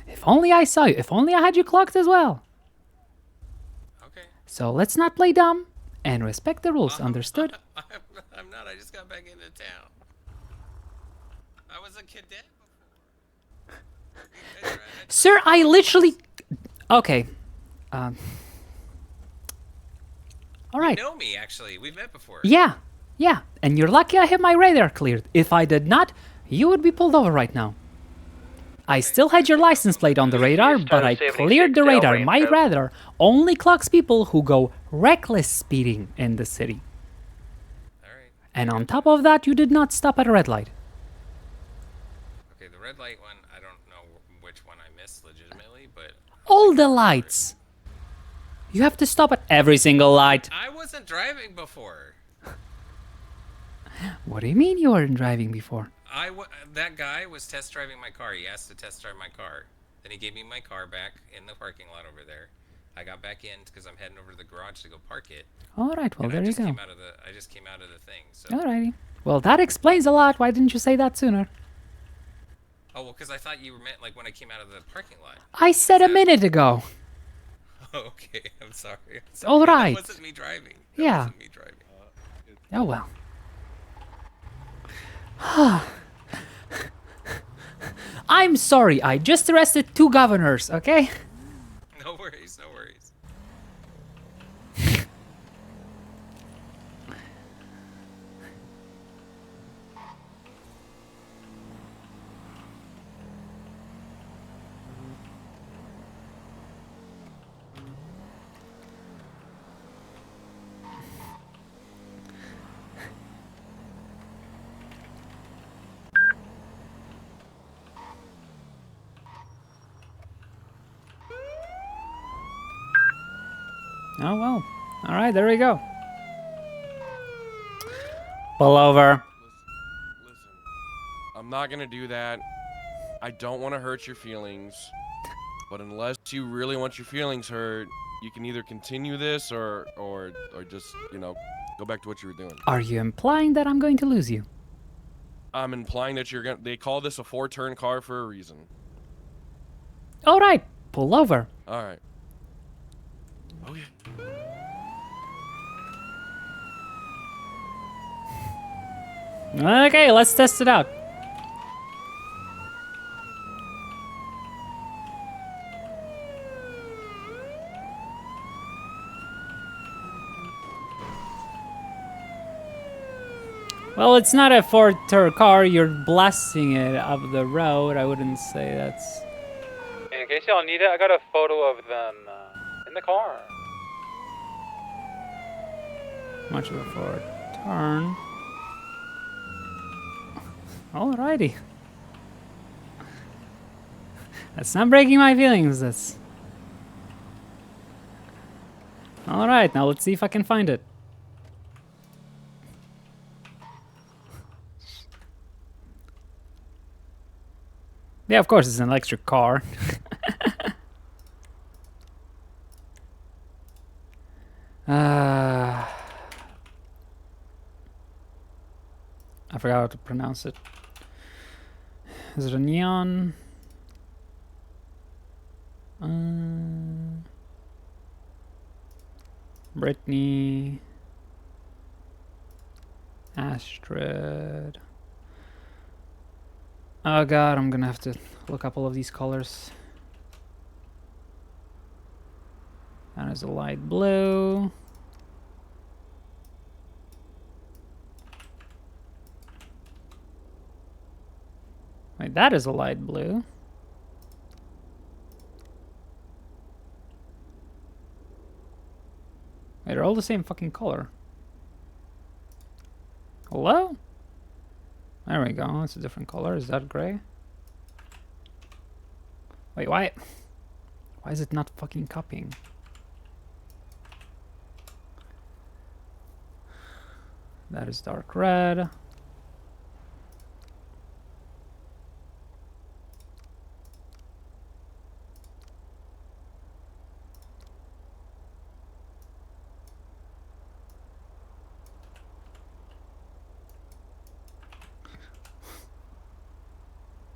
If only I saw you. If only I had you clocked as well. Okay. So let's not play dumb and respect the rules. Understood? I'm not. I just got back into town. I was a cadet before. Sir, I literally... Okay. All right. You know me, actually. We've met before. Yeah. Yeah. And you're lucky I have my radar cleared. If I did not, you would be pulled over right now. I still had your license plate on the radar, but I cleared the radar. My radar only clocks people who go reckless speeding in the city. And on top of that, you did not stop at a red light. Okay, the red light one, I don't know which one I missed legitimately, but... All the lights. You have to stop at every single light. I wasn't driving before. What do you mean you weren't driving before? That guy was test driving my car. He asked to test drive my car. Then he gave me my car back in the parking lot over there. I got back in because I'm heading over to the garage to go park it. All right, well, there you go. I just came out of the thing. So. Alrighty. Well, that explains a lot. Why didn't you say that sooner? Oh, well, because I thought you meant like when I came out of the parking lot. I said a minute ago. Oh, okay, I'm sorry. All right. That wasn't me driving. Yeah. Wasn't me driving. Oh, well. I'm sorry. I just arrested 2 governors, okay? No worries, no worries. Oh, well. All right, there we go. Pull over. Listen, I'm not gonna do that. I don't want to hurt your feelings. But unless you really want your feelings hurt, you can either continue this or just, you know, go back to what you were doing. Are you implying that I'm going to lose you? I'm implying that you're gonna. They call this a 4-turn car for a reason. All right, pull over. All right. Okay. Okay, let's test it out. Well, it's not a 4-turn car. You're blasting it up the road. I wouldn't say that's... In case y'all need it, I got a photo of them in the car. Much of a 4-turn. Alrighty. That's not breaking my feelings. That's... Alright, now let's see if I can find it. Yeah, of course, it's an electric car. I forgot how to pronounce it. Is it a neon? Brittany. Astrid. Oh god, I'm gonna have to look up all of these colors. That is a light blue. Wait, that is a light blue. Wait, they're all the same fucking color. Hello? There we go. That's a different color. Is that gray? Wait, why? Why is it not fucking copying? That is dark red.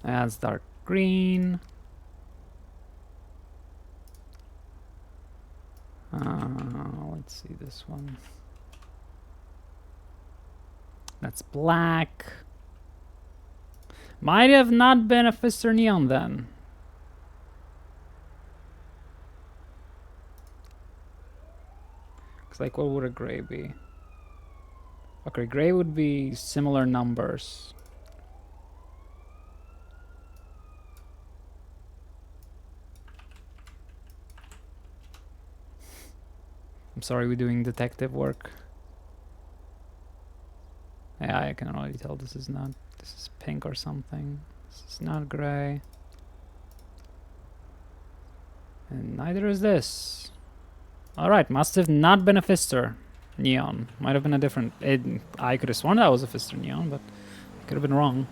That's dark green. Let's see this one. That's black. Might have not been a Fister Neon then. Cause like, what would a gray be? Okay, gray would be similar numbers. I'm sorry, we're doing detective work. Yeah, I can already tell this is not. This is pink or something. This is not gray. And neither is this. Alright, must have not been a Fister Neon. Might have been a different... I could have sworn that was a Fister Neon, but I could have been wrong.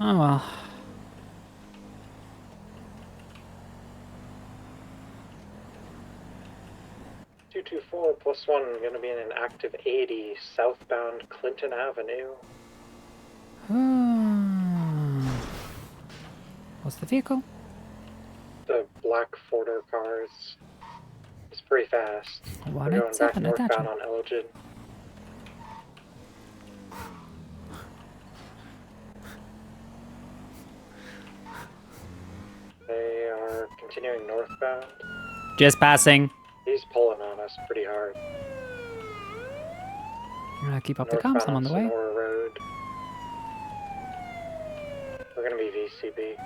Oh well. 224 plus 1 going to be in an active 80 southbound Clinton Avenue. What's the vehicle? The black Forder cars. It's pretty fast. We're going back 187, northbound attention. on Elgin. They are continuing northbound. Just passing. He's pulling on us pretty hard. You're gonna keep up the comms, I'm on the way. Sonora Road. We're gonna be VCB.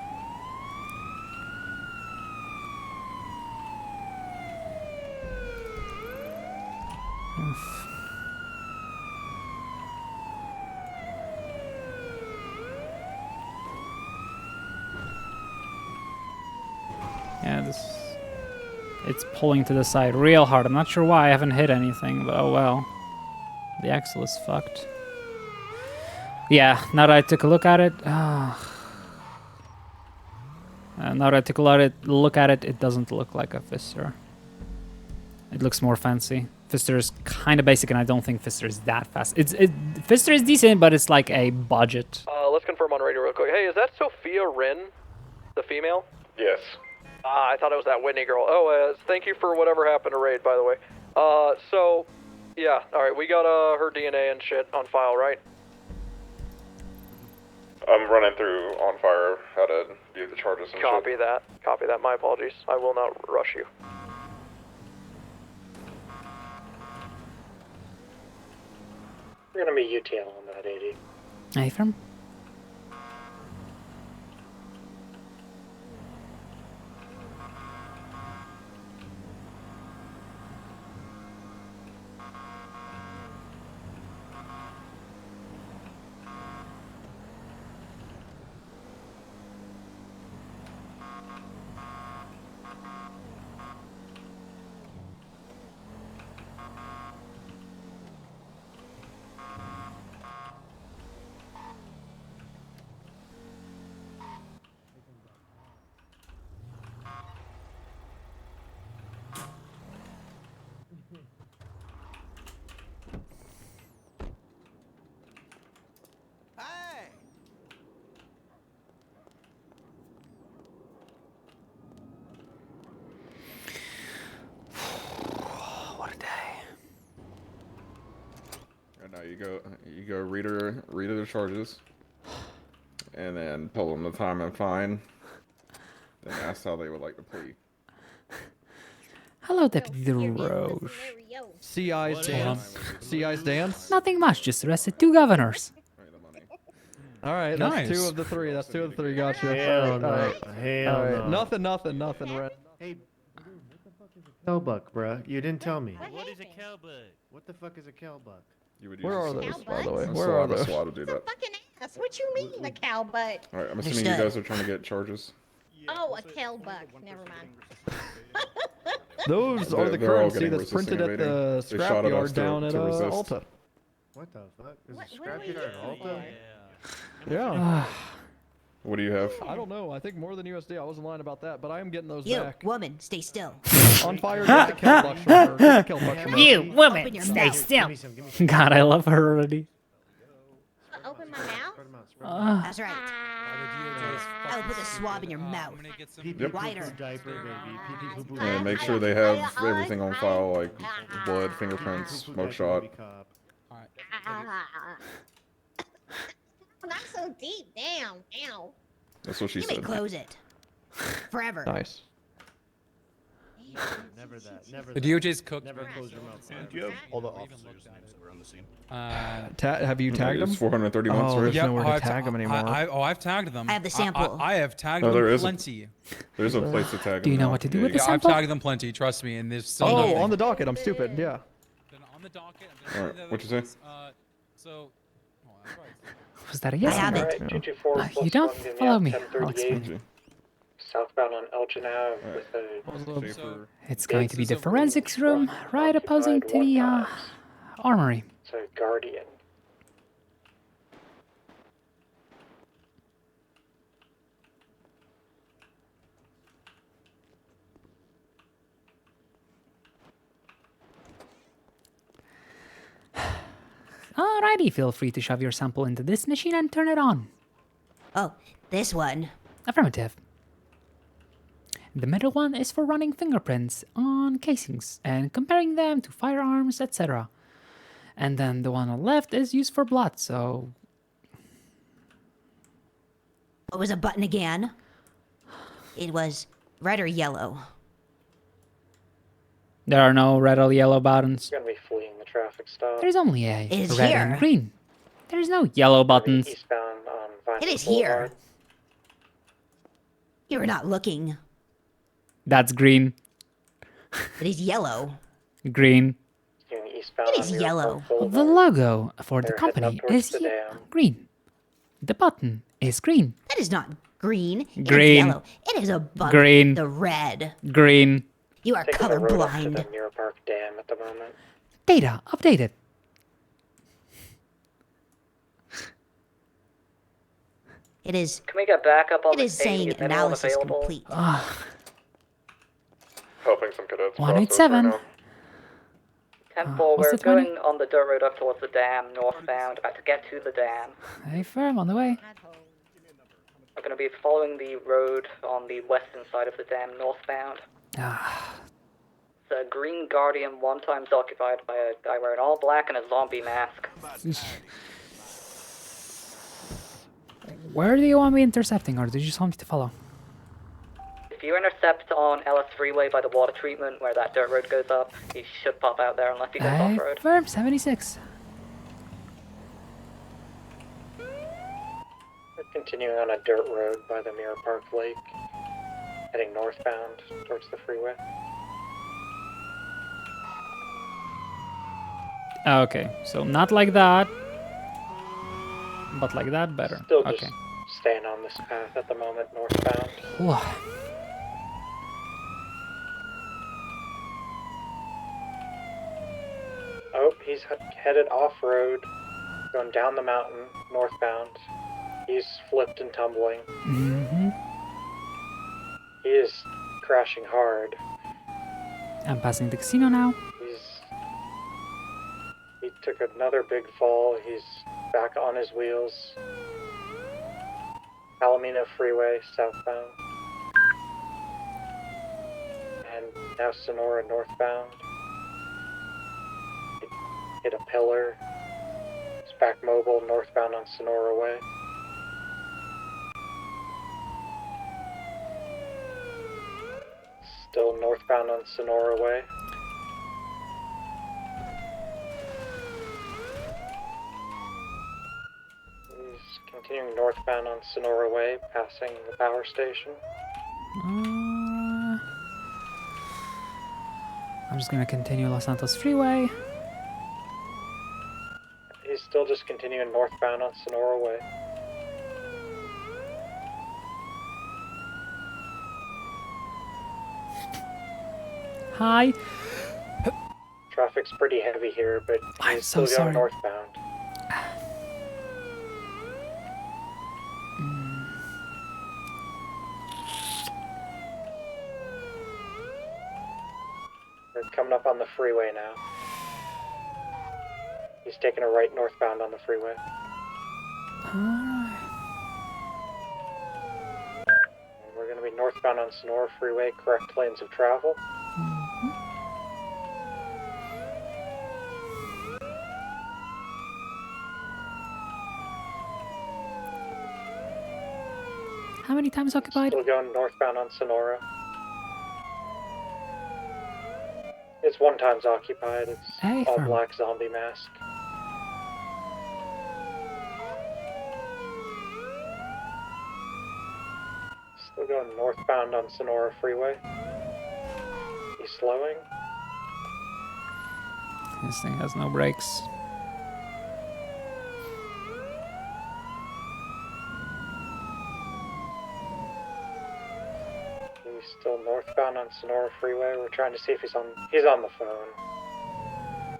Yeah, it's pulling to the side real hard. I'm not sure why I haven't hit anything, but oh well. The axle is fucked. Yeah, now that I took a look at it, now that I took a look at it, it doesn't look like a Fister. It looks more fancy. Fister is kind of basic, and I don't think Fister is that fast. Fister is decent, but it's like a budget. Let's confirm on radio real quick. Hey, is that Sophia Wren, the female? Yes. I thought it was that Whitney girl. Oh, thank you for whatever happened to Raid, by the way. So, yeah, alright, we got her DNA and shit on file, right? I'm running through on fire how to view the charges and Copy shit. that. Copy that. My apologies. I will not rush you. We're gonna be UTL on that 80. Hey, firm. Right now, you go read her the charges, and then tell them the time and fine. Then ask how they would like to plea. Hello, Deputy Rose. CI's dance. CI's dance. Nothing much, just arrested 2 governors. All right, that's Nice. 2 of the 3. That's 2 of the 3. Gotcha. Hell all right, no. all right. Hell all right. no. Nothing, Red. Hey, Kelbuck, bruh. You didn't tell me. What is a Kelbuck? What the fuck is a Kelbuck? You would Where are use those, a by the way? I'm Where still are on the those? SWAT to do that. Fucking ass. What you mean, a cow butt? All right, I'm assuming you guys are trying to get charges. Oh, a Kelbuck. Never mind. Those are the They're all currency getting that's printed resisting at the evading. They shot at us scrapyard down at to resist. Alta. What the fuck? Is a scrapyard at Alta? Yeah. What do you have? I don't know. I think more than USD. I wasn't lying about that, but I am getting those You, back. woman, stay still. On fire, get the kill box from her. Get the kill box from her. You, woman, Open your stay mouth. still. God, I love her already. Open my mouth? That's right. I'll put a swab in your mouth. Yep. Wider. And make sure they have everything on file, like blood, fingerprints, smoke shot. Not so deep. Damn. Ow. That's what she You may said. close it. Forever. Nice. Never that. Never The that. DOJ's cooked. Never close your mouth. And you have all the officers' names that were on the scene. Have you tagged them? It's 430 months, Oh, right? there's nowhere to tag them anymore. I've tagged them. I have the sample. I have tagged No, them there is plenty. There's a place to tag Do you them know now. what to do Yeah, with you the got- I've sample? tagged them plenty. Trust me. And there's still Oh, nothing. on the docket. I'm stupid. Yeah. On the docket. Alright, what'd you say? So. Was that a yes? I have or no? it. Yeah. 224 You don't follow me. I'll explain it. Southbound on Elgin Ave with a Safer. It's going to be the forensics room, right opposing to the armory. it's a Guardian. Alrighty, feel free to shove your sample into this machine and turn it on. Oh, this one. Affirmative. The middle one is for running fingerprints on casings and comparing them to firearms, etc. And then the one on the left is used for blood, so... What was a button again? It was red or yellow. There are no red or yellow buttons. You're gonna be fleeing the traffic stop. There's only a It is red here. and green. There's no yellow buttons. Eastbound on Vinewood It is Boulevard. here. You were not looking. That's green. It is yellow. Green. Doing eastbound It on is Mirror yellow. Park Boulevard. The logo for the They're heading company up towards is the here. dam. Green. The button is green. That is not green. It is Green. yellow. It is a button. Green. The red. Green. You are Taking the road up to colorblind. the Mirror Park Dam at the moment. Data updated. It is. Can we get back up on It the is stage? saying Is anyone analysis available? complete. Helping some cadets. process 187. right now. 10-4, what's we're the 20? going on the dirt road up towards the dam, northbound, about to get to the dam. Hey, firm on the way. We're going to be following the road on the western side of the dam, northbound. It's a Green Guardian, one times occupied by a guy wearing all black and a zombie mask. Where do you want me intercepting, or do you just want me to follow? If you intercept on LS Freeway by the water treatment where that dirt road goes up, he should pop out there unless he goes Hey, off-road. firm 76. We're continuing on a dirt road by the Mirror Park Lake, heading northbound towards the freeway. Okay, so not like that, but like that better. Still just Okay. staying on this path at the moment, northbound. Whoa. Oh, he's headed off-road, going down the mountain, northbound. He's flipped and tumbling. Mm-hmm. He is crashing hard. I'm passing the casino now. He took another big fall. He's back on his wheels. Palomino Freeway, southbound. And now Sonora, northbound. Hit a pillar. Sonora Way. Still northbound on Sonora Way. He's continuing northbound on Sonora Way, passing the power station. I'm just gonna continue Los Santos Freeway. He's still just continuing northbound on Sonora Way. Hi. Traffic's pretty heavy here, but I'm he's so still going sorry. northbound. We're coming up on the freeway now. He's taking a right northbound on the freeway. And we're going to be northbound on Sonora Freeway, correct lanes of travel. How many times occupied? Still going northbound on Sonora. It's one times occupied. It's Hey, all firm. black zombie mask. Still going northbound on Sonora Freeway. He's slowing. This thing has no brakes. He's still northbound on Sonora Freeway. We're trying to see if he's on the phone.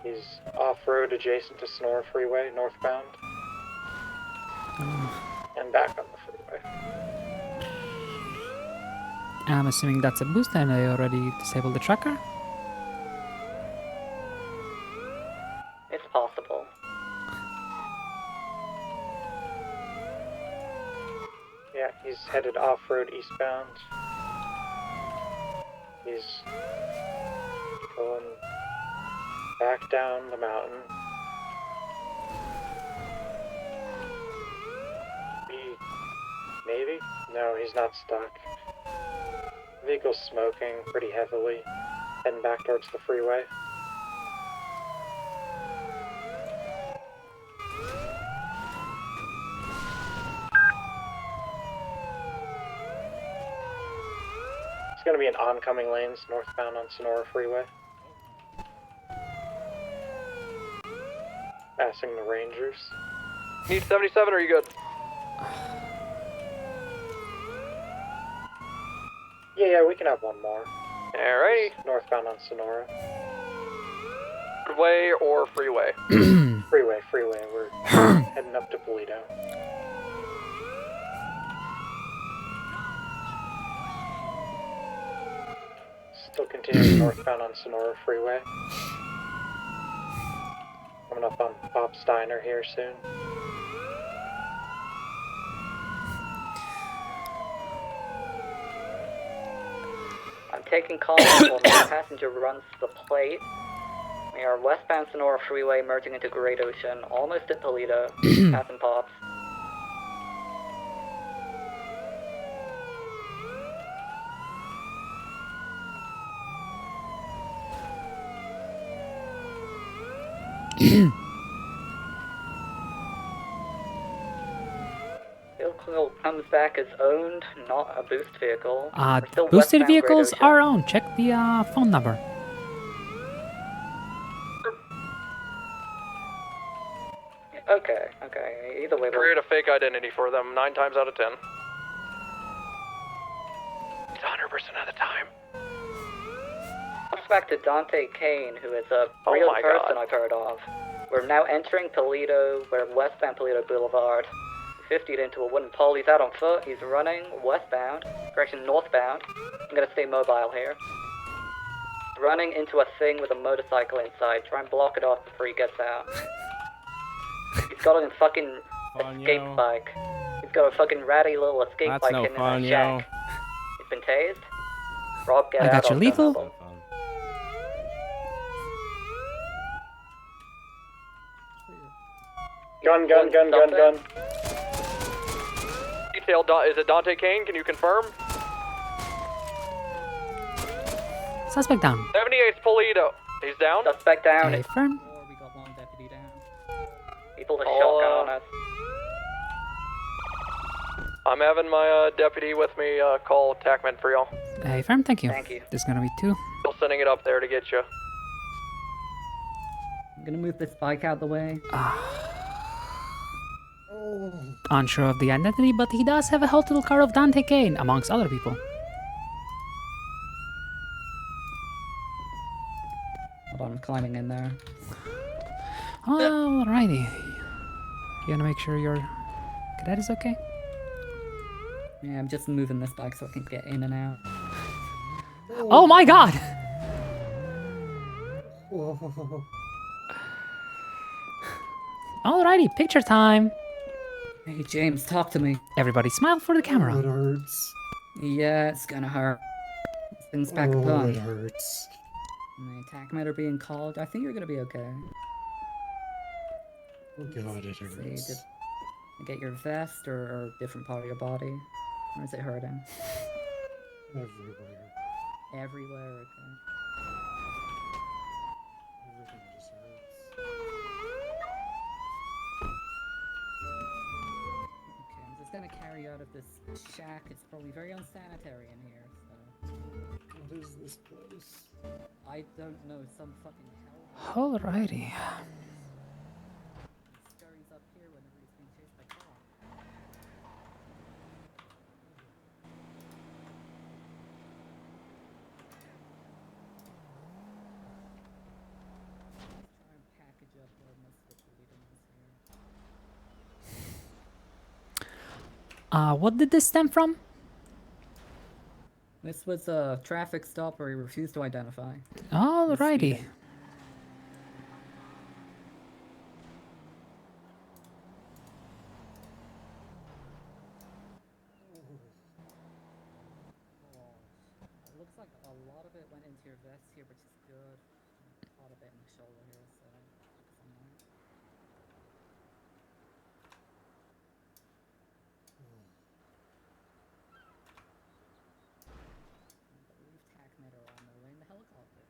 He's off-road adjacent to Sonora Freeway, northbound. And back on the freeway. I'm assuming that's a boost and I already disabled the tracker. It's possible. Yeah, he's headed off-road eastbound. He's going back down the mountain. Maybe? No, he's not stuck. Vehicle's smoking pretty heavily, heading back towards the freeway. It's gonna be in oncoming lanes, northbound on Sonora Freeway. Passing the Rangers. Need 77, or are you good? Yeah, we can have one more. Alrighty. Northbound on Sonora. Way or freeway? Freeway. We're heading up to Polito. Still continuing northbound on Sonora Freeway. Coming up on Bob Steiner here soon. I'm taking calls while my passenger runs the plate. We are westbound Sonora Freeway merging into Great Ocean, almost at Toledo, passing Pops. Vehicle comes back as owned, not a boost vehicle. We're still Boosted westbound Great vehicles Ocean. are owned. Check the phone number. Okay. Either way, Create a fake identity for them 9 times out of 10. It's 100% of the time. Back to Dante Kane, who is a real my person God. I've heard of. We're now entering Toledo. We're westbound Toledo Boulevard. 50'd into a wooden pole. He's out on foot. He's running westbound. Correction, northbound. I'm gonna stay mobile here. Running into a thing with a motorcycle inside. Try and block it off before he gets out. He's got a fucking escape bike. He's got a fucking ratty little escape That's bike no in fun, a yo. shack. He's been tased. Rob, get I out. got your I'll lethal. send him. Gun. Detail, is it Dante Kane? Can you confirm? Suspect down. 78th Polito. He's down? Suspect down. Affirm. We got one deputy down. He pulled a shotgun on us. I'm having my deputy with me call TACMED for y'all. Affirm, thank you. Thank you. There's gonna be 2. Still sending it up there to get you. I'm gonna move this bike out the way. Unsure of the identity, but he does have a hotel car of Dante Kane, amongst other people. Hold on, I'm climbing in there. Alrighty. You wanna make sure your cadet is okay? Yeah, I'm just moving this bike so I can get in and out. Oh my god! Alrighty, picture time. Hey, James, talk to me. Everybody smile for the camera. It hurts. Yeah, it's gonna hurt. Things back Oh, upon. it hurts. The attack matter being called. I think you're gonna be okay. Oh god, it See, hurts. did you get your vest or a different part of your body? Or is it hurting? Everywhere. Everywhere, okay. Everything just hurts. Okay, I'm just gonna carry you out of this shack. It's probably very unsanitary in here, so... What is this place? I don't know, some fucking hell. Alrighty. Scurries up here whenever he's being chased by cops. Try and package up most of the here. What did this stem from? This was a traffic stop where he refused to identify. Alrighty. It looks like a lot of it went into your vest here, which is good. A lot of it in the shoulder here, so focus on that. I believe TACMED are on their way in the helicopter.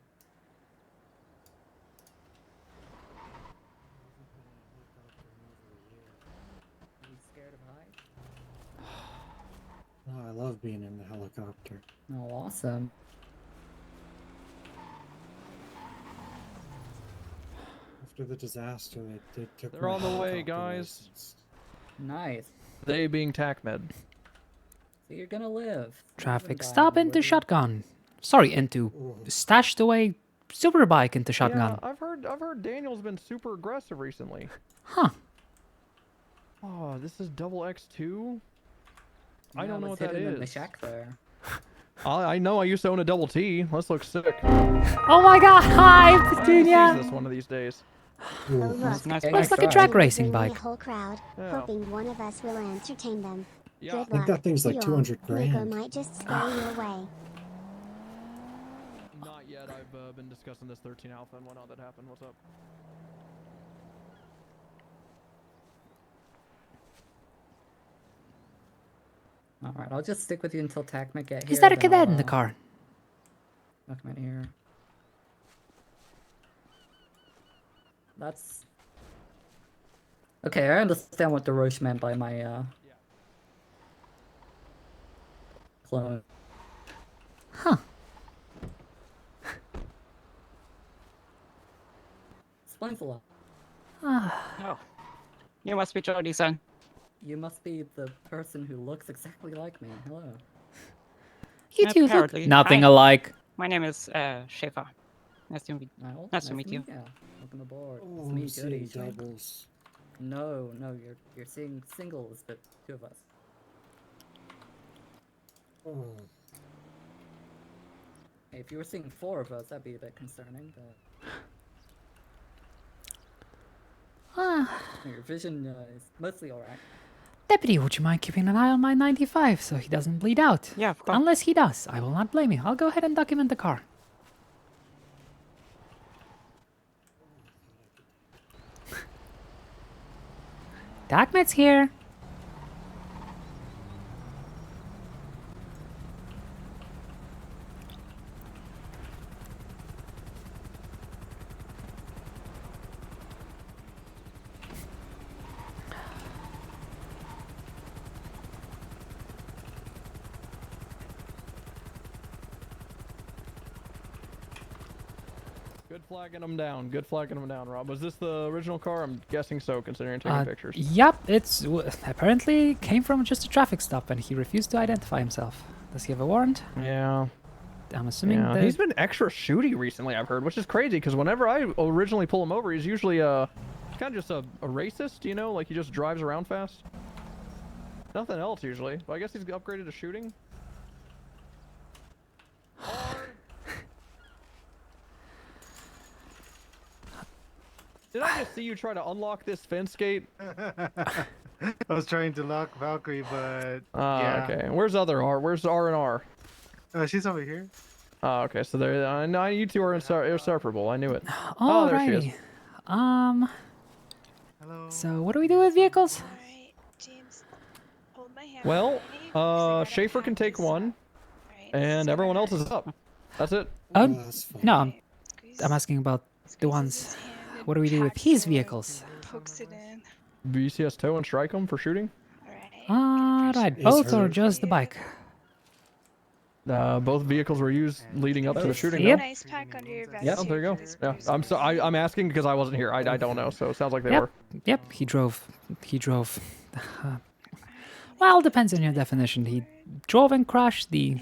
Are you scared of heights? Oh, I love being in the helicopter. Oh, awesome. After the disaster, they took They're my on the way, helicopter guys. license. Nice. They being TACMED. So you're gonna live. Traffic stop into shotgun. Sorry, into stashed away superbike into shotgun. Yeah, I've heard Daniel's been super aggressive recently. Huh. Oh, this is double X2? I Yeah, don't know was what that hidden in the is. shack there. I know I used to own a double T. Let's look sick. Oh my god, hi, I need to Petunia! seize this one of these days. Ooh. Nice Looks like a try. drag racing bike. The whole crowd, Yeah. hoping one of us will entertain them. Yeah. Good I think luck. that thing's like You all. 200 Nico grand. might just scare you away. Not yet. I've been discussing this 13 Alpha and whatnot that happened. What's up? Alright, I'll just stick with you until TACMED get here. Is that a then cadet I'll, in the car? TACMED here. That's... Okay, I understand what DeRoche meant by my, clone. Huh. Explains a lot. Oh. You must be Jody-san. You must be the person who looks exactly like me. Hello. You two look Apparently. nothing Hi. alike. My name is Shefa. Nice to meet Well, Nice to meet you. Yeah, welcome aboard. Oh, It's I'm me, seeing Jody. doubles. No, you're seeing singles, but 2 of us. Oh. Hey, if you were seeing 4 of us, that'd be a bit concerning, but your vision is mostly alright. Deputy, would you mind keeping an eye on my 95 so he doesn't bleed out? Yeah, of course. Unless he does, I will not blame you. I'll go ahead and document the car. Document's here. Good flagging them down. Good flagging them down, Rob. Was this the original car? I'm guessing so, considering taking pictures. Yep, it's apparently came from just a traffic stop, and he refused to identify himself. Does he have a warrant? Yeah. I'm assuming Yeah, that he's been extra shooty recently, I've heard, which is crazy, because whenever I originally pull him over, he's usually kind of just a racist, you know? Like, he just drives around fast. Nothing else, usually. But I guess he's upgraded to shooting. Did I just see you try to unlock this fence gate? I was trying to lock Valkyrie, but yeah. Okay. Where's other R? Where's R&R? She's over here. Oh, okay. So there. No, you two are inseparable. I knew it. Oh, there she is. Alrighty. So what do we do with vehicles? Well, Schaefer can take one, and everyone else is up. That's it. No, I'm asking about the ones. What do we do with his vehicles? Pokes it in. BCS tow and strike them for shooting? Alright, both or just the bike? Both vehicles were used leading up to the shooting. Yep. Nice pack under your vest. Yeah, there you go. Yeah, I'm asking because I wasn't here. I don't know, so it sounds like they Yep. were. Yep, he drove. Well, depends on your definition. He drove and crashed the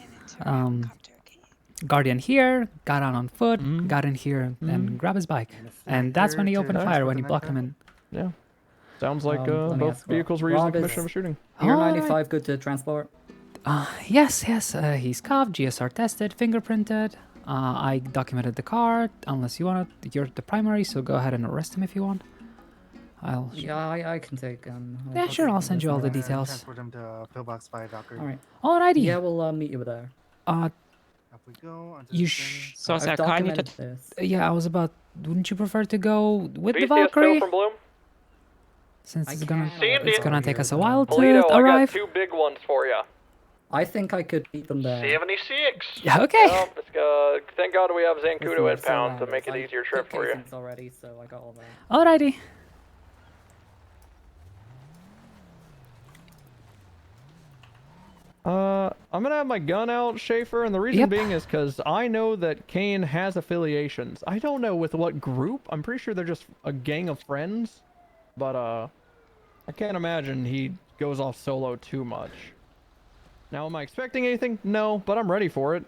Guardian here, got out on foot, got in here, and grabbed his bike. And that's when he opened fire, when he blocked him in. Yeah. Sounds like let me both ask, vehicles were used in Rob, commission is of a shooting. Your Alright. 95 good to transport? Yes, he's cuffed, GSR tested, fingerprinted. I documented the car, unless you want it. You're the primary, so go ahead and arrest him if you want. Yeah, I can take Yeah, sure, I'll send you all the details. Transport him to Pillbox by Valkyrie. Alright. Alrighty. Yeah, we'll meet you there. Up we go. onto You the So I've is that car documented needed? this. Yeah, I was about. Wouldn't you prefer to go with the BCS tow Valkyrie? from Bloom? Since I it's gonna, can't. it's gonna take us a while to Polito, I got arrive. 2 big ones for you. I think I could beat them there. 76. Yeah, okay. Well, let's go. Thank God we have With Zancudo my at pound to surroundings. make it I easier took trip for you. casings already, so I got all that. Alrighty. I'm gonna have my gun out, Schaefer, and the reason being is because I know that Kane has affiliations. I don't know with what group. I'm pretty sure they're just a gang of friends, but I can't imagine he goes off solo too much. Now, am I expecting anything? No, but I'm ready for it.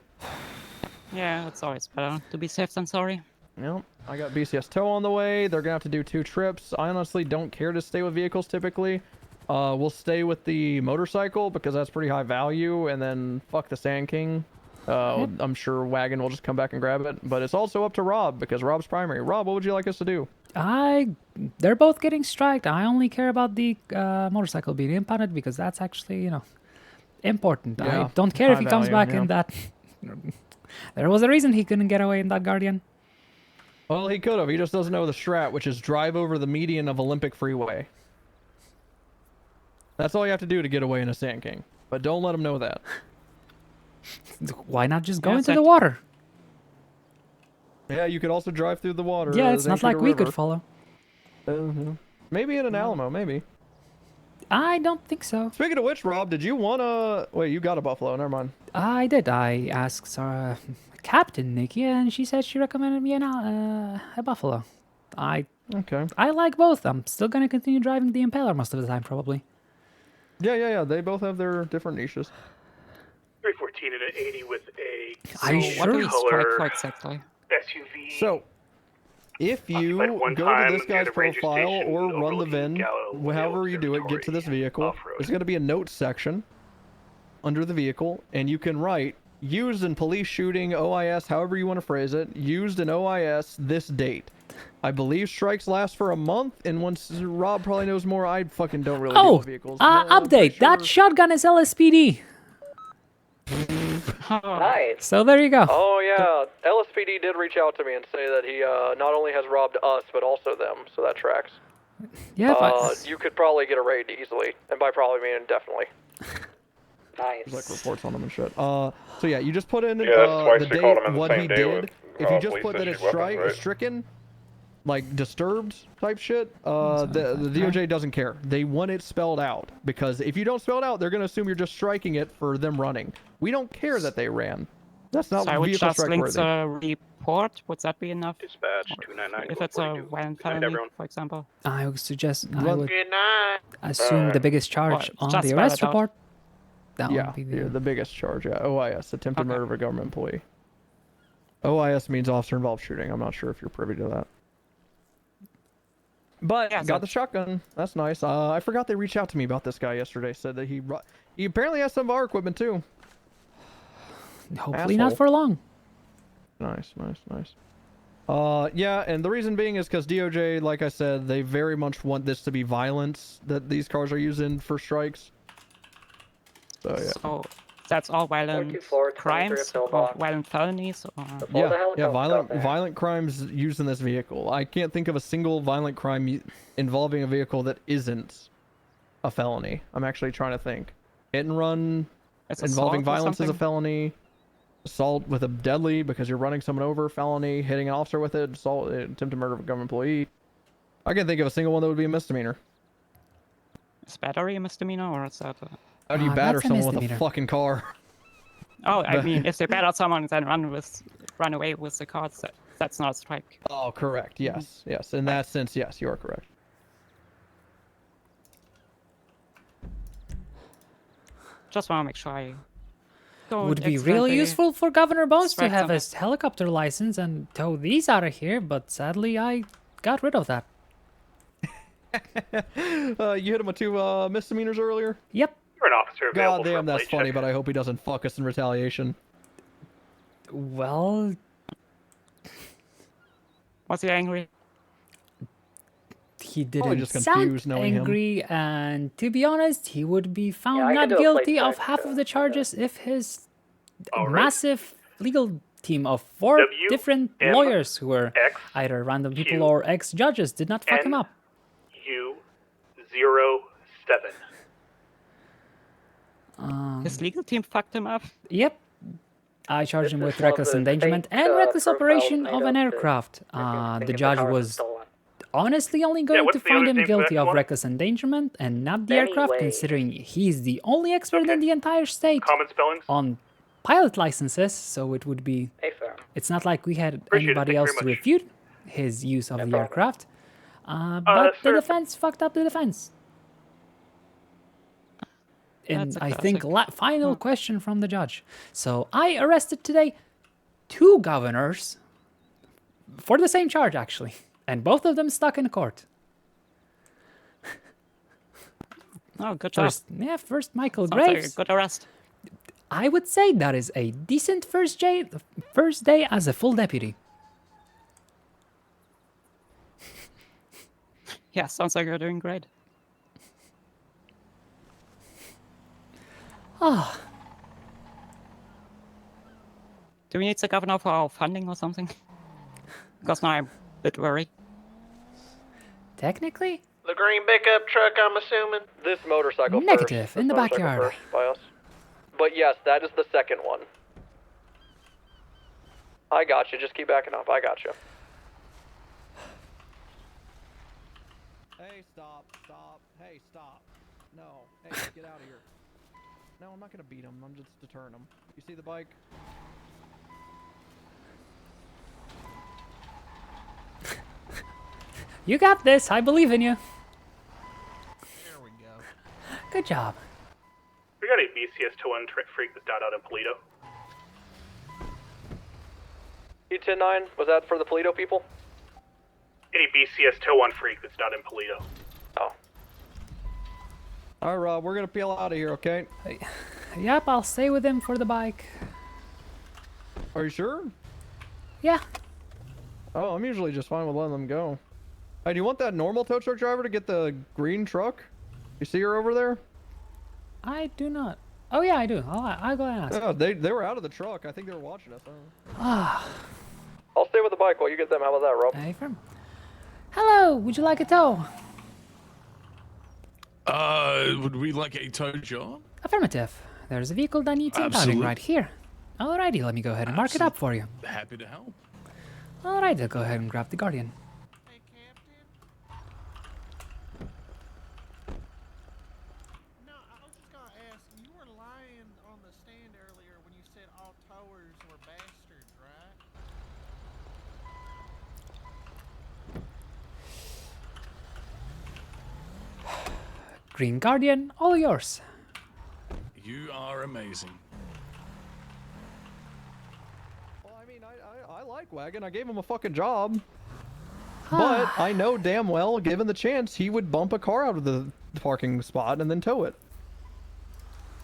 Yeah, it's always better to be safe than sorry. Yep, I got BCS tow on the way. They're gonna have to do 2 trips. I honestly don't care to stay with vehicles typically. We'll stay with the motorcycle because that's pretty high value, and then fuck the Sand King. I'm sure Wagon will just come back and grab it, but it's also up to Rob because Rob's primary. Rob, what would you like us to do? They're both getting striked. I only care about the motorcycle being impounded because that's actually, you know, important. Yeah, I don't care if high he comes value, back yeah. in that. There was a reason he couldn't get away in that Guardian. Well, he could have. He just doesn't know the strat, which is drive over the median of Olympic Freeway. That's all you have to do to get away in a Sand King. But don't let him know that. Why not just go Yeah, into the exactly. water? Yeah, you could also drive through the water. Yeah, it's not like we could follow. Maybe in an Alamo, maybe. I don't think so. Speaking of which, Rob, did you want to... Wait, you got a Buffalo. Never mind. I did. I asked Captain Nikki, and she said she recommended me a Buffalo. I like both. I'm still gonna continue driving the Impaler most of the time, probably. Yeah. They both have their different niches. 314 and an 80 with a Are you What do we sure? strike for exactly? SUV. So, if you Occupied one go time to this near guy's the ranger profile station or run the overlooking VIN, Gallo however you do it, get to this vehicle. There's going to be a notes section under the vehicle, and you can write, used in police shooting, OIS, however you want to phrase it, used in OIS this date. I believe strikes last for a month, and once Rob probably knows more, I fucking don't really deal with vehicles. Update. That shotgun is LSPD. Nice. So there you go. Oh yeah, LSPD did reach out to me and say that he not only has robbed us but also them, so that tracks. Yeah, if You could probably get a raid easily, and by probably meaning definitely. There's like reports on him and shit. So yeah, you just put in Yeah, that's twice the we called him date, in the what same he day did. with, If you just police put that it's issued weapons, right? stricken, like disturbed type shit, the DOJ doesn't care. They want it spelled out, because if you don't spell it out, they're gonna assume you're just striking it for them running. We don't care that they ran. That's not So I would vehicle just strike link worthy. the report. Would that be enough? Dispatch 299. If it's a violent felony, for example. I would suggest I Run- would Good night. assume the biggest charge Or on just the spell arrest it out. report. That Yeah, would be yeah, the biggest charge. Yeah, OIS, attempted murder of a government employee. OIS means officer involved shooting. I'm not sure if you're privy to that. But got the shotgun. That's nice. I forgot they reached out to me about this guy yesterday. Said that he apparently has some of our equipment too. Hopefully not for long. Nice. Yeah, and the reason being is because DOJ, like I said, they very much want this to be violence that these cars are using for strikes. So yeah. So that's all violent 424, crimes 23 or violent felonies? Or... Yeah, violent crimes used in this vehicle. I can't think of a single violent crime involving a vehicle that isn't a felony. I'm actually trying to think. Hit and run involving violence is a felony. Assault with a deadly because you're running someone over, felony. Hitting an officer with it, assault, attempted murder of a government employee. I can't think of a single one that would be a misdemeanor. Is battery a misdemeanor, or is that? How do you batter someone with a fucking car? Oh, I mean, if they batter someone and then run away with the car, that's not a strike. Oh, correct. Yes, yes. In that sense, yes, you are correct. Just want to make sure I don't Would be really accidentally useful for Governor Bones to strike have someone. his helicopter license and tow these out of here, but sadly I got rid of that. You hit him with 2 misdemeanors earlier? Yep. You're an officer available God for a damn, that's plate funny, check. but I hope he doesn't fuck us in retaliation. Well... Was he angry? He Probably didn't just sound confused knowing him. angry, and to be honest, he would be I found can not do a plate guilty of check, half of the charges if his Alright. massive legal team of 4 different WM lawyers who were X either random people Q or ex-judges did not fuck him up. U07. His legal team fucked him up? Yep. I charged him This with is one of reckless the endangerment fake, and reckless profiles operation made of an up to aircraft. think The if the judge car was was stolen. honestly only going what's to the find other him name for guilty that of one? reckless endangerment and not the aircraft, Anyway. considering he's the only expert in the entire state Common spellings? on pilot licenses, so it would be... Hey, fair. It's not like we had Appreciate it, anybody thank you else very to much. refute his use of the problem. aircraft. But the sir. defense fucked up the defense. And That's a I think classic. final question from the judge. So I arrested today 2 governors for the same charge, actually. And both of them stuck in court. Oh, good job. First Michael Sounds like a Graves. good arrest. I would say that is a decent first day as a full deputy. Yeah, sounds like you're doing great. Ah, Do we need the governor for our funding or something? Because now I'm a bit worried. technically, The green pickup truck, I'm assuming. This motorcycle Negative, first. in This the motorcycle backyard. First by us. But yes, that is the second one. I got you. Just keep backing up. I got you. Hey, stop. Hey, stop. No. Hey, get out of here. No, I'm not gonna beat him. I'm just deterring him. You see the bike? you got this. I believe in you. There we go. Good job. We got a BCS 2-1 freak that's down out in Polito. E109, was that for the Polito people? Any BCS 2-1 freak that's not in Polito. Oh. Alright, Rob, we're gonna peel out of here, okay? Yep, I'll stay with him for the bike. Are you sure? Yeah. Oh, I'm usually just fine with letting them go. Hey, do you want that normal tow truck driver to get the green truck? You see her over there? I do not. Oh yeah, I do. I'll go and ask. Yeah, they were out of the truck. I think they were watching us. Ah. I'll stay with the bike while you get them. How about that, Rob? Hey, firm. Hello, would you like a tow? Would we like a tow job? Affirmative. There's a vehicle that needs impounding Absolutely. right here. Alrighty, let me go ahead and mark it up for you. Happy to help. Alright, I'll go ahead and grab the Guardian. No, I was just gonna ask. You were lying on the stand earlier when you said all towers were bastards, right? Green Guardian, all yours. You are amazing. Well, I mean, I like Wagon. I gave him a fucking job. But I know damn well, given the chance, he would bump a car out of the parking spot and then tow it.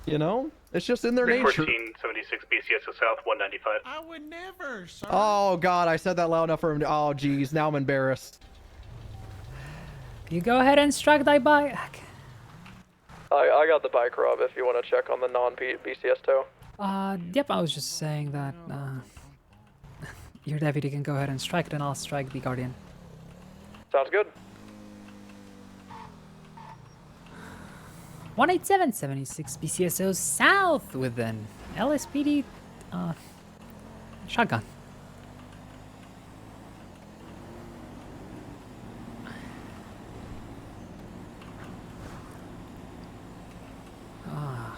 You know? It's just in their nature. 1476 BCS South 195. I would never, sir. Oh, God, I said that loud enough for him to... Oh, jeez, now I'm embarrassed. You go ahead and strike thy bike. I got the bike, Rob, if you want to check on the non-BCS tow. Yep, I was just saying that, your deputy can go ahead and strike it and I'll strike the Guardian. Sounds good. 18776 BCSO south with an LSPD, shotgun. Ah.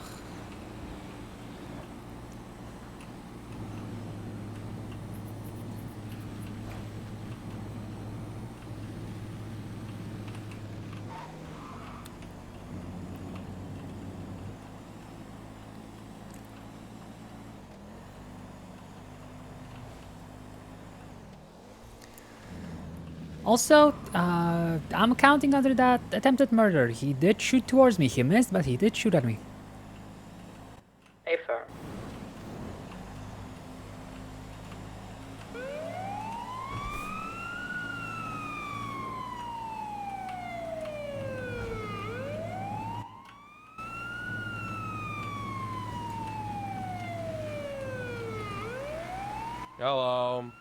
Also, I'm counting under that attempted murder. He did shoot towards me. He missed, but he did shoot at me. Affirm. Hello.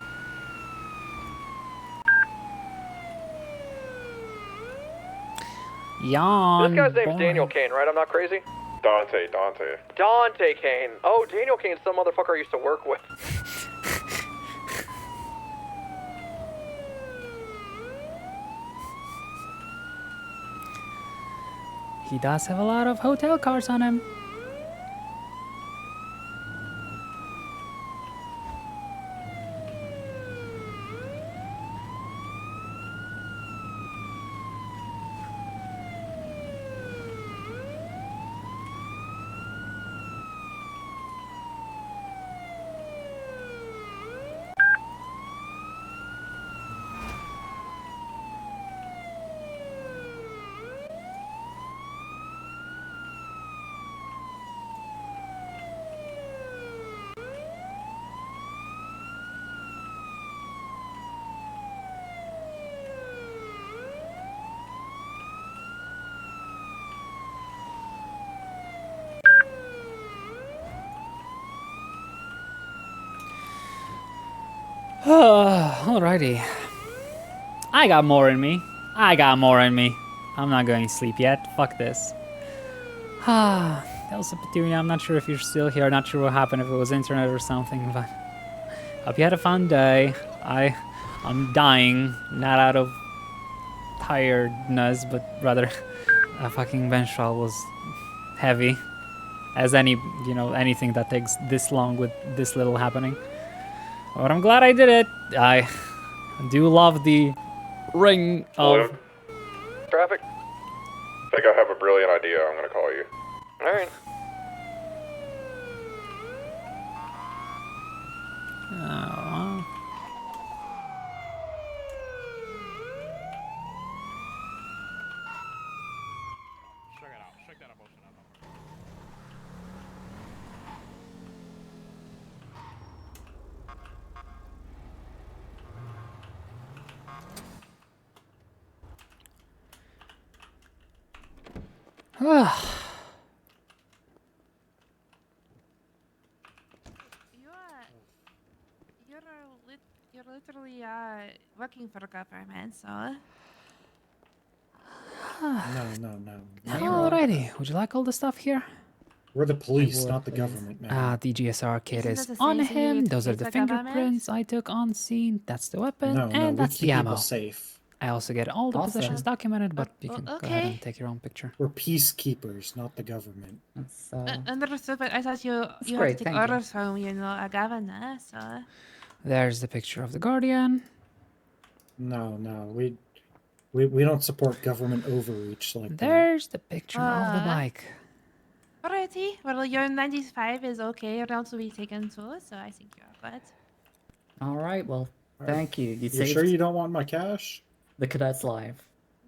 Yawn. This guy's name's boy. Daniel Kane, right? I'm not crazy? Dante. Dante Kane. Oh, Daniel Kane's some motherfucker I used to work with. He does have a lot of hotel cars on him. Alrighty. I got more in me. I'm not going to sleep yet. Fuck this. Elsa Petunia, I'm not sure if you're still here. Not sure what happened, if it was internet or something, but hope you had a fun day. I'm dying, not out of tiredness, but rather a fucking bench trial was heavy. As anything that takes this long with this little happening. But I'm glad I did it. I do love the ring of... Traffic. I think I have a brilliant idea. I'm gonna call you. Alright. Oh. Check that out, motion out. You're literally working for the government, so. No. Alrighty, would you like all the stuff here? We're the police, would, not the please. government, man. The GSR kit Isn't is this a on safety him. with Those are the the government? fingerprints I took on scene. That's the weapon, No, and we that's keep the people ammo. safe. I also get all the Awesome. possessions documented, but you can go ahead okay. and take your own picture. We're peacekeepers, not the government. That's, Understood, but I thought you had to great, take thank you. orders from, a governor, so... There's the picture of the Guardian. No, we don't support government overreach like that. There's the picture of the bike. Alrighty, well, your 95 is okay, around to be taken too, so I think you're good. all right, well, thank you. You You saved sure you don't want my cash? the cadet's life.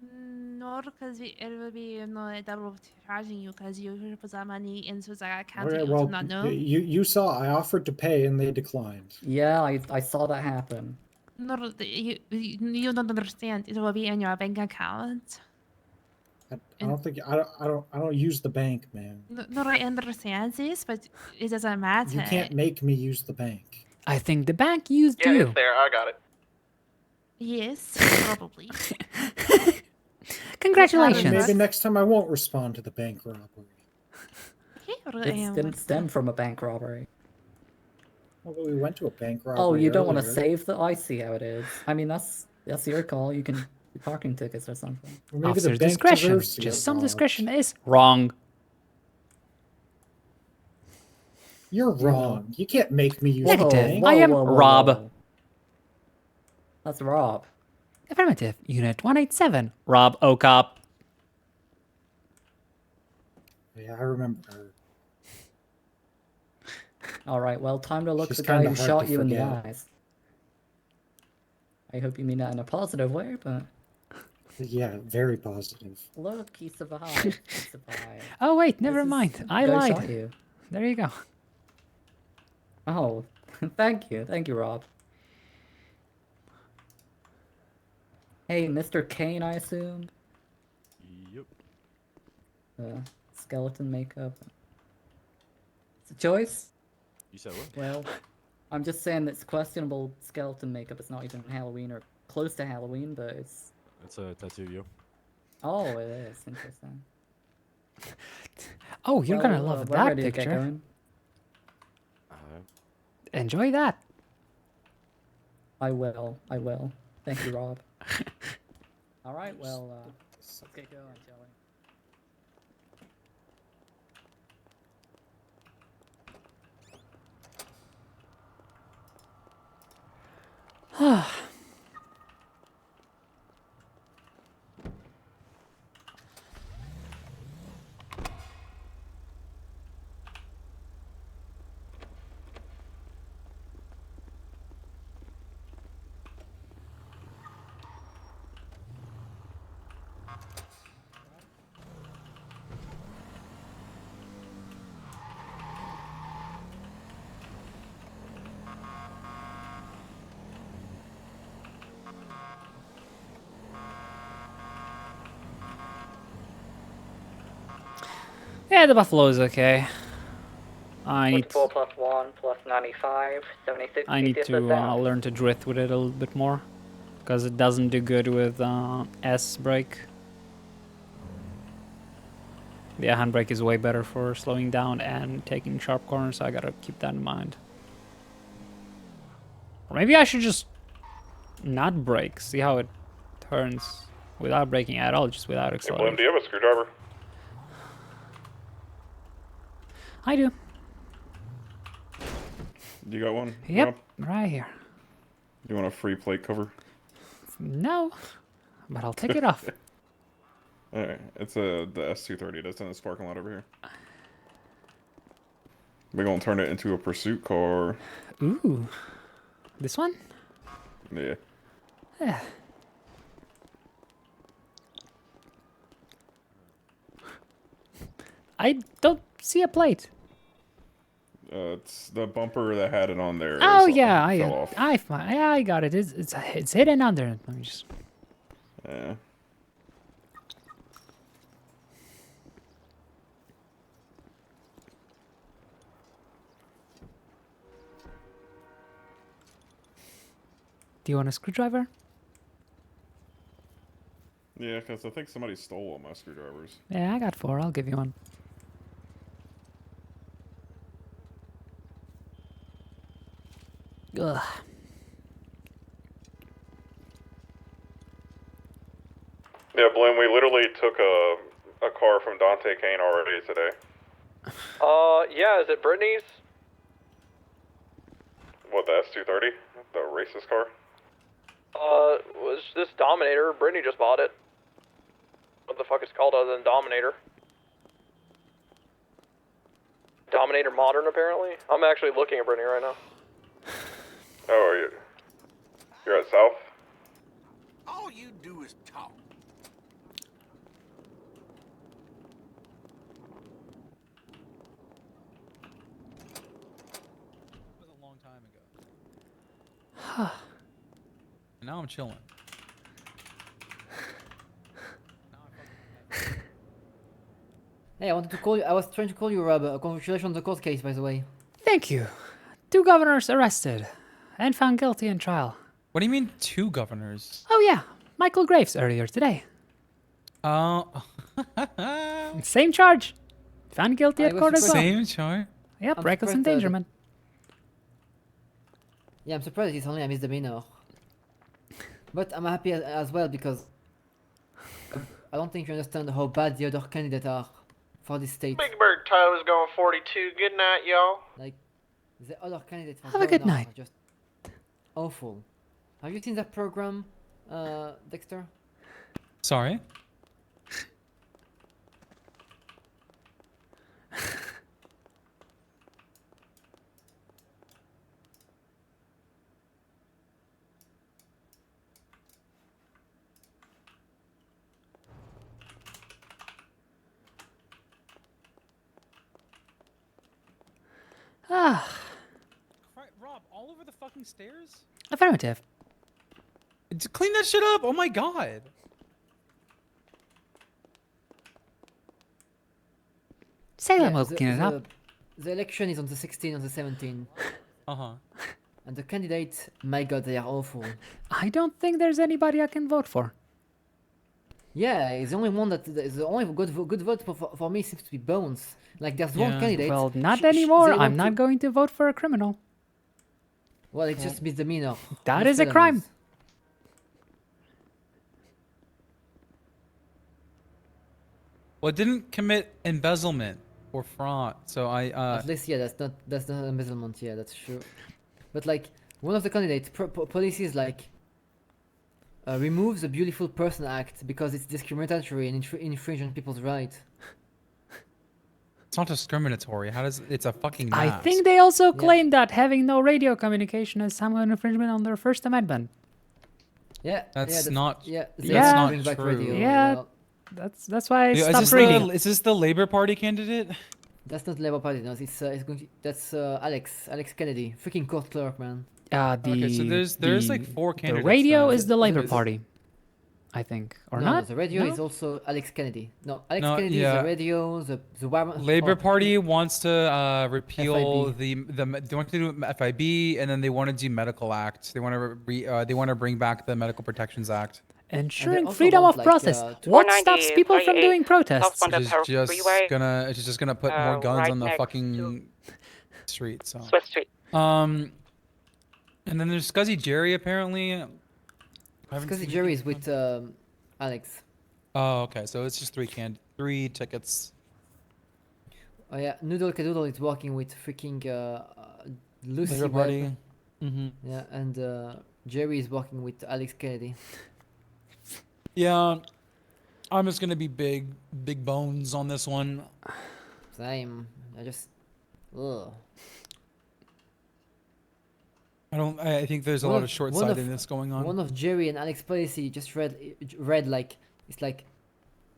No, because it will be, double charging you, because you put that money into the account Okay, that you well, do not know. you saw I offered to pay and they declined. Yeah, I saw that happen. No, you don't understand. It will be in your bank account. I don't think I don't use the bank, man. No, I understand this, but it doesn't matter. You can't make me use the bank. I think the bank used Yeah, you. it's there. I got it. Yes, probably. Congratulations. Maybe next time I won't respond to the bank robbery. This didn't stem from a bank robbery. Well, we went to a bank robbery. Oh, you don't want to earlier. save the... I see how it is. I mean, that's your call. You can do parking tickets or something. Or maybe Officer's the bank discretion. deserves to Just get some robbed. discretion is wrong. You're wrong. You can't make me use the Negative. bank. I am Rob. That's Rob. Affirmative. Unit 187. Rob Okop. Yeah, I remember her. All right, well, time to look She's the guy kinda who hard shot to you in the forget. eyes. I hope you mean that in a positive way, but... Yeah, very positive. Look, he survived. He survived. Oh, wait, never mind. I guy lied. shot you. There you go. Oh, thank you. Thank you, Rob. Hey, Mr. Kane, I assume? Yep. Skeleton makeup. It's a choice? You said what? Well, I'm just saying it's questionable skeleton makeup. It's not even Halloween or close to Halloween, but it's... That's a tattoo, yo. Oh, it is. Interesting. Oh, you're gonna Well, love we're that ready to get picture. going. Enjoy that. I will. I will. Thank you, Rob. All right, well, let's get going, shall we? Yeah, the buffalo is okay. I need 44 plus 1 plus 95, 76. I need to learn to drift with it a little bit more, because it doesn't do good with S brake. The handbrake is way better for slowing down and taking sharp corners, so I gotta keep that in mind. Or maybe I should just not brake, see how it turns without braking at all, just without Hey, accelerating. William, do you have a screwdriver? I do. You got one? Yep, No? right here. You want a free plate cover? No, but I'll take it off. Alright, it's the S230 that's in this parking lot over here. We're gonna turn it into a pursuit car. Ooh, this one? Yeah. Yeah. I don't see a plate. It's the bumper that had it on there. Oh is, yeah, fell off. I got it. It's hidden under. Let me just. Yeah. Do you want a screwdriver? Yeah, because I think somebody stole all my screwdrivers. Yeah, I got 4. I'll give you one. Ugh. Yeah, Bloom, we literally took a car from Dante Kane already today. Yeah, is it Brittany's? What, the S230? The racist car? Was this Dominator? Brittany just bought it. What the fuck is it called other than Dominator? Dominator Modern, apparently? I'm actually looking at Brittany right now. Oh, you're at South? All you do is talk. That was a long time ago. And now I'm chilling. Hey, I wanted to call you. I was trying to call you, Rob. Congratulations on the court case, by the way. Thank you. 2 governors arrested and found guilty in trial. What do you mean 2 governors? Oh yeah, Michael Graves earlier today. Oh. Same charge. Found guilty at court as well. Same charge? Yep, I'm reckless surprised, endangerment. Yeah, I'm surprised it's only a misdemeanor. But I'm happy as well because I don't think you understand how bad the other candidates are for this state. Big Bird Toes going 42. Good night, y'all. Like, the other candidates for Have a good governor night. are just awful. Have you seen that program, Dexter? Sorry? Ah, Rob, all over the fucking stairs? affirmative. Just clean that shit up. Oh my god. Salem will clean it up. The election is on the 16th and the 17th. Uh-huh. And the candidates, my god, they are awful. I don't think there's anybody I can vote for. Yeah, it's the only one that the only good vote for me seems to be Bones. Like there's one candidate. Well, not they anymore. want I'm not to- going to vote for a criminal. Well, it's just misdemeanor. That not is a crime. felonies. Well, it didn't commit embezzlement or fraud, so At least, yeah, that's not embezzlement. Yeah, that's true. But like one of the candidates, policy is like remove the Beautiful Person Act because it's discriminatory and infringe on people's rights. it's not discriminatory. How does it's a fucking I mask. think they also claim that having no radio communication is somehow an infringement on their First Amendment. Yeah, That's yeah, not- Yeah, that's they not bring back true. radio. Yeah, well, that's why I Is stopped this reading. is this the Labor Party candidate? that's not Labour Party. No, it's going to, that's Alex Kennedy, freaking court clerk, man. Okay, so there's like 4 The candidates. radio then. is the Labor Party, I think, or no, not? No, the radio No? is also Alex Kennedy. No, Alex No, Kennedy yeah. is the radio, the warrant. Labor oh, Party wants to repeal FIB. they want to do FIB, and then they want to do Medical Act. They want to bring back the Medical Protections Act. Ensuring also freedom want, of like, process. What stops people from doing protests? Which is just gonna put more guns on the fucking street. So. Swift Street. And then there's Scuzzy Jerry apparently. I haven't Because seen Jerry is with Alex. Oh, okay. So it's just 3 tickets. Oh yeah, Noodle Cadoodle is working with freaking Lucy Labor Webb. Party. Mhm. Yeah, and Jerry is working with Alex Kennedy. Yeah, I'm just gonna be big bones on this one. Same. I just. Ugh. I think there's a lot of short-sightedness going on. One of Jerry and Alex policy just read like it's like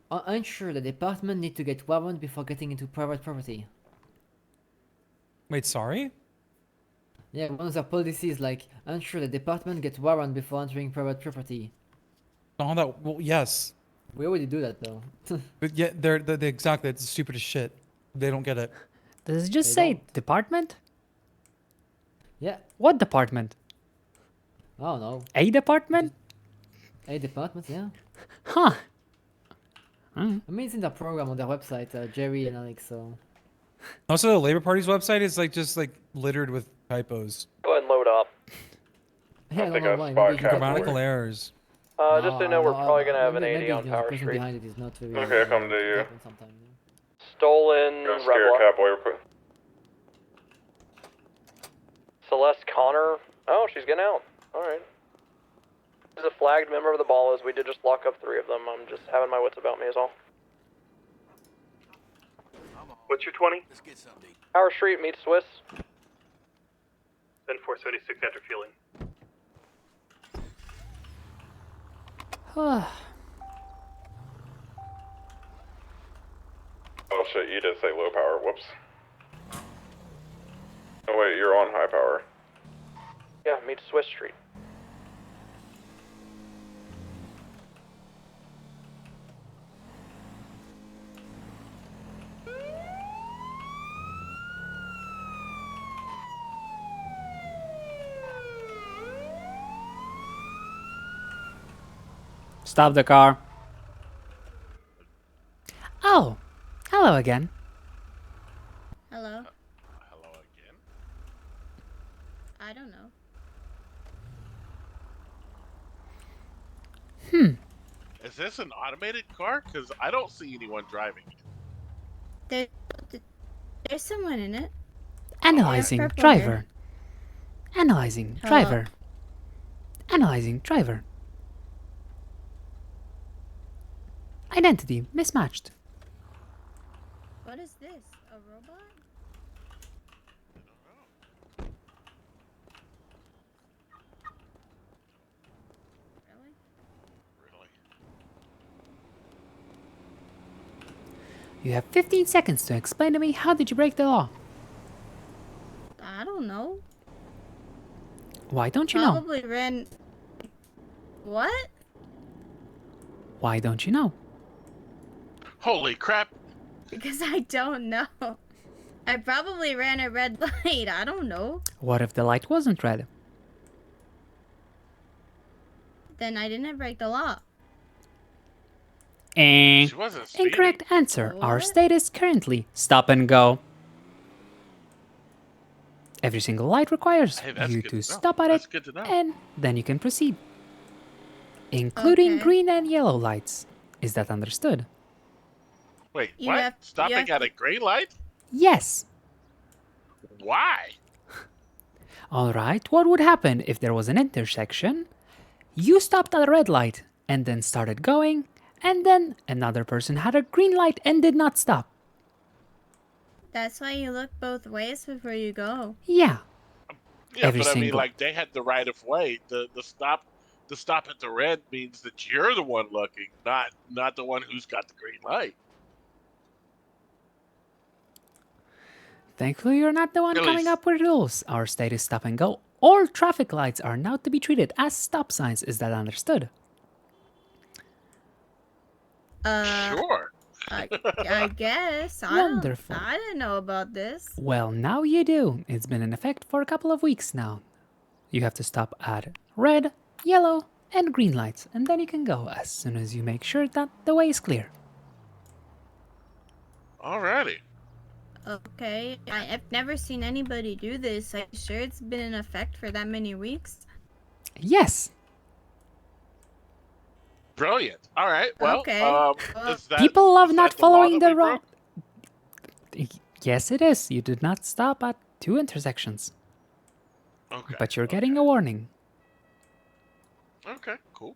unsure the department need to get warrant before getting into private property. Wait, sorry? Yeah, one of their policies like unsure the department gets warrant before entering private property. Oh, that well, yes. We already do that though. But yeah, they're exactly. It's stupid as shit. They don't get it. Does it just They say department? Yeah. What department? Oh no. A department? A department, yeah. Huh. I mean, it's in the program on their website, Jerry and Alex. So. Also, the Labor Party's website is like just like littered with typos. Go ahead and load up. Yeah, I don't know why. Maybe Grammatical errors. Just so you know, we're probably gonna have an maybe 80 on the Power person Street. behind it is not very. Okay, come to you. Sometimes. Stolen Go scare Rebla. Catboy real quick. Celeste Connor. Oh, she's getting out. Alright. She's a flagged member of the Ballas. We did just lock up 3 of them. I'm just having my wits about me is all. What's your 20? Let's get something. Power Street meets Swiss. Then 476 after fueling. Oh shit, you did say low power. Whoops. Oh wait, you're on high power. Yeah, meets Swiss Street. Stop the car. Oh, hello again. Hello. Hello again? I don't know. Is this an automated car? Because I don't see anyone driving it. There's someone in it. Analyzing purple driver. hair. Analyzing Hello. driver. Analyzing driver. Identity mismatched. What is this? A robot? Really? You have 15 seconds to explain to me how did you break the law? I don't know. Why don't you know? Probably ran. What? Why don't you know? Holy crap! Because I don't know. I probably ran a red light. I don't know. What if the light wasn't red? Then I didn't break the law. Eh. wasn't speeding. Incorrect answer. Our state is currently stop and go. Every single light requires Hey, that's you good to to know. stop at That's it, good to know. and then you can proceed. Including Okay. green and yellow lights. Is that understood? Wait, You what? have- you Stopping have at a green light? Yes. Why? Alright, what would happen if there was an intersection? You stopped at a red light and then started going, and then another person had a green light and did not stop. That's why you look both ways before you go. Yeah. Yeah, Every but I mean, single- like they had the right of way. The stop at the red means that you're the one looking, not the one who's got the green light. Thankfully, you're not the one At coming least- up with rules. Our state is stop and go. All traffic lights are now to be treated as stop signs. Is that understood? Sure. I guess. Wonderful. I didn't know about this. Well, now you do. It's been in effect for a couple of weeks now. You have to stop at red, yellow, and green lights, and then you can go as soon as you make sure that the way is clear. Alrighty. Okay. I've never seen anybody do this. I'm sure it's been in effect for that many weeks. Yes. Brilliant. All right. Well, Okay. is that, People love is not that the law following that the we law. broke? Yes, it is. You did not stop at 2 intersections. Okay. But you're getting a warning. Okay. Cool.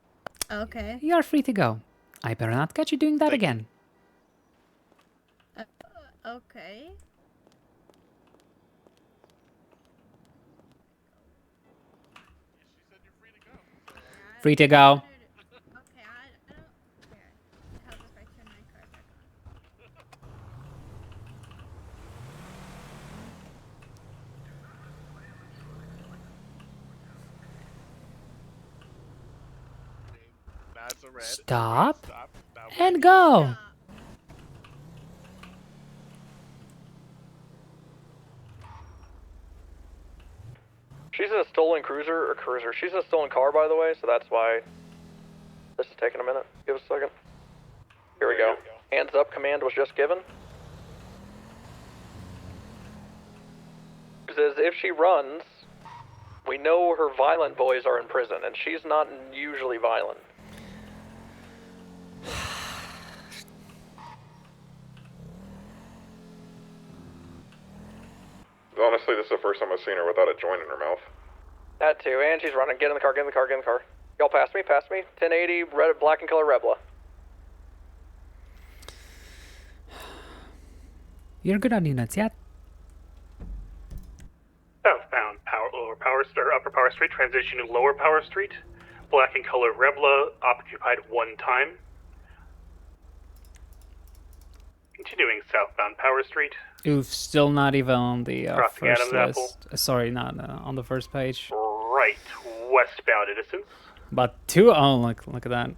Okay. You are free to go. I better not catch you doing that again. Okay. Free to go. Okay, I don't. Here, help if I turn my car back on. That's a red. Stop Stop. Now and go. She's in a stolen cruiser. She's in a stolen car, by the way, so that's why this is taking a minute. Give us a second. Here we go. Hands up command was just given. Says if she runs, we know her violent boys are in prison, and she's not usually violent. Honestly, this is the first time I've seen her without a joint in her mouth. That too, and she's running. Get in the car, get in the car, get in the car. Y'all pass me, pass me. 1080, red, black and color Rebla. You're good on units, yeah? Southbound Upper Power Street, transition to Lower Power Street. Black and color Rebla, occupied 1 time. Continuing southbound Power Street. Oof, still not even on the Crossing first Adams list. Sorry, not on the first page. Right, westbound Innocence. But two, oh, look at that.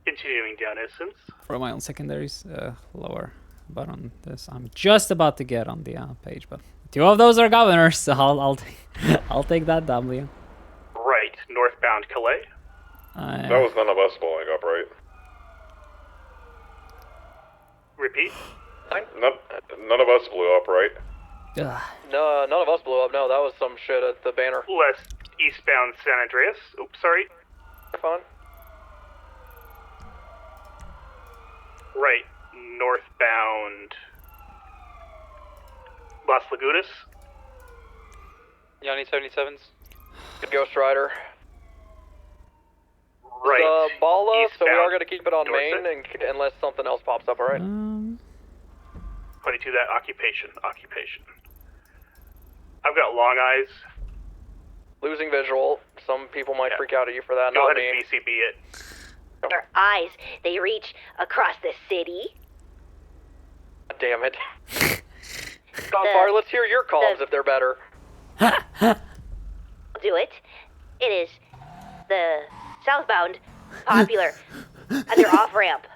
Continuing down Innocence. For my own secondaries, lower. But on this, I'm just about to get on the page, but two of those are governors, so I'll take that W. Right, northbound Calais. That was none of us blowing up, right? Repeat. None of us blew up, right? No, none of us blew up. No, that was some shit at the banner. West, eastbound San Andreas. Oops, sorry. Fine. Right, northbound Las Lagunas. Yanni 77s. Good Ghost Rider. Right. Bala, so we eastbound are going to keep it on Dorset. main unless something else pops up, alright? 22, that occupation. I've got long eyes. Losing visual. Some people might freak out at you for that, Go not ahead me. and BCB it. Their eyes, they reach across the city. Damn it. Godfire, let's hear your comms if they're better. Do it. It is the southbound popular under off ramp.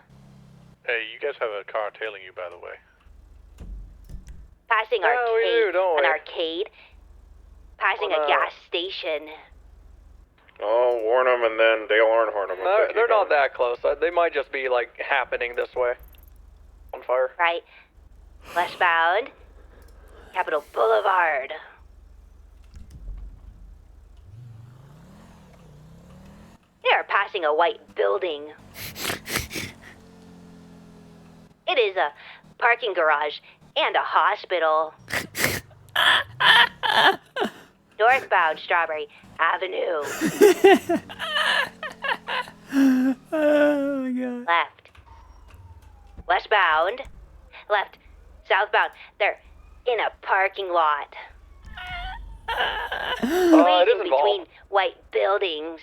Hey, you guys have a car tailing you, by the way. Passing Yeah, we arcade, do, don't an we? arcade, passing Well, a gas station. Oh, warn them and then Dale Earnhardt them. No, they're not that close. They might just be, like, happening this way. On fire. Right. Westbound, Capitol Boulevard. They are passing a white building. It is a parking garage and a hospital. Northbound Strawberry Avenue. Oh my god. Left. Westbound. Left. Southbound. They're in a parking lot. It is Racing involved. between white buildings.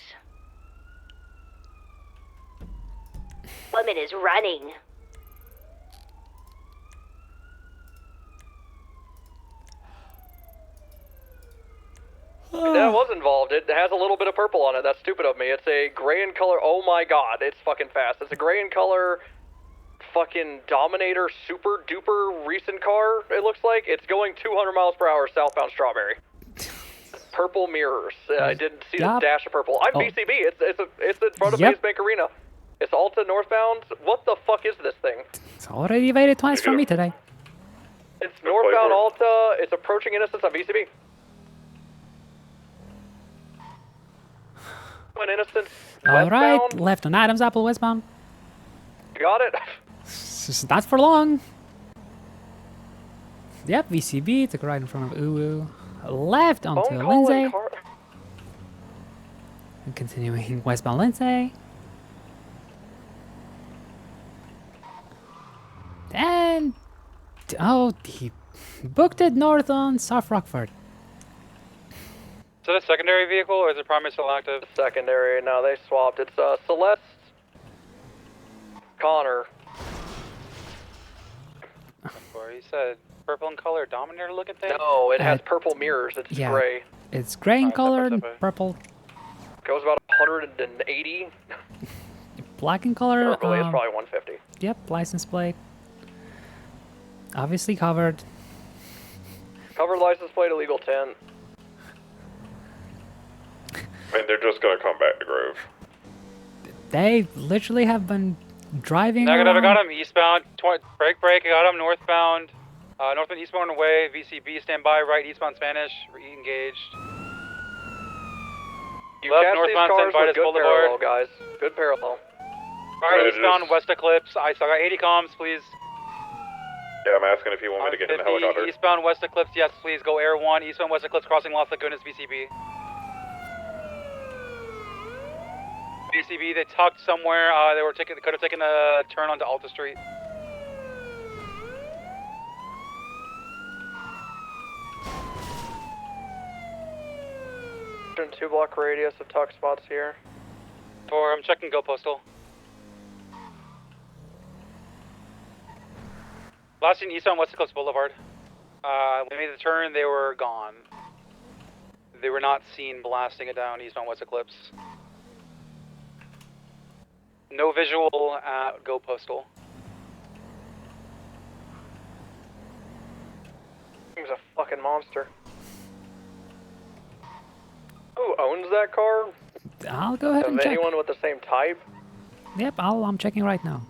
Woman is running. That was involved. It has a little bit of purple on it. That's stupid of me. It's a gray in color. Oh my god, it's fucking fast. It's a gray in color fucking Dominator super duper recent car, it looks like. It's going 200 miles per hour southbound Strawberry. Purple mirrors. I didn't see the Yup. dash of purple. I'm Oh. BCB. It's in front of Yep. Maze Bank Arena. It's Alta northbound. What the fuck is this thing? It's already evaded twice from me today. It's northbound Alta. It's approaching Innocence on VCB. When Innocence Alright, westbound. left on Adams Apple westbound. Got it. Not for long. Yep, VCB, took a right in front of Uwu. Left onto Phone call Lindsay. and car. And continuing westbound Lindsay. And oh, he booked it north on South Rockford. Is it a secondary vehicle or is it primary still active? Secondary. No, they swapped. It's Celeste Connor. Or you said purple in color, Dominator looking thing? No, it has purple mirrors. It's Yeah, gray. it's gray in color and purple, Goes about 180. black in color. Locally, it's probably 150. Yep, license plate. Obviously covered. Covered license plate, illegal 10. I mean, they're just gonna come back to Grove. They literally have been driving Negative, I around. got him eastbound. Break, I got him northbound. Northbound, eastbound away. VCB, stand by. Right, eastbound Spanish. Engaged. You Left, catch these northbound, cars San with Vitus good Boulevard. parallel, guys. Good parallel. Alright, eastbound, West Eclipse. I got 80 comms, please. Yeah, I'm asking if you want me to get in the 50, helicopter. eastbound, West Eclipse, yes, please. Go Air 1. Eastbound, West Eclipse, crossing Las Lagunas, VCB. VCB, they tucked somewhere. They could have taken a turn onto Alta Street. Two-block radius of tuck spots here. I'm checking Go Postal. Last seen eastbound West Eclipse Boulevard. When they made the turn, they were gone. They were not seen blasting it down eastbound West Eclipse. No visual at Go Postal. He's a fucking monster. Who owns that car? I'll go ahead and check. Anyone with the same type? Yep, I'm checking right now.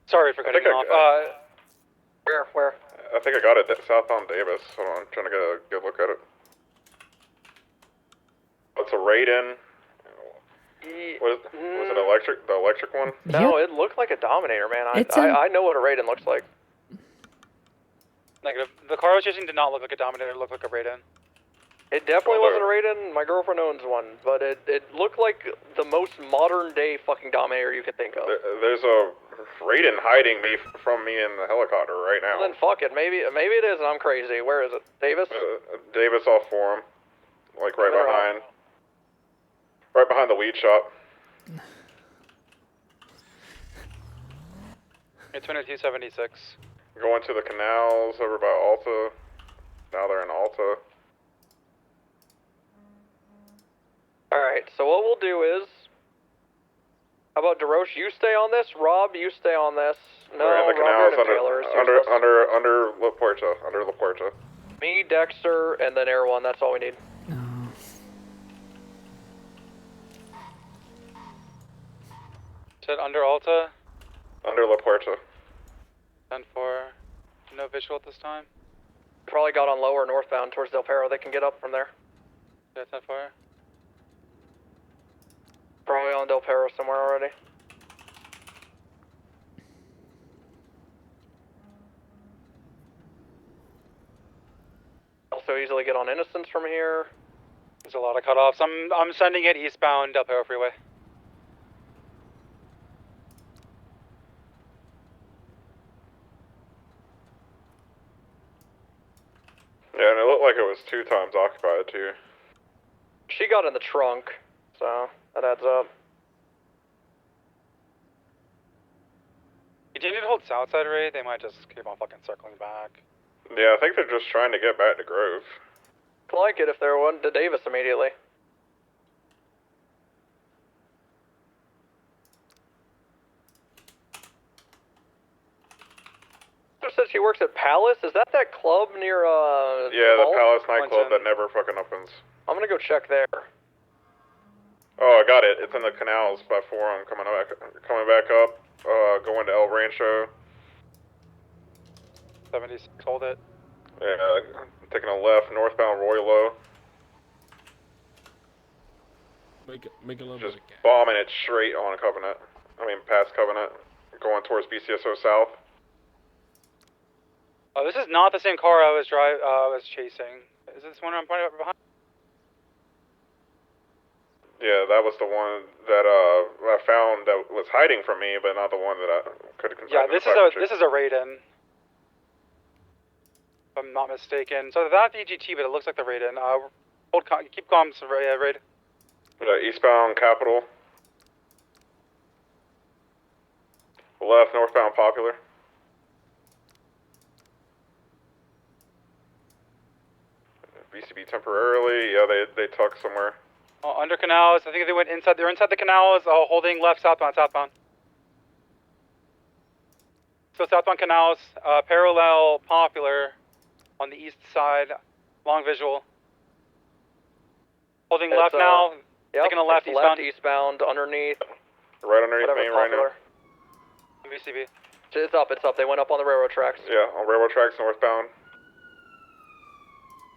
Sorry for cutting you off. Where? I think I got it southbound Davis. Hold on, I'm trying to get a good look at it. It's a Raiden. Was it electric? The electric one? No, it looked like a Dominator, man. It's I know what a Raiden looks like. Negative. The car I was chasing did not look like a Dominator, it looked like a Raiden. It definitely wasn't a Raiden. My girlfriend owns one, but it looked like the most modern day fucking Dominator you could think of. There's a Raiden hiding from me in the helicopter right now. Well, then fuck it. Maybe it is, and I'm crazy. Where is it? Davis? Davis off Forum, like right behind the weed shop. It's 2276. Going to the canals over by Alta. Now they're in Alta. Alright, so what we'll do is... How about DeRoche, you stay on this? Rob, you stay on this. No, We're in the canals Taylor is under La Puerta. Me, Dexter, and then Air 1, that's all we need. Said under Alta. Under La Puerta. 10-4. No visual at this time. Probably got on lower northbound towards Del Perro. They can get up from there. Yeah, 10-4. Probably on Del Perro somewhere already. Also easily get on Innocence from here. There's a lot of cutoffs. I'm sending it eastbound Del Perro Freeway. Yeah, and it looked like it was 2 times occupied too. She got in the trunk, so that adds up. Continue to hold Southside Ray, they might just keep on fucking circling back. Yeah, I think they're just trying to get back to Grove. Like it if they went to Davis immediately. Said she works at Palace. Is that club near Yeah, the Mall? Palace nightclub that never fucking opens. I'm gonna go check there. Oh, I got it. It's in the canals by Forum, coming back up, going to El Rancho. 76, hold it. Yeah, taking a left, northbound Royalo. Make a little Just bombing it straight on Covenant. Past Covenant, going towards BCSO South. Oh, this is not the same car I was chasing. Is this one I'm pointing up behind? Yeah, that was the one that I found that was hiding from me, but not the one that I could have. Yeah, this is a Raiden. If I'm not mistaken. So that's the EGT, but it looks like the Raiden. Keep comms, Raid. Eastbound Capital. Left, northbound Popular. BCB temporarily. Yeah, they tucked somewhere. Under canals. I think they went inside. They're inside the canals, holding left, southbound. So southbound canals, parallel Popular on the east side, long visual. Holding left now, Yep, taking a left it's eastbound. eastbound, underneath. Right underneath Whatever, me right now. Popular. VCB. It's up, it's up. They went up on the railroad tracks. Yeah, on railroad tracks northbound.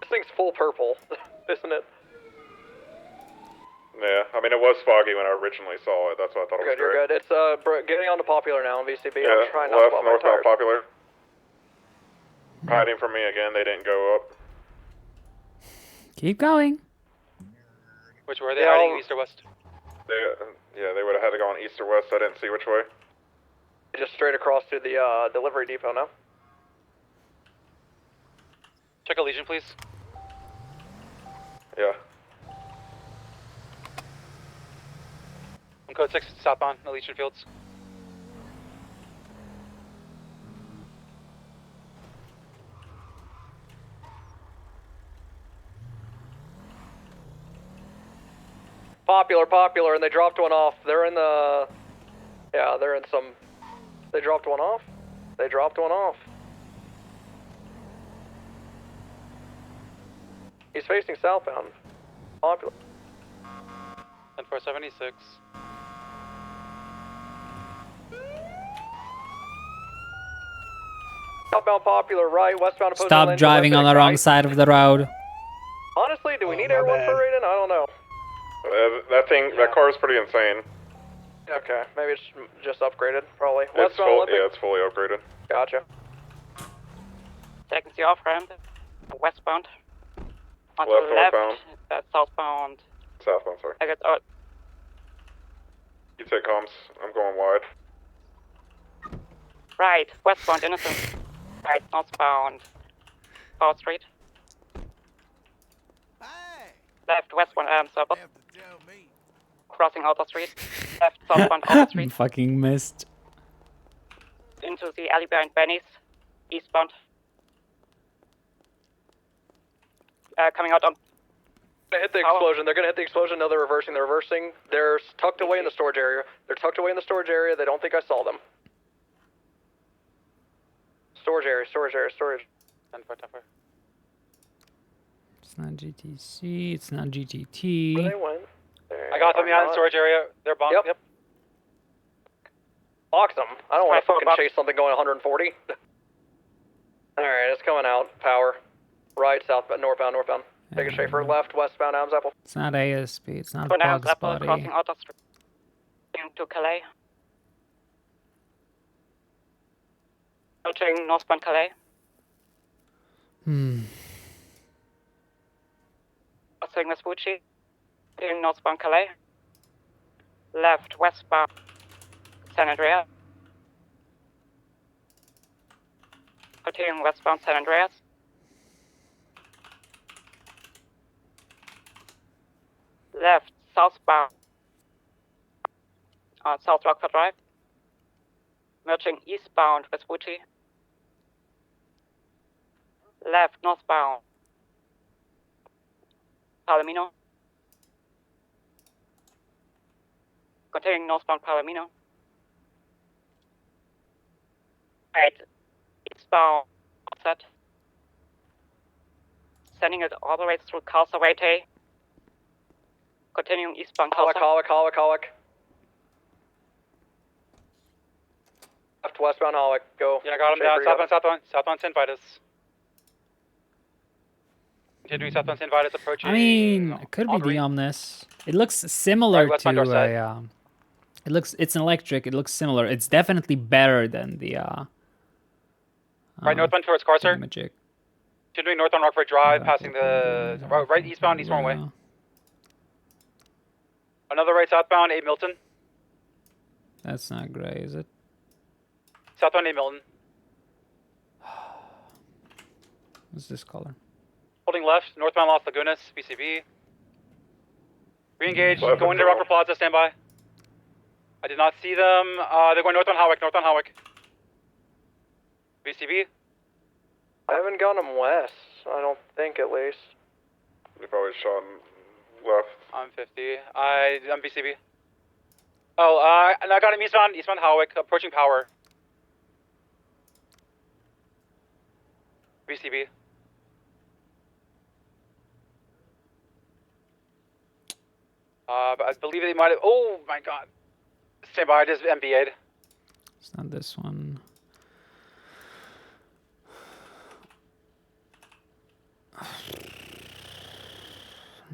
This thing's full purple, isn't it? Yeah, I mean it was foggy when I originally saw it. That's why I thought it was Good, you're great. good. It's getting on to Popular now on VCB. Yeah, I'm trying not to left blow my northbound tires. Popular. Hiding from me again. They didn't go up. Keep going. Which way are they hiding, east or west? Yeah, they would have had to go on east or west. I didn't see which way. Just straight across to the delivery depot now. Check a Legion, please. Yeah. On code 6, southbound, Legion Fields. Popular, and they dropped one off. They're in the... Yeah, they're in some... They dropped one off? They dropped one off. He's facing southbound. Popular. 10476. Southbound Popular, right, westbound opposing Stop lane, driving on the wrong side of the road. Honestly, do we need Air 1 for Raiden? I don't know. That car is pretty insane. Okay, maybe it's just upgraded, probably. It's Westbound full, Olympic? yeah, it's fully upgraded. Gotcha. Taking the off ramp, westbound. Onto Left, the left, northbound. southbound. Southbound, sorry. I got out. You take comms. I'm going wide. Right, westbound, Innocent. Right, northbound. Power Street. Left, westbound, suburb. Crossing Outer Street. Left, southbound, Outer Street. Fucking missed. Into the alley behind Benny's. Eastbound. Coming out on... They hit the explosion. They're gonna hit the explosion. No, they're reversing. They're reversing. They're tucked away in the storage area. They're tucked away in the storage area. They don't think I saw them. Storage area. 10 foot. It's not GTC, it's not GTT. Where they went? I got them behind the storage area. They're bombed. Yep. Box them. I don't want to fucking chase something going 140. Alright, it's coming out. Power. Right, southbound, northbound. Take a Schaefer. Left, westbound, Adams Apple. It's not ASP, it's not Going down Bugs Apple, Body. crossing Outer Street. Into Calais. Entering northbound Calais. Crossing Vespucci. In northbound Calais. Left, westbound San Andreas. Continuing westbound San Andreas. Left, southbound. South Rockford Drive. Merging eastbound Vespucci. Left, northbound. Palomino. Continuing northbound Palomino. Right, eastbound offset. Sending it all the way through Calsaway. Continuing eastbound Holic. Left, westbound Holic. Go. Yeah, I got him down. Southbound St. Vitus. Continuing southbound St. Vitus approaching. I mean, it could be the Omnis. It looks similar Right, westbound to Dorset. a. It's an electric. It looks similar. It's definitely better than the. Right, northbound towards Carcer. Magic. Continuing north on Rockford Drive, passing the right eastbound, east one way. Another right southbound, 8 Milton. That's not great, is it? Southbound 8 Milton. What's this color? Holding left, northbound Las Lagunas, BCB. Re-engage, going to Rockford Plaza, standby. I did not see them. They're going northbound Howick. BCB. I haven't gone them west. I don't think, at least. They probably shot left. I'm 50. I'm BCB. Oh, and I got him eastbound Howick, approaching Power. VCB. I believe they might have. Oh my god. Stand by, I just MBA'd. It's not this one.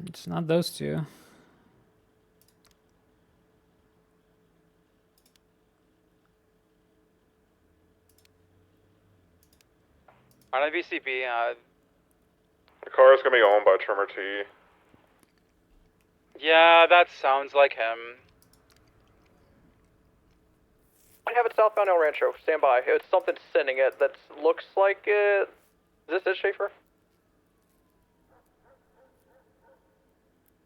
It's not those two. On a VCB, The car is gonna be owned by Trimmer T. yeah, that sounds like him. I have it southbound El Rancho. Stand by. It's something sending it that looks like it. Is this it, Schaefer?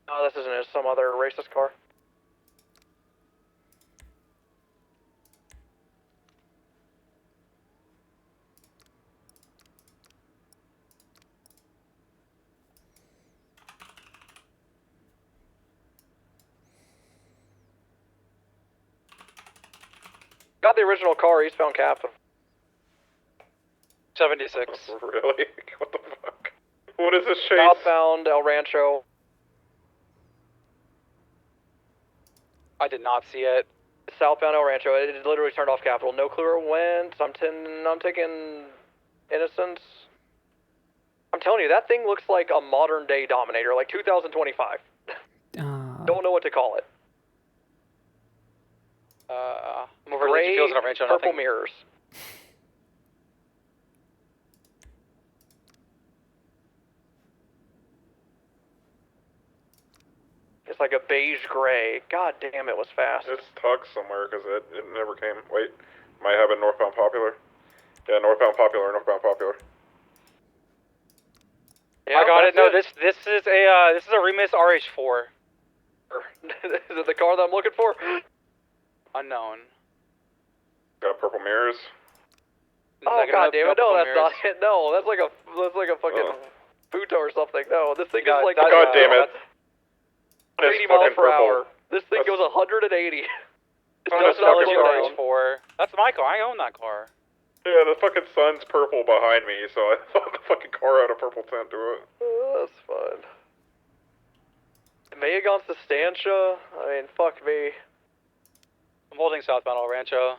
No, this isn't it. It's some other racist car. Got the original car, eastbound Capitol. 76. Really? What the fuck? What is this chase? Southbound El Rancho. I did not see it. Southbound El Rancho. It literally turned off Capitol. No clue where it went. I'm taking Innocence. I'm telling you, that thing looks like a modern day Dominator, like 2025. Don't know what to call it. I'm over Gray, Fields and Rancho, purple nothing. mirrors. It's like a beige gray. God damn, it was fast. It's tucked somewhere because it never came. Wait, might have been northbound Popular. Yeah, northbound Popular, northbound Popular. Yeah, I got it. No, that's this is a Remus RH4. Is it the car that I'm looking for? Unknown. Got purple mirrors. Oh god damn it! No, that's not it. No, that's like a fucking Futo or something. No, this thing is like. God damn it! 80 miles per hour. This thing goes 180. It does not slow down. RH4. That's my car. I own that car. Yeah, the fucking sun's purple behind me, so I thought the fucking car had a purple tint to it. That's fine. Mayagon Sustancia? I mean, fuck me. I'm holding southbound El Rancho.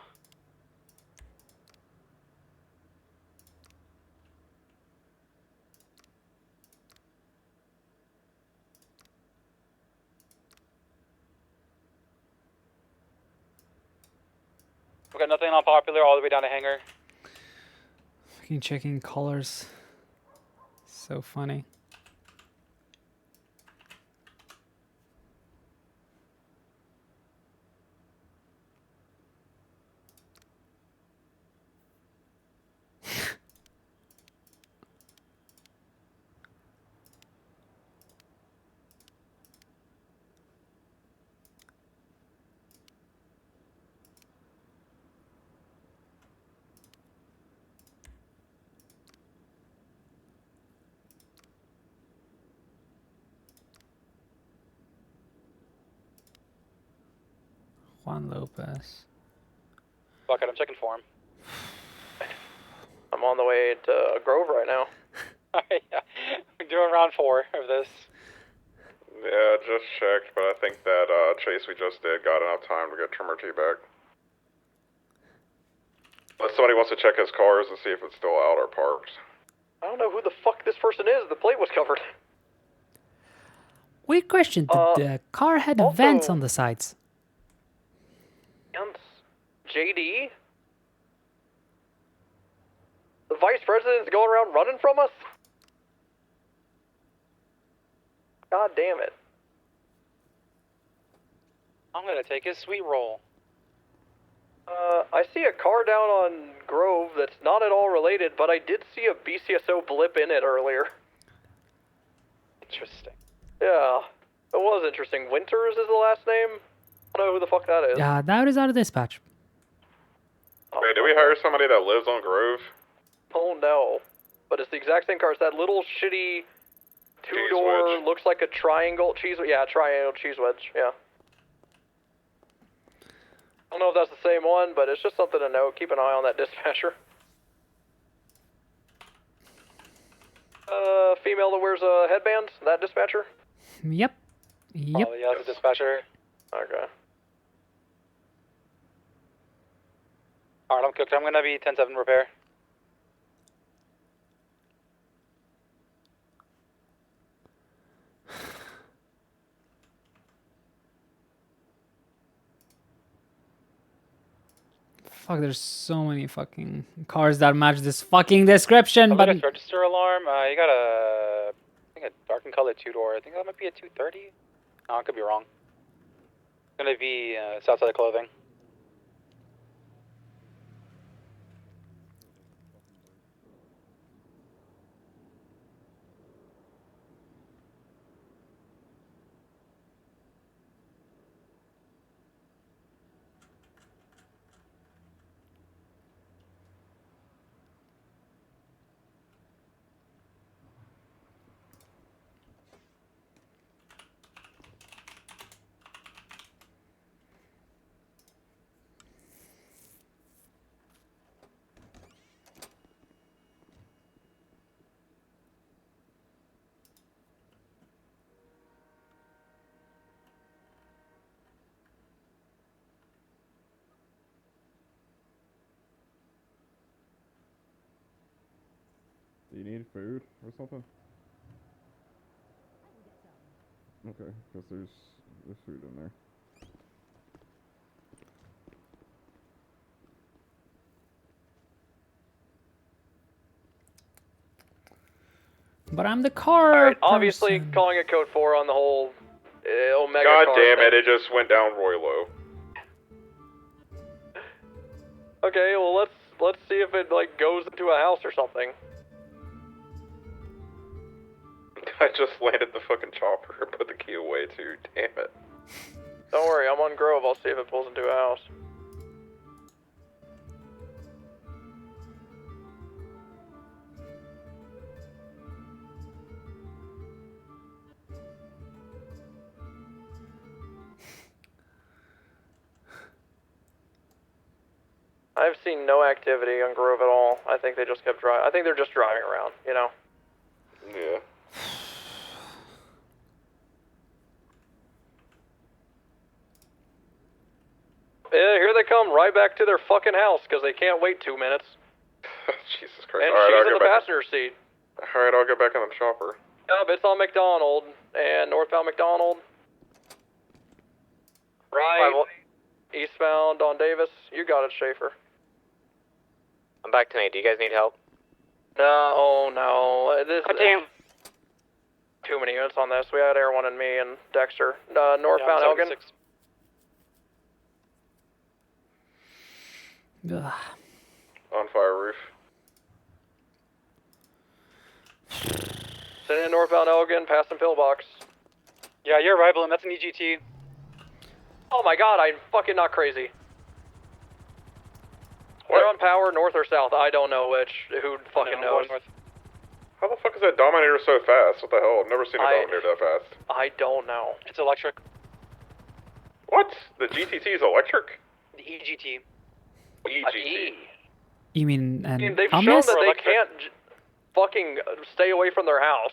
We've got nothing on Popular all the way down to Hangar. Fucking checking colors. So funny. Juan Lopez. Fuck it, I'm checking for him. I'm on the way to Grove right now. Yeah, we're doing round 4 of this. Yeah, just checked, but I think that chase we just did got enough time to get Trimmer T back. Unless somebody wants to check his cars and see if it's still out or parked. I don't know who the fuck this person is. The plate was covered. Weird question. The car had vents on the sides. JD? The vice president's going around running from us? God damn it. I'm gonna take his sweet roll. I see a car down on Grove that's not at all related, but I did see a BCSO blip in it earlier. Interesting. Yeah, it was interesting. Winters is the last name? I don't know who the fuck that is. Yeah, that is out of dispatch. Wait, did we hire somebody that lives on Grove? Oh no. But it's the exact same car. It's that little shitty two-door, looks like a triangle cheese. Yeah, triangle cheese wedge. Yeah. I don't know if that's the same one, but it's just something to note. Keep an eye on that dispatcher. Female that wears a headband, that dispatcher? Yep. Yep. Oh, yeah, the dispatcher. Okay. Alright, I'm cooked. I'm gonna be 10-7 repair. Fuck, there's so many fucking cars that match this fucking description, but Evidence register alarm. You got a, I think a dark and colored 2-door. I think that might be a 230. No, I could be wrong. It's gonna be south side of clothing. Do you need food or something? Okay, because there's food in there. but I'm the car. Alright, obviously person. calling it code 4 on the whole Omega God car damn thing. it, it just went down roy low. Okay, well let's see if it like goes into a house or something. I just landed the fucking chopper and put the key away too, damn it. Don't worry, I'm on Grove, I'll see if it pulls into a house. I've seen no activity on Grove at all. I think they just kept driving. I think they're just driving around, you know? Yeah. Yeah, here they come, right back to their fucking house, because they can't wait 2 minutes. Jesus Christ. And Alright, she's I'll in get the back. passenger seat. Alright, I'll get back on the chopper. Yep, it's on McDonald, and northbound McDonald. Right. Eastbound on Davis. You got it, Schaefer. I'm back tonight. Do you guys need help? No, oh no. This Continue. too many units on this. We had Air 1 and me and Dexter. Northbound Elgin. Ugh. On fire roof. Sitting in northbound Elgin, passing pillbox. Yeah, you're right, Balloon. That's an EGT. Oh my god, I'm fucking not crazy. They're on power, north or south. I don't know which. Who fucking knows? How the fuck is that Dominator so fast? What the hell? I've never seen a Dominator that fast. I don't know. It's electric. What? The GTT is electric? The EGT. EGT. You mean I an mean, they've shown Omnis? that they can't fucking stay away from their house.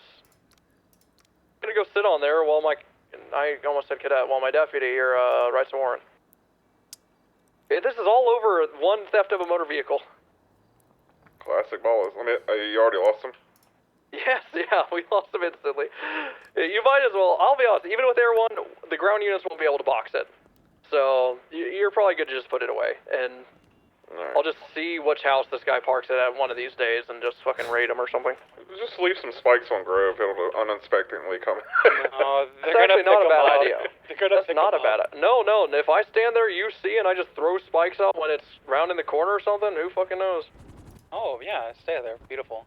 I'm gonna go sit on there while I almost said cadet, while my deputy here writes a warrant. This is all over one theft of a motor vehicle. Classic ballers. You already lost him? Yes, yeah, we lost him instantly. You might as well, I'll be honest, even with Air 1, the ground units won't be able to box it. So, you're probably good to just put it away, and I'll just see which house this guy parks it at one of these days and just fucking raid him or something. Just leave some spikes on Grove. It'll unexpectedly come. No, That's actually not a bad idea. That's not a bad idea. No, if I stand there, you see, and I just throw spikes out when it's round in the corner or something, who fucking knows? Oh, yeah, stay there. Beautiful.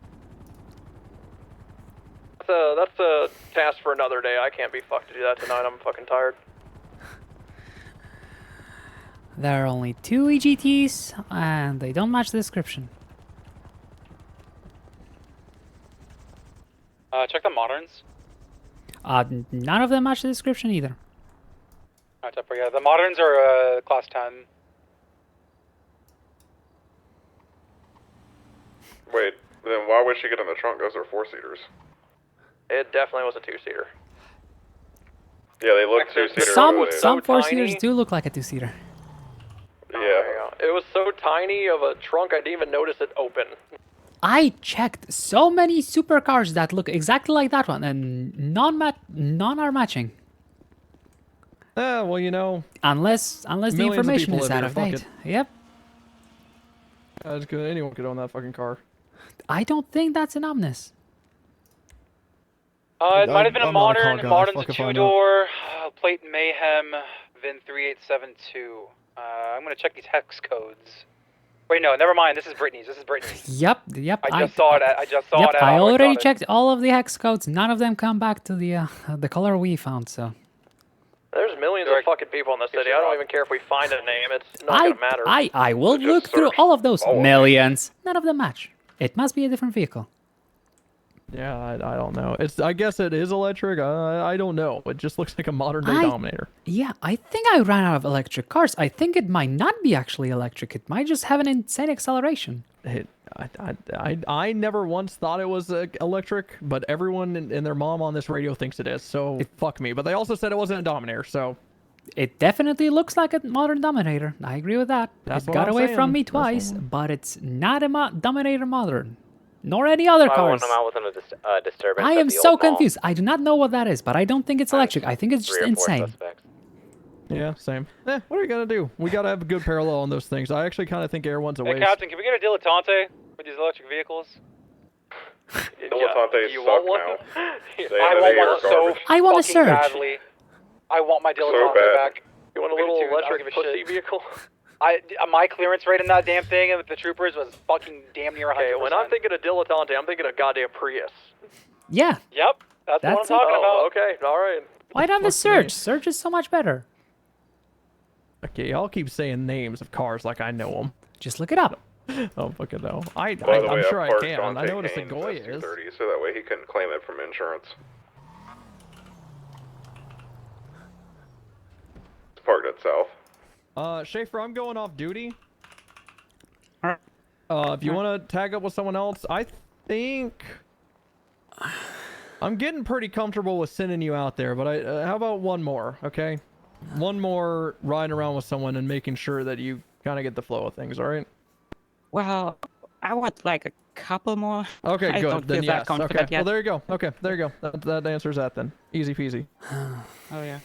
That's a task for another day. I can't be fucked to do that tonight. I'm fucking tired. There are only 2 EGTs, and they don't match the description. Check the moderns. None of them match the description either. Alright, yeah, the moderns are class 10. Wait, then why would she get in the trunk? Those are 4-seaters. It definitely was a two-seater. Yeah, they look two-seater. Some so 4-seaters tiny. do look like a 2-seater. Yeah. It was so tiny of a trunk, I didn't even notice it open. I checked so many supercars that look exactly like that one, and none are matching. Well, you know. Unless the millions of information people is live out here, of fuck date. it. Yep. Anyone could own that fucking car. I don't think that's an Omnis. It might have been a I'm not a car modern. guy, Modern's a fuck if I know. two-door, plate Mayhem, VIN 3872. I'm gonna check these hex codes. Wait, no, never mind. This is Brittany's. Yep. I just saw it. I just saw Yep, it. At I Auto already Exotic. checked all of the hex codes. None of them come back to the color we found. So There's millions of fucking people in the city. I don't even care if we find a name. It's not gonna matter. I will look through all of those millions. None of them match. It must be a different vehicle. Yeah, I don't know. I guess it is electric. I don't know. It just looks like a modern day Dominator. Yeah, I think I ran out of electric cars. I think it might not be actually electric. It might just have an insane acceleration. I never once thought it was electric, but everyone and their mom on this radio thinks it is. So fuck me. But they also said it wasn't a Dominator. So it definitely looks like a modern Dominator. I agree with that. That's it what got I'm away saying. from me That's twice, but it's not a Dominator modern, nor any other I cars. want them out with a disturbance. I at am the so old mall. confused. I do not know what that is, but I don't think it's electric. I think it's just 3 or 4 insane. suspects. yeah, same. What are you gonna do? We gotta have a good parallel on those things. I actually kind of think Air One's a Hey, waste. Captain, can we get a dilettante with these electric vehicles? Dilettantes you suck want one? now. I want one so I want a fucking Surge. badly. I want my dilettante bad. back. You want a Bring it little to, I don't electric give a pussy shit. vehicle? My clearance rate in that damn thing with the troopers was fucking damn near 100%. Okay, when I'm thinking of dilettante, I'm thinking of goddamn Prius. Yeah. Yep, that's what I'm That's it. talking about. Okay, all right. Why not the Surge? Surge is so much better. Okay, y'all keep saying names of cars like I know them. Just look it up. Oh, fucking no. By the way, I'm sure I parked can. I Dante know what a Kane's Sequoia is. S230, so that way he couldn't claim it from insurance. It's parked at south. Schaefer, I'm going off duty. If you want to tag up with someone else, I think I'm getting pretty comfortable with sending you out there. But how about one more? Okay, one more riding around with someone and making sure that you kind of get the flow of things. All right. Well, I want like a couple more. Okay, I good. don't Then feel that yes. confident Okay. yet. Well, there you go. Okay, there you go. That answers that then. Easy peasy. Oh yeah.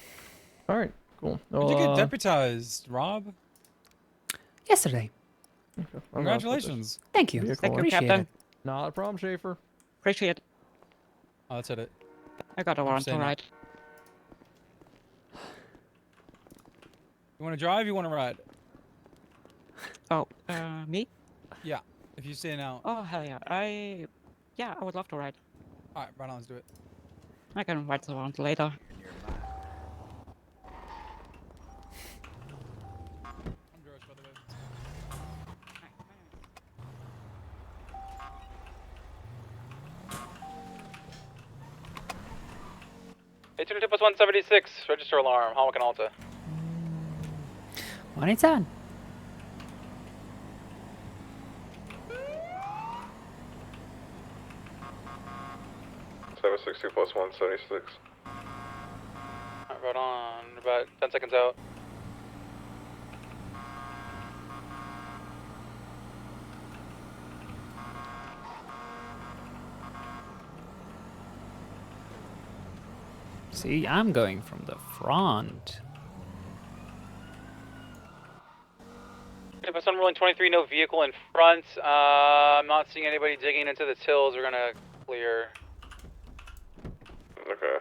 All right. Cool. Did you get deputized, Rob? Yesterday. Okay. Congratulations. Thank you. Vehicle. Thank you, Appreciate Captain. it. Not a problem, Schaefer. Appreciate it. Oh, that's it. I got a warrant, saying alright. You want to drive? You want to ride? Oh, me? Yeah. If you say now. Oh, hell yeah. Yeah, I would love to ride. All right, right on. Let's do it. I can ride around later. H22 plus 176, register alarm, Hallmark and Alta. When it's on. Seven 760 plus 176. Right on, about 10 seconds out. See, I'm going from the front. If I'm rolling 23, no vehicle in front. I'm not seeing anybody digging into the tills. We're gonna clear. Okay.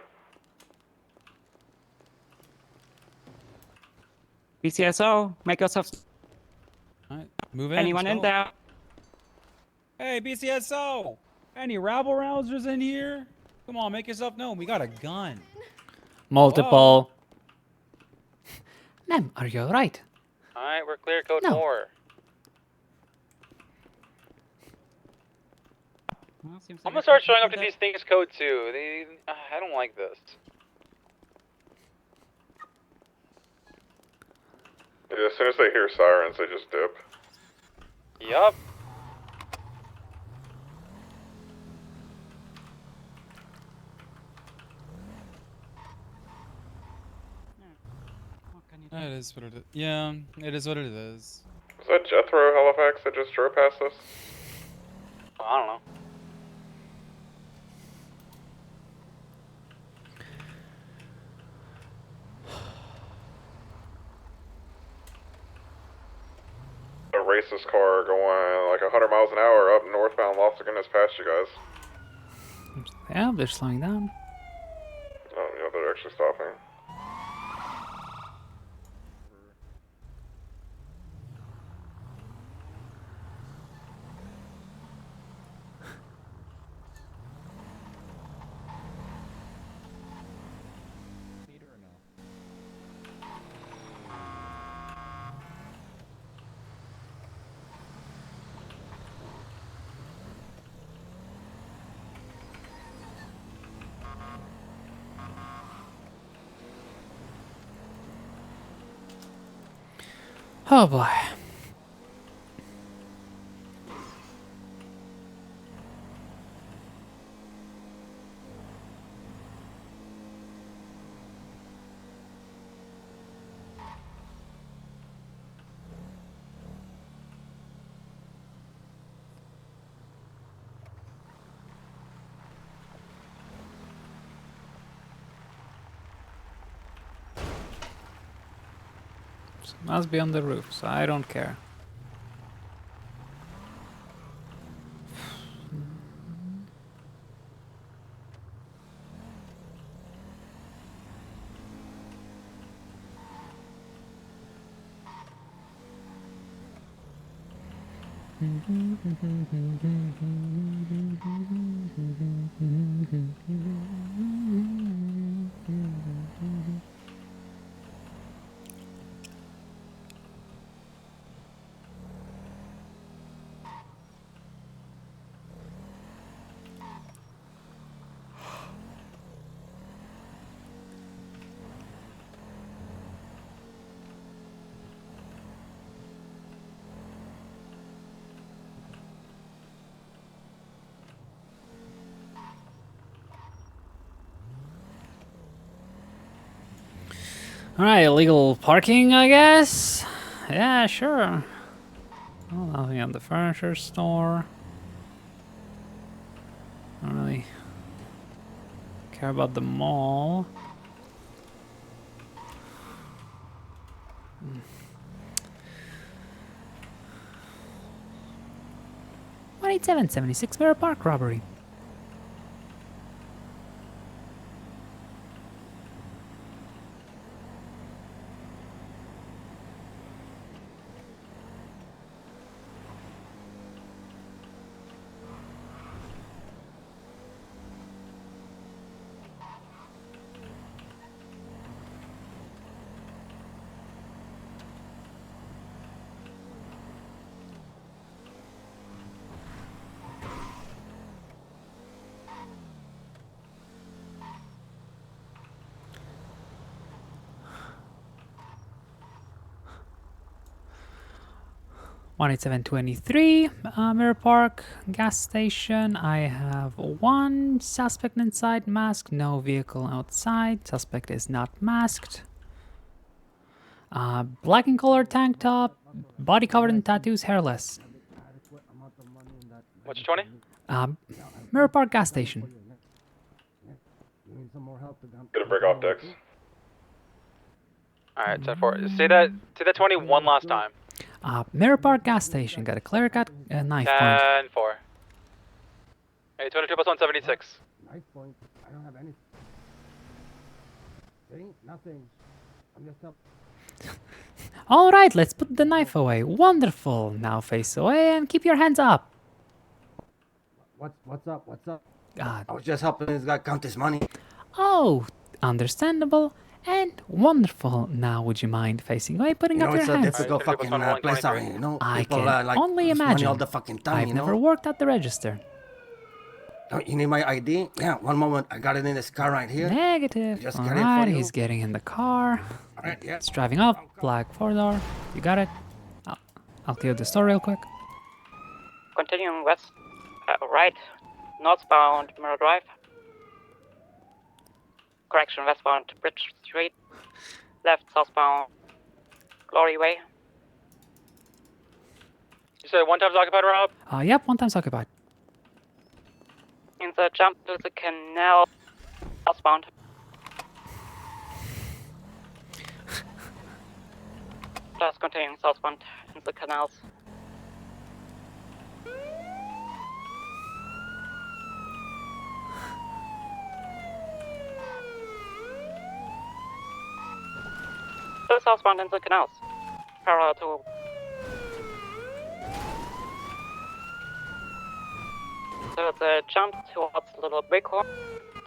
BCSO, make yourself. Alright, move in. Anyone in there? Hey, BCSO! Any rabble rousers in here? Come on, make yourself known. We got a gun. Multiple. Ma'am, are you alright? Alright, we're clear. Code No. 4. Well, seems I'm like gonna start showing up that- to these things code 2. I don't like this. Yeah, as soon as they hear sirens, they just dip. Yup. It is what it is. Yeah, it is what it is. Was that Jethro Halifax that just drove past us? I don't know. A racist car going like 100 miles an hour up northbound Las Vegas past you guys. Yeah, they're slowing down. Oh, yeah, they're actually stopping. Oh boy. Must be on the roof, so I don't care. Alright, illegal parking, I guess? Yeah, sure. Well, nothing at the furniture store. Don't really care about the mall. 18776 Mirror Park robbery. One 18723 Mirror Park gas station. I have one suspect inside, masked, no vehicle outside. Suspect is not masked. Black and colored tank top, body covered in tattoos, hairless. What's 20? Mirror Park gas station. Get a break off decks. Alright, 10-4. Say that 20 one last time. Mirror Park gas station. Got a clear cut knife point. 10-4. Hey, 22 plus 176. Knife point. I don't have any. There ain't nothing. I'm just up. Alright, let's put the knife away. Wonderful. Now face away and keep your hands up. What's up? What's up? I was just helping this guy count his money. Oh, understandable and wonderful. Now, would you mind facing away, putting up your hands? It's a difficult fucking place out here, you know? I People, can like, only lose money imagine. all the fucking time, I've you know? never worked at the register. Oh, you need my ID? Yeah, one moment. I got it in this car right here. Negative. Just get it for Alright, you. he's getting in the car. Alright, yeah. It's driving up. Black 4-door. You got it? I'll clear the store real quick. Continuing west, right, northbound Mirror Drive. Correction, westbound Bridge Street. Left, southbound Glory Way. You said 1 time's occupied, Rob? Yep, 1 time's occupied. In the jump to the canal southbound. Just continuing southbound in the canals. Still southbound in the canals. Parallel to. So the jump towards Little Bighorn.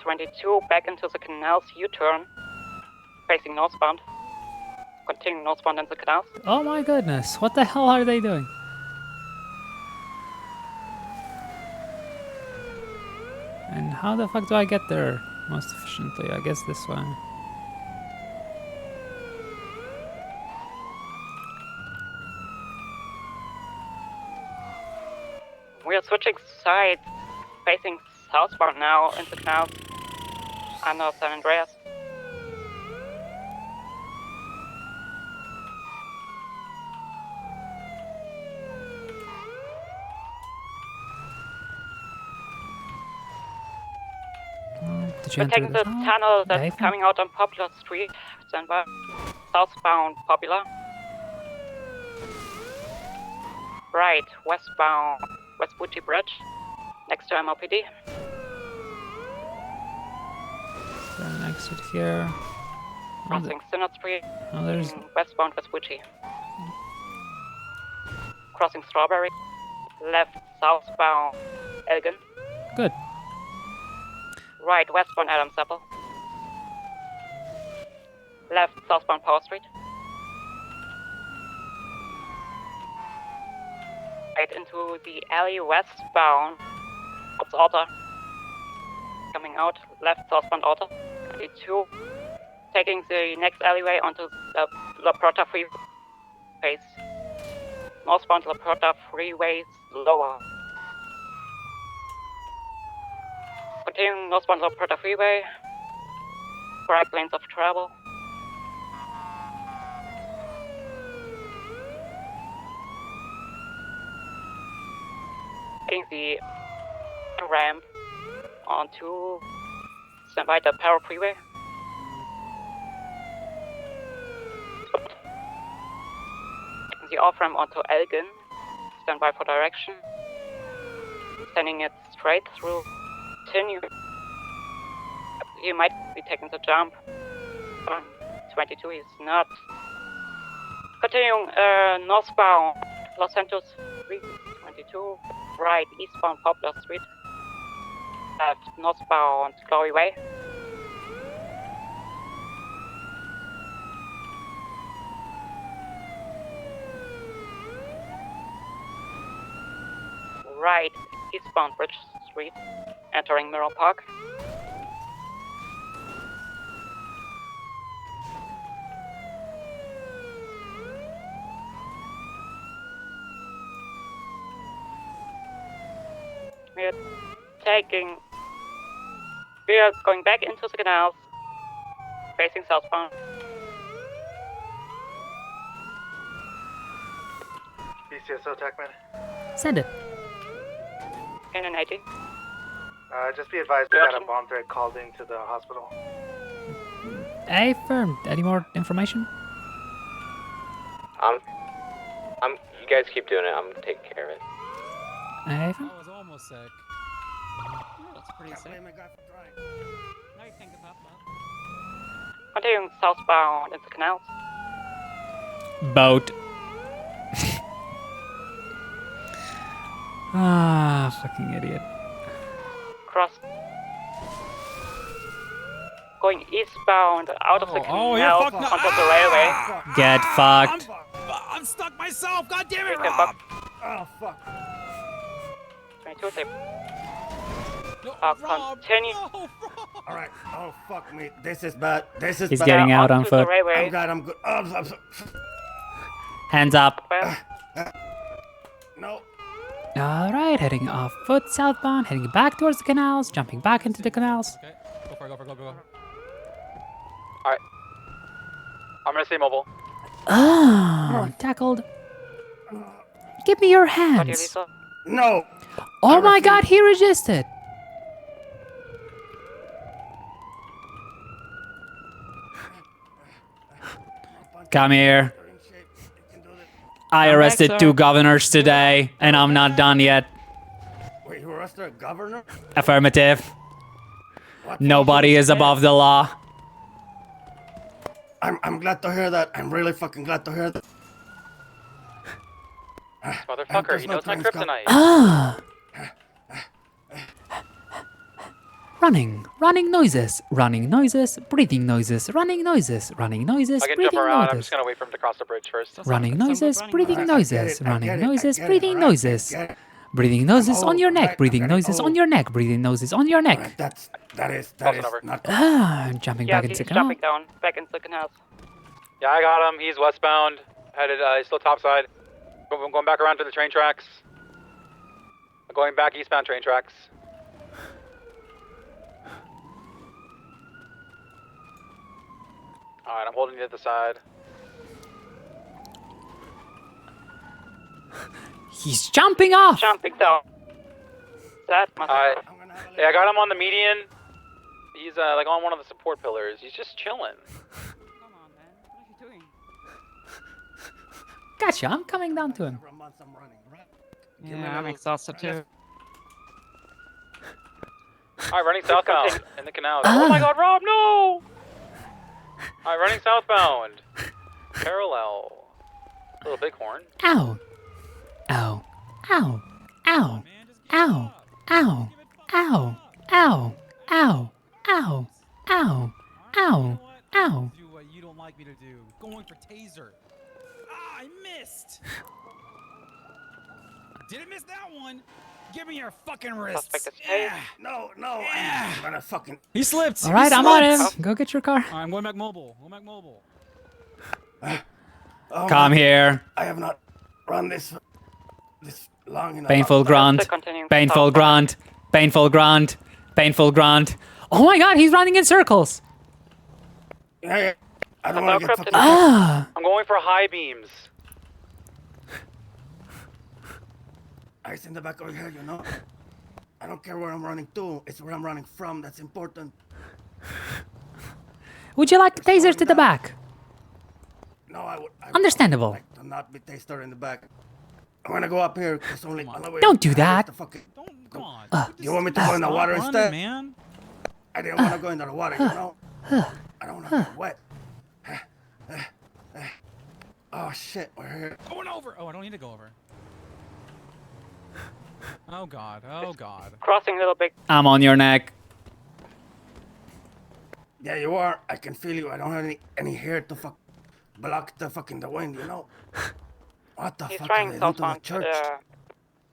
22 back into the canals, U-turn. Facing northbound. Continuing northbound in the canals. Oh my goodness, what the hell are they doing? And how the fuck do I get there most efficiently? I guess this way. We are switching sides, facing southbound now in the canals. Under San Andreas. Did you We're enter taking the tunnel that's Dave? coming out on Popular Street. Stand by. Southbound Popular. Right, westbound West Butchie Bridge. Next to MLPD. An exit here. Crossing Synod Street. Oh, there's... Westbound West Butchie. Crossing Strawberry. Left southbound Elgin. Good. Right westbound Adams Apple. Left southbound Power Street. Right into the alley westbound. It's Alta. Coming out left southbound Alta. 22. Taking the next alleyway onto the La Porta Freeway. Face. Northbound La Porta Freeway lower. Continuing northbound La Porta Freeway. Correct lanes of travel. Taking the ramp onto standby the Power Freeway. Taking the off ramp onto Elgin. Standby for direction. Sending it straight through. Continue. You might be taking the jump. 22 is not. Continuing northbound Los Santos Street. 22. Right eastbound Poplar Street. Left northbound Glory Way. Right eastbound Bridge Street. Entering Mirror Park. We are going back into the canals, facing southbound. BCSO TACMAN. Send it. In an 80. Just be advised we got a bomb threat called into the hospital. Hey, firm. Any more information? You guys keep doing it. I'm taking care of it. Hey, I was almost sick. That's pretty sick. Now you think about that. Continuing southbound into canals. Boat. Fucking idiot. Cross. Going eastbound out of the canal onto the railway. Get fucked. I'm stuck myself. God damn it, Okay, Rob. Oh, fuck. 22 safe. Rob, Continue. Alright. Oh, fuck me. This is bad. This is He's bad. getting out on foot. I'm glad I'm good. I'm Hands up. No. Alright, heading off foot southbound, heading back towards the canals, jumping back into the canals. Okay. Go for it, go for it, go for it, go for it. Alright. I'm gonna stay mobile. Ah, tackled. Give me your hands. No. Oh my god, he resisted. Come here. I arrested 2 governors today, and I'm not done yet. Wait, you arrested a governor? Affirmative. Nobody is above the law. I'm glad to hear that. I'm really fucking glad to hear that. Motherfucker, he knows my kryptonite. Ah. Running noises, breathing noises, running noises, breathing noises, I can jump around. I'm just noises. gonna wait for him to cross the bridge first. Running noises, breathing noises, running noises, breathing noises. Breathing noises on your neck, breathing noises on your neck, breathing noises on your neck. That is not Ah, jumping Yeah, back he's into canal. jumping down, back into the canals. Yeah, I got him. He's westbound. Headed, he's still topside. I'm going back around to the train tracks. I'm going back eastbound train tracks. Alright, I'm holding you to the side. He's jumping off. Jumping down. That Alright. Yeah, I got him on the median. He's like on one of the support pillars. He's just chilling. Gotcha, I'm coming down to him. Yeah, I'm exhausted too. Alright, running southbound in the canal. Oh my god, Rob, no! Alright, running southbound. Parallel. Little bighorn. Ow. Ow. Ow. Ow. Ow. Ow. Ow. Ow. Ow. Ow. Ow. Ow. Ow. Do what you don't like me to do. Going for taser. Ah, I missed. Didn't miss that one. Give me your fucking wrists. Yeah. No, I'm gonna fucking. He slipped. All right, I'm on him. Go get your car. I'm going back mobile. Oh Come my- here. I have not run this long enough. Painful grunt. Painful grunt. Painful grunt. Painful grunt. Oh my god, he's running in circles. Yeah, I don't want to get fucking. Ah. I'm going for high beams. Ice in the back of your head, you know? I don't care where I'm running to. It's where I'm running from that's important. Would you like the taser to the back? No, I would Understandable. like to not be taster in the back. I'm gonna go up here because only. Don't do that. Come on. You want me to go in the water instead? man. I didn't want to go into the water, you know? I don't want to get wet. Oh shit, we're here. Going over. Oh, I don't need to go over. Oh god. Oh god. Crossing a little bit. I'm on your neck. Yeah, you are. I can feel you. I don't have any hair to block the wind, you know? What the He's fuck trying are they doing to the southbound, church?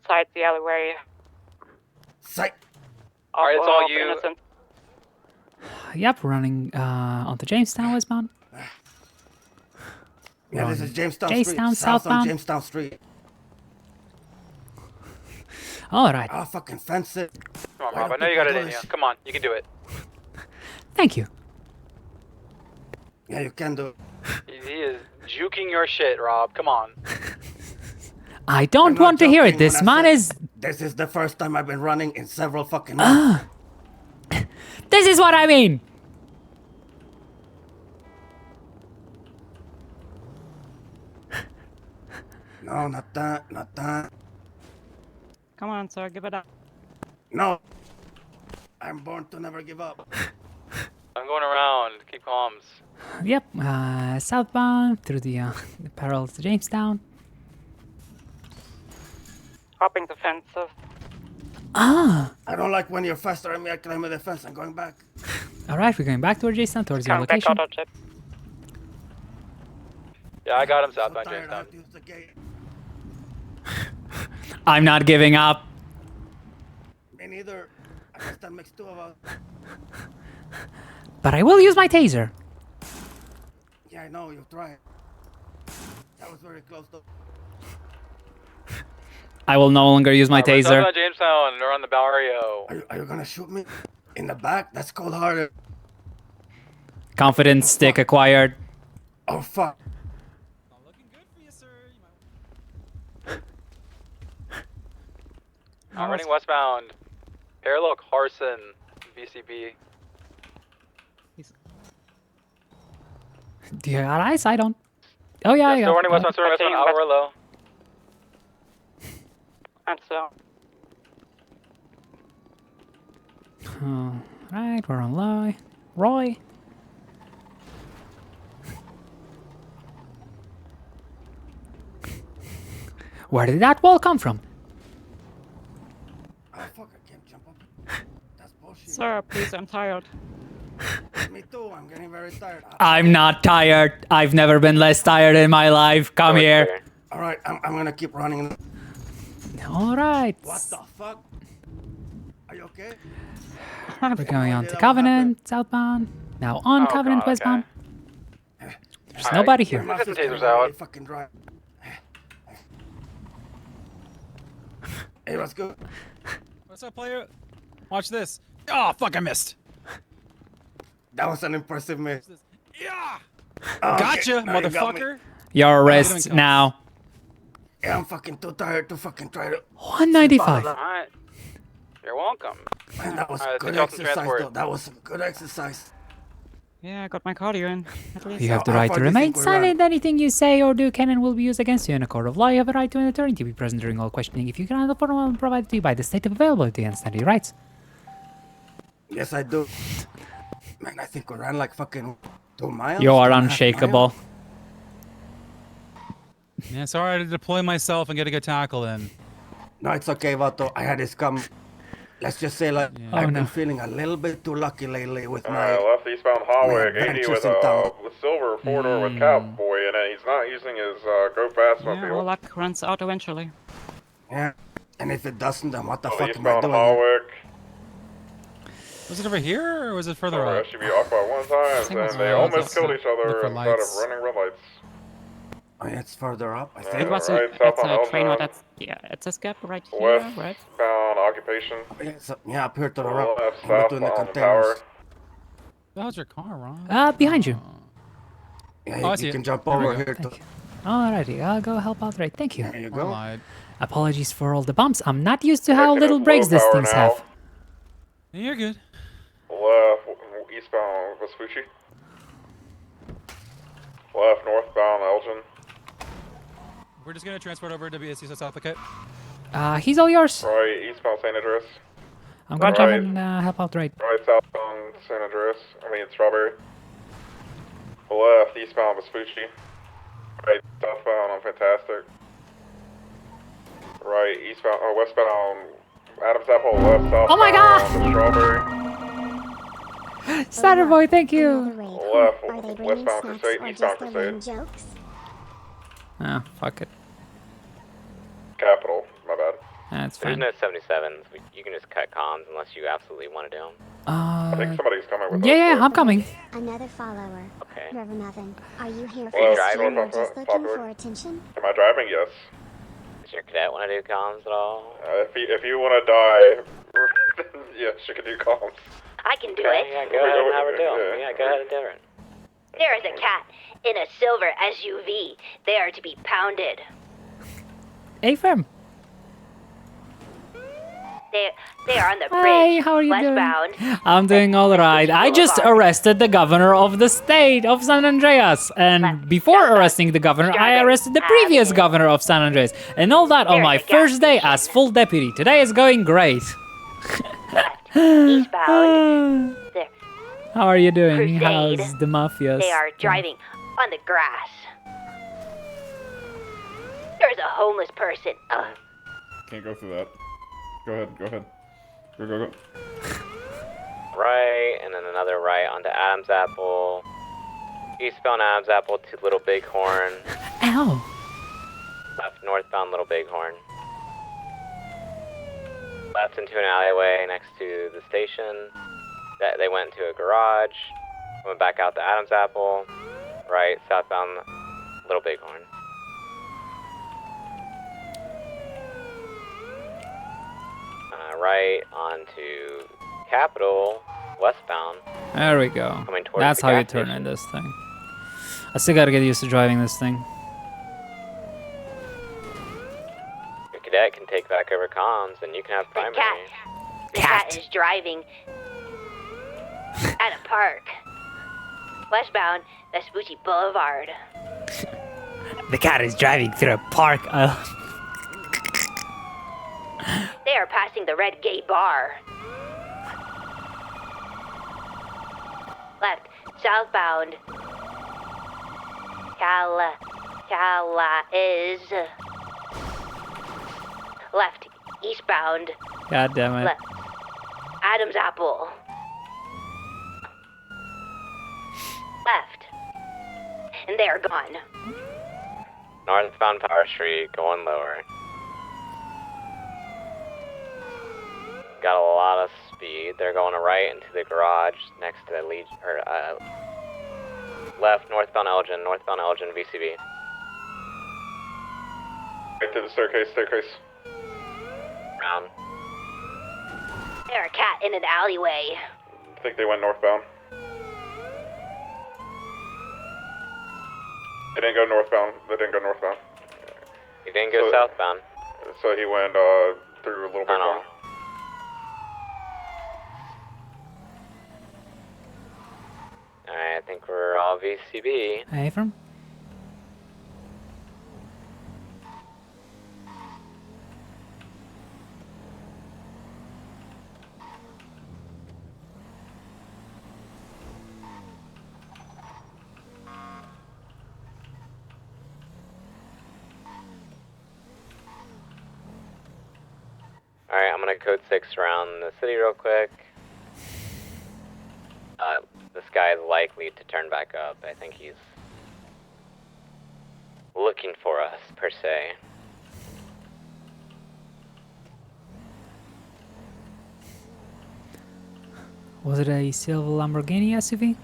side the alleyway. Sight. Alright, it's all you. Innocent. Yep, running onto Jamestown westbound. Yeah, this is Jamestown Jamestown Street. South on southbound. Jamestown Street. All right. I'll fucking fence it. Come on, Why Rob. do I know you got it people in do you. this? Come on, you can do it. Thank you. Yeah, you can do it. He is juking your shit, Rob. Come on. I don't want to hear it. This man is. This is the first time I've been running in several fucking months. This is what I mean. No, not that, not that. Come on, sir, give it up. No. I'm born to never give up. I'm going around. Keep calms. Yep, southbound through the parallel to Jamestown. Hopping the fences. Ah. I don't like when you're faster than me. I climb the fence. I'm going back. All right, we're going back toward Jamestown, towards your Coming back location. out of chip. Yeah, I got him southbound Jamestown. I'm not giving up. Me neither. I guess that makes two of us. But I will use my taser. Yeah, I know. You tried. That was very close though. I will no longer use my We're taser. southbound Jamestown. We're on the Barrio. Are you gonna shoot me in the back? That's cold hearted. Confidence stick acquired. Oh fuck. I'm running westbound. Parallel Carson, VCB. Do you got eyes? I don't. Oh yeah, Still running westbound, Outer low. And so. Right, we're on low. Roy. Where did that wall come from? Oh fuck, I can't jump up. That's bullshit. Sir, please, I'm tired. Me too, I'm getting very tired. I'm not tired. I've never been less tired in my life. Come here. Alright, I'm gonna keep running. Alright. What the fuck? Are you okay? We're going on to Covenant, southbound. Now on Covenant, westbound. There's nobody here. Get the tasers out. Fucking drive. Hey, let's go. What's up, player? Watch this. Oh, fuck, I missed. That was an impressive miss. Yeah! Oh, Gotcha, okay. Now you got me. motherfucker. Your arrest now. Yeah, I'm fucking too tired to fucking try to. 195. Alright. You're welcome. Man, that was Alright, good let's take exercise, transport. though. That was some good exercise. Yeah, I got my cardio in, at least. You have the How right far to do you remain think we're silent. Anything you say or do can and will be used against you in a court of law. You have a right to an attorney to be present during all questioning if you cannot afford one provided to you by the state of availability and standing rights. Yes, I do. Man, I think we ran like fucking 2 miles. You are 2.5 unshakable. miles. Yeah, sorry I had to deploy myself and get a good tackle in. No, it's okay, Vato. I had this come. Let's just say, like, I've been feeling a little bit too lucky lately with my. Left eastbound highway, my 80 adventures with in town. the silver 4-door with Cowboy in it. He's not using his go fast Yeah, mobile. all luck runs out eventually. Yeah, and if it doesn't, then what the fuck am I Eastbound doing? Hawick. Was it over here or was it further up? Should be off by 1 time, and they almost killed each other Look for inside of lights. running red lights. Oh, yeah, it's further up, I It think. was right, it's south on a train, or Elmtown. that's, yeah, it's a gap right here, right? Westbound occupation. Yeah, up here to the right, Left, in between the southbound containers. power. That was your car, Ron. Behind you. Yeah, Oh, I you, see you it. can jump There we over go. here to. Alrighty, I'll go help out right. Thank you. There you go. Apologies for all the bumps. I'm not used to how little low brakes these power things now. have. You're good. Left, eastbound Vespucci. Left, northbound Elgin. We're just gonna transport over to BSC South Applicate. He's all yours. Right, eastbound St. Andreas. I'm gonna come and help out right. Right, southbound San Andreas. Strawberry. Left, eastbound Vespucci. Right, southbound on Fantastic. Right, eastbound, westbound Adams Apple. Left, southbound Oh my God! Strawberry. Starter boy, thank you. Left, westbound Crusade, eastbound Crusade. Ah, fuck it. Capital, my bad. That's There's fine. no 77s. You can just cut comms unless you absolutely want to do them. I think somebody's coming with us. Yeah, I'm coming. Another follower. Okay. Reverend Muffin, are you here for Well, this driving, stream or just looking popular. for attention? Am I driving? Yes. Does your cadet want to do comms at all? If you want to die, yes, you can do comms. I can do Okay, it. yeah, go ahead and have her do it. Yeah, go ahead and do it. There is a cat in a silver SUV. They are to be pounded. A-firm. They are on the Hi, bridge, how are you westbound. doing? I'm doing all right. I just arrested the governor of the state of San Andreas. And before arresting the governor, I arrested the previous governor of San Andreas. And all that on my first day as full deputy. Today is going great. Eastbound. There. How are you doing? Crusade. How's the mafias? They are driving on the grass. There's a homeless person. Can't go through that. Go ahead, go ahead. Go. Right, and then another right onto Adams Apple. Eastbound Adams Apple to Little Bighorn. Ow. Left northbound Little Bighorn. Left into an alleyway next to the station. They went to a garage. Went back out to Adams Apple. Right, southbound Little Bighorn. Right onto Capitol, westbound. There we go. Coming towards That's the how you gas turn station. in this thing. I still gotta get used to driving this thing. Your cadet can take back over for comms, and you can have primary. The cat is driving at a park. Westbound Vespucci Boulevard. The cat is driving through a park. They are passing the Red Gay Bar. Left, southbound. Cala is. Left, eastbound. God damn it. Left, Adam's Apple. Left. And they are gone. Northbound Power Street, going lower. Got a lot of speed. They're going right into the garage next to the left, northbound Elgin, VCB. Right to the staircase. Round. There a cat in an alleyway. I think they went northbound. They didn't go northbound. He didn't go southbound. So he went through a little bit more. Alright, I think we're all VCB. Hey, from? Alright, I'm gonna code 6 around the city real quick. This guy is likely to turn back up. I think he's looking for us, per se. Was it a silver Lamborghini SUV?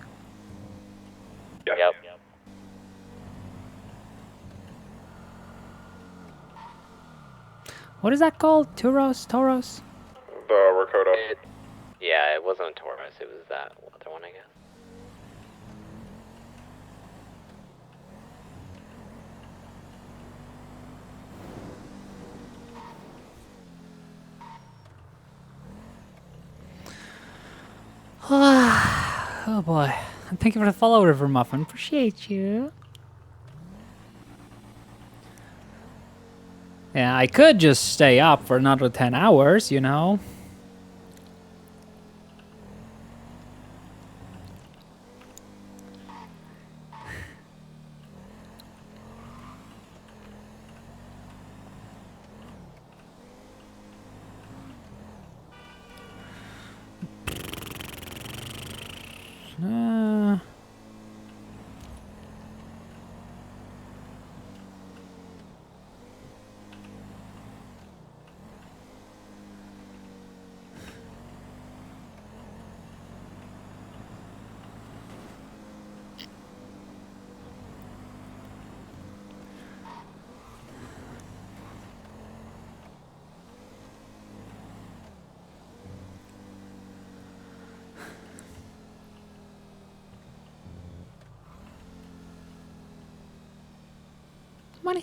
Yep. What is that called? Tauros? The Rakota. Yeah, it wasn't a Taurus, it was that other one, I guess. Oh boy. Thank you for the follow, River Muffin. Appreciate you. Yeah, I could just stay up for another 10 hours, you know.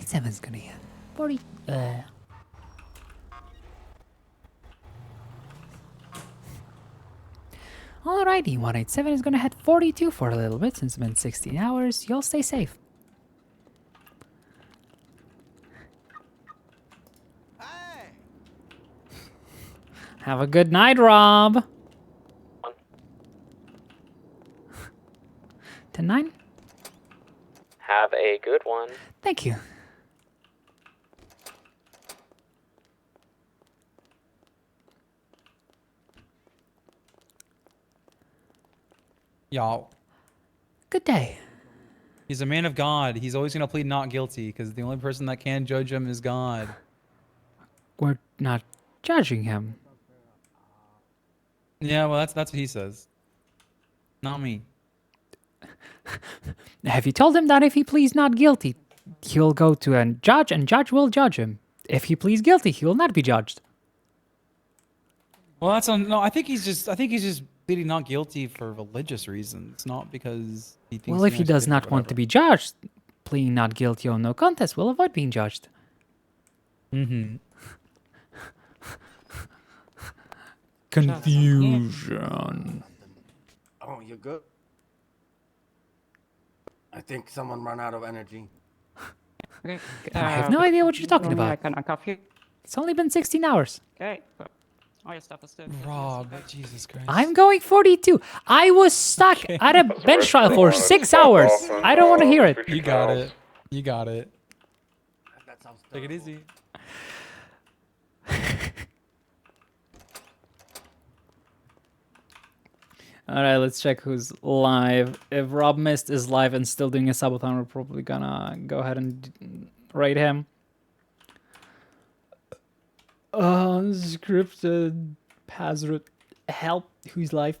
Seven's gonna hit 40. Alrighty, 187 is gonna hit 42 for a little bit since it's been 16 hours. You'll stay safe. Have a good night, Rob. 10-9. Have a good one. Thank you. Y'all. Good day. He's a man of God. He's always gonna plead not guilty because the only person that can judge him is God. We're not judging him. Yeah, well, that's what he says. Not me. Have you told him that if he pleads not guilty, he'll go to a judge and judge will judge him? If he pleads guilty, he will not be judged. Well, that's no. I think he's just pleading not guilty for religious reasons, not because he thinks. Well, if he does not want to be judged, pleading not guilty or no contest will avoid being judged. Mm-hmm. Confusion. Oh, you're good. I think someone ran out of energy. Okay. I have no idea what you're talking about. I can uncuff you. It's only been 16 hours. Okay. But all your stuff is still. Rob, Jesus Christ. I'm going 42. I was stuck at a bench trial for 6 hours. I don't want to hear it. You got it. You got it. Take it easy. Alright, let's check who's live. If Rob Mist is live and still doing a subathon, we're probably gonna go ahead and raid him. Unscripted Pazrut. Help. Who's live?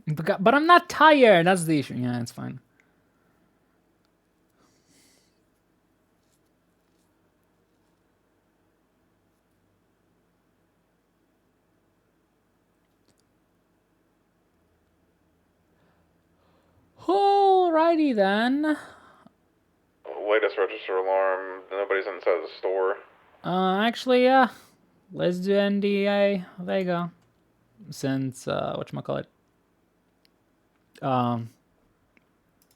But I'm not tired. That's the issue. Yeah, it's fine. Alrighty then. Latest register alarm. Nobody's inside the store. Actually, yeah. Let's do NDA Vega. Since, whatchamacallit.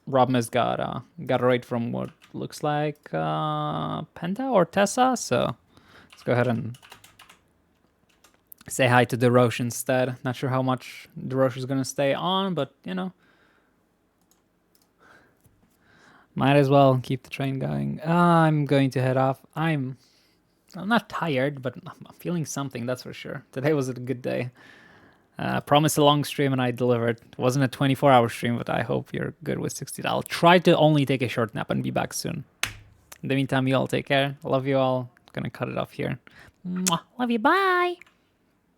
Rob has got a raid from what looks like, Penta or Tessa, so let's go ahead and say hi to DeRoche instead. Not sure how much DeRoche is gonna stay on, but, you know. Might as well keep the train going. I'm going to head off. I'm not tired, but I'm feeling something, that's for sure. Today was a good day. Promised a long stream and I delivered. It wasn't a 24-hour stream, but I hope you're good with 60. I'll try to only take a short nap and be back soon. In the meantime, you all take care. Love you all. Gonna cut it off here. Mwah. Love you. Bye.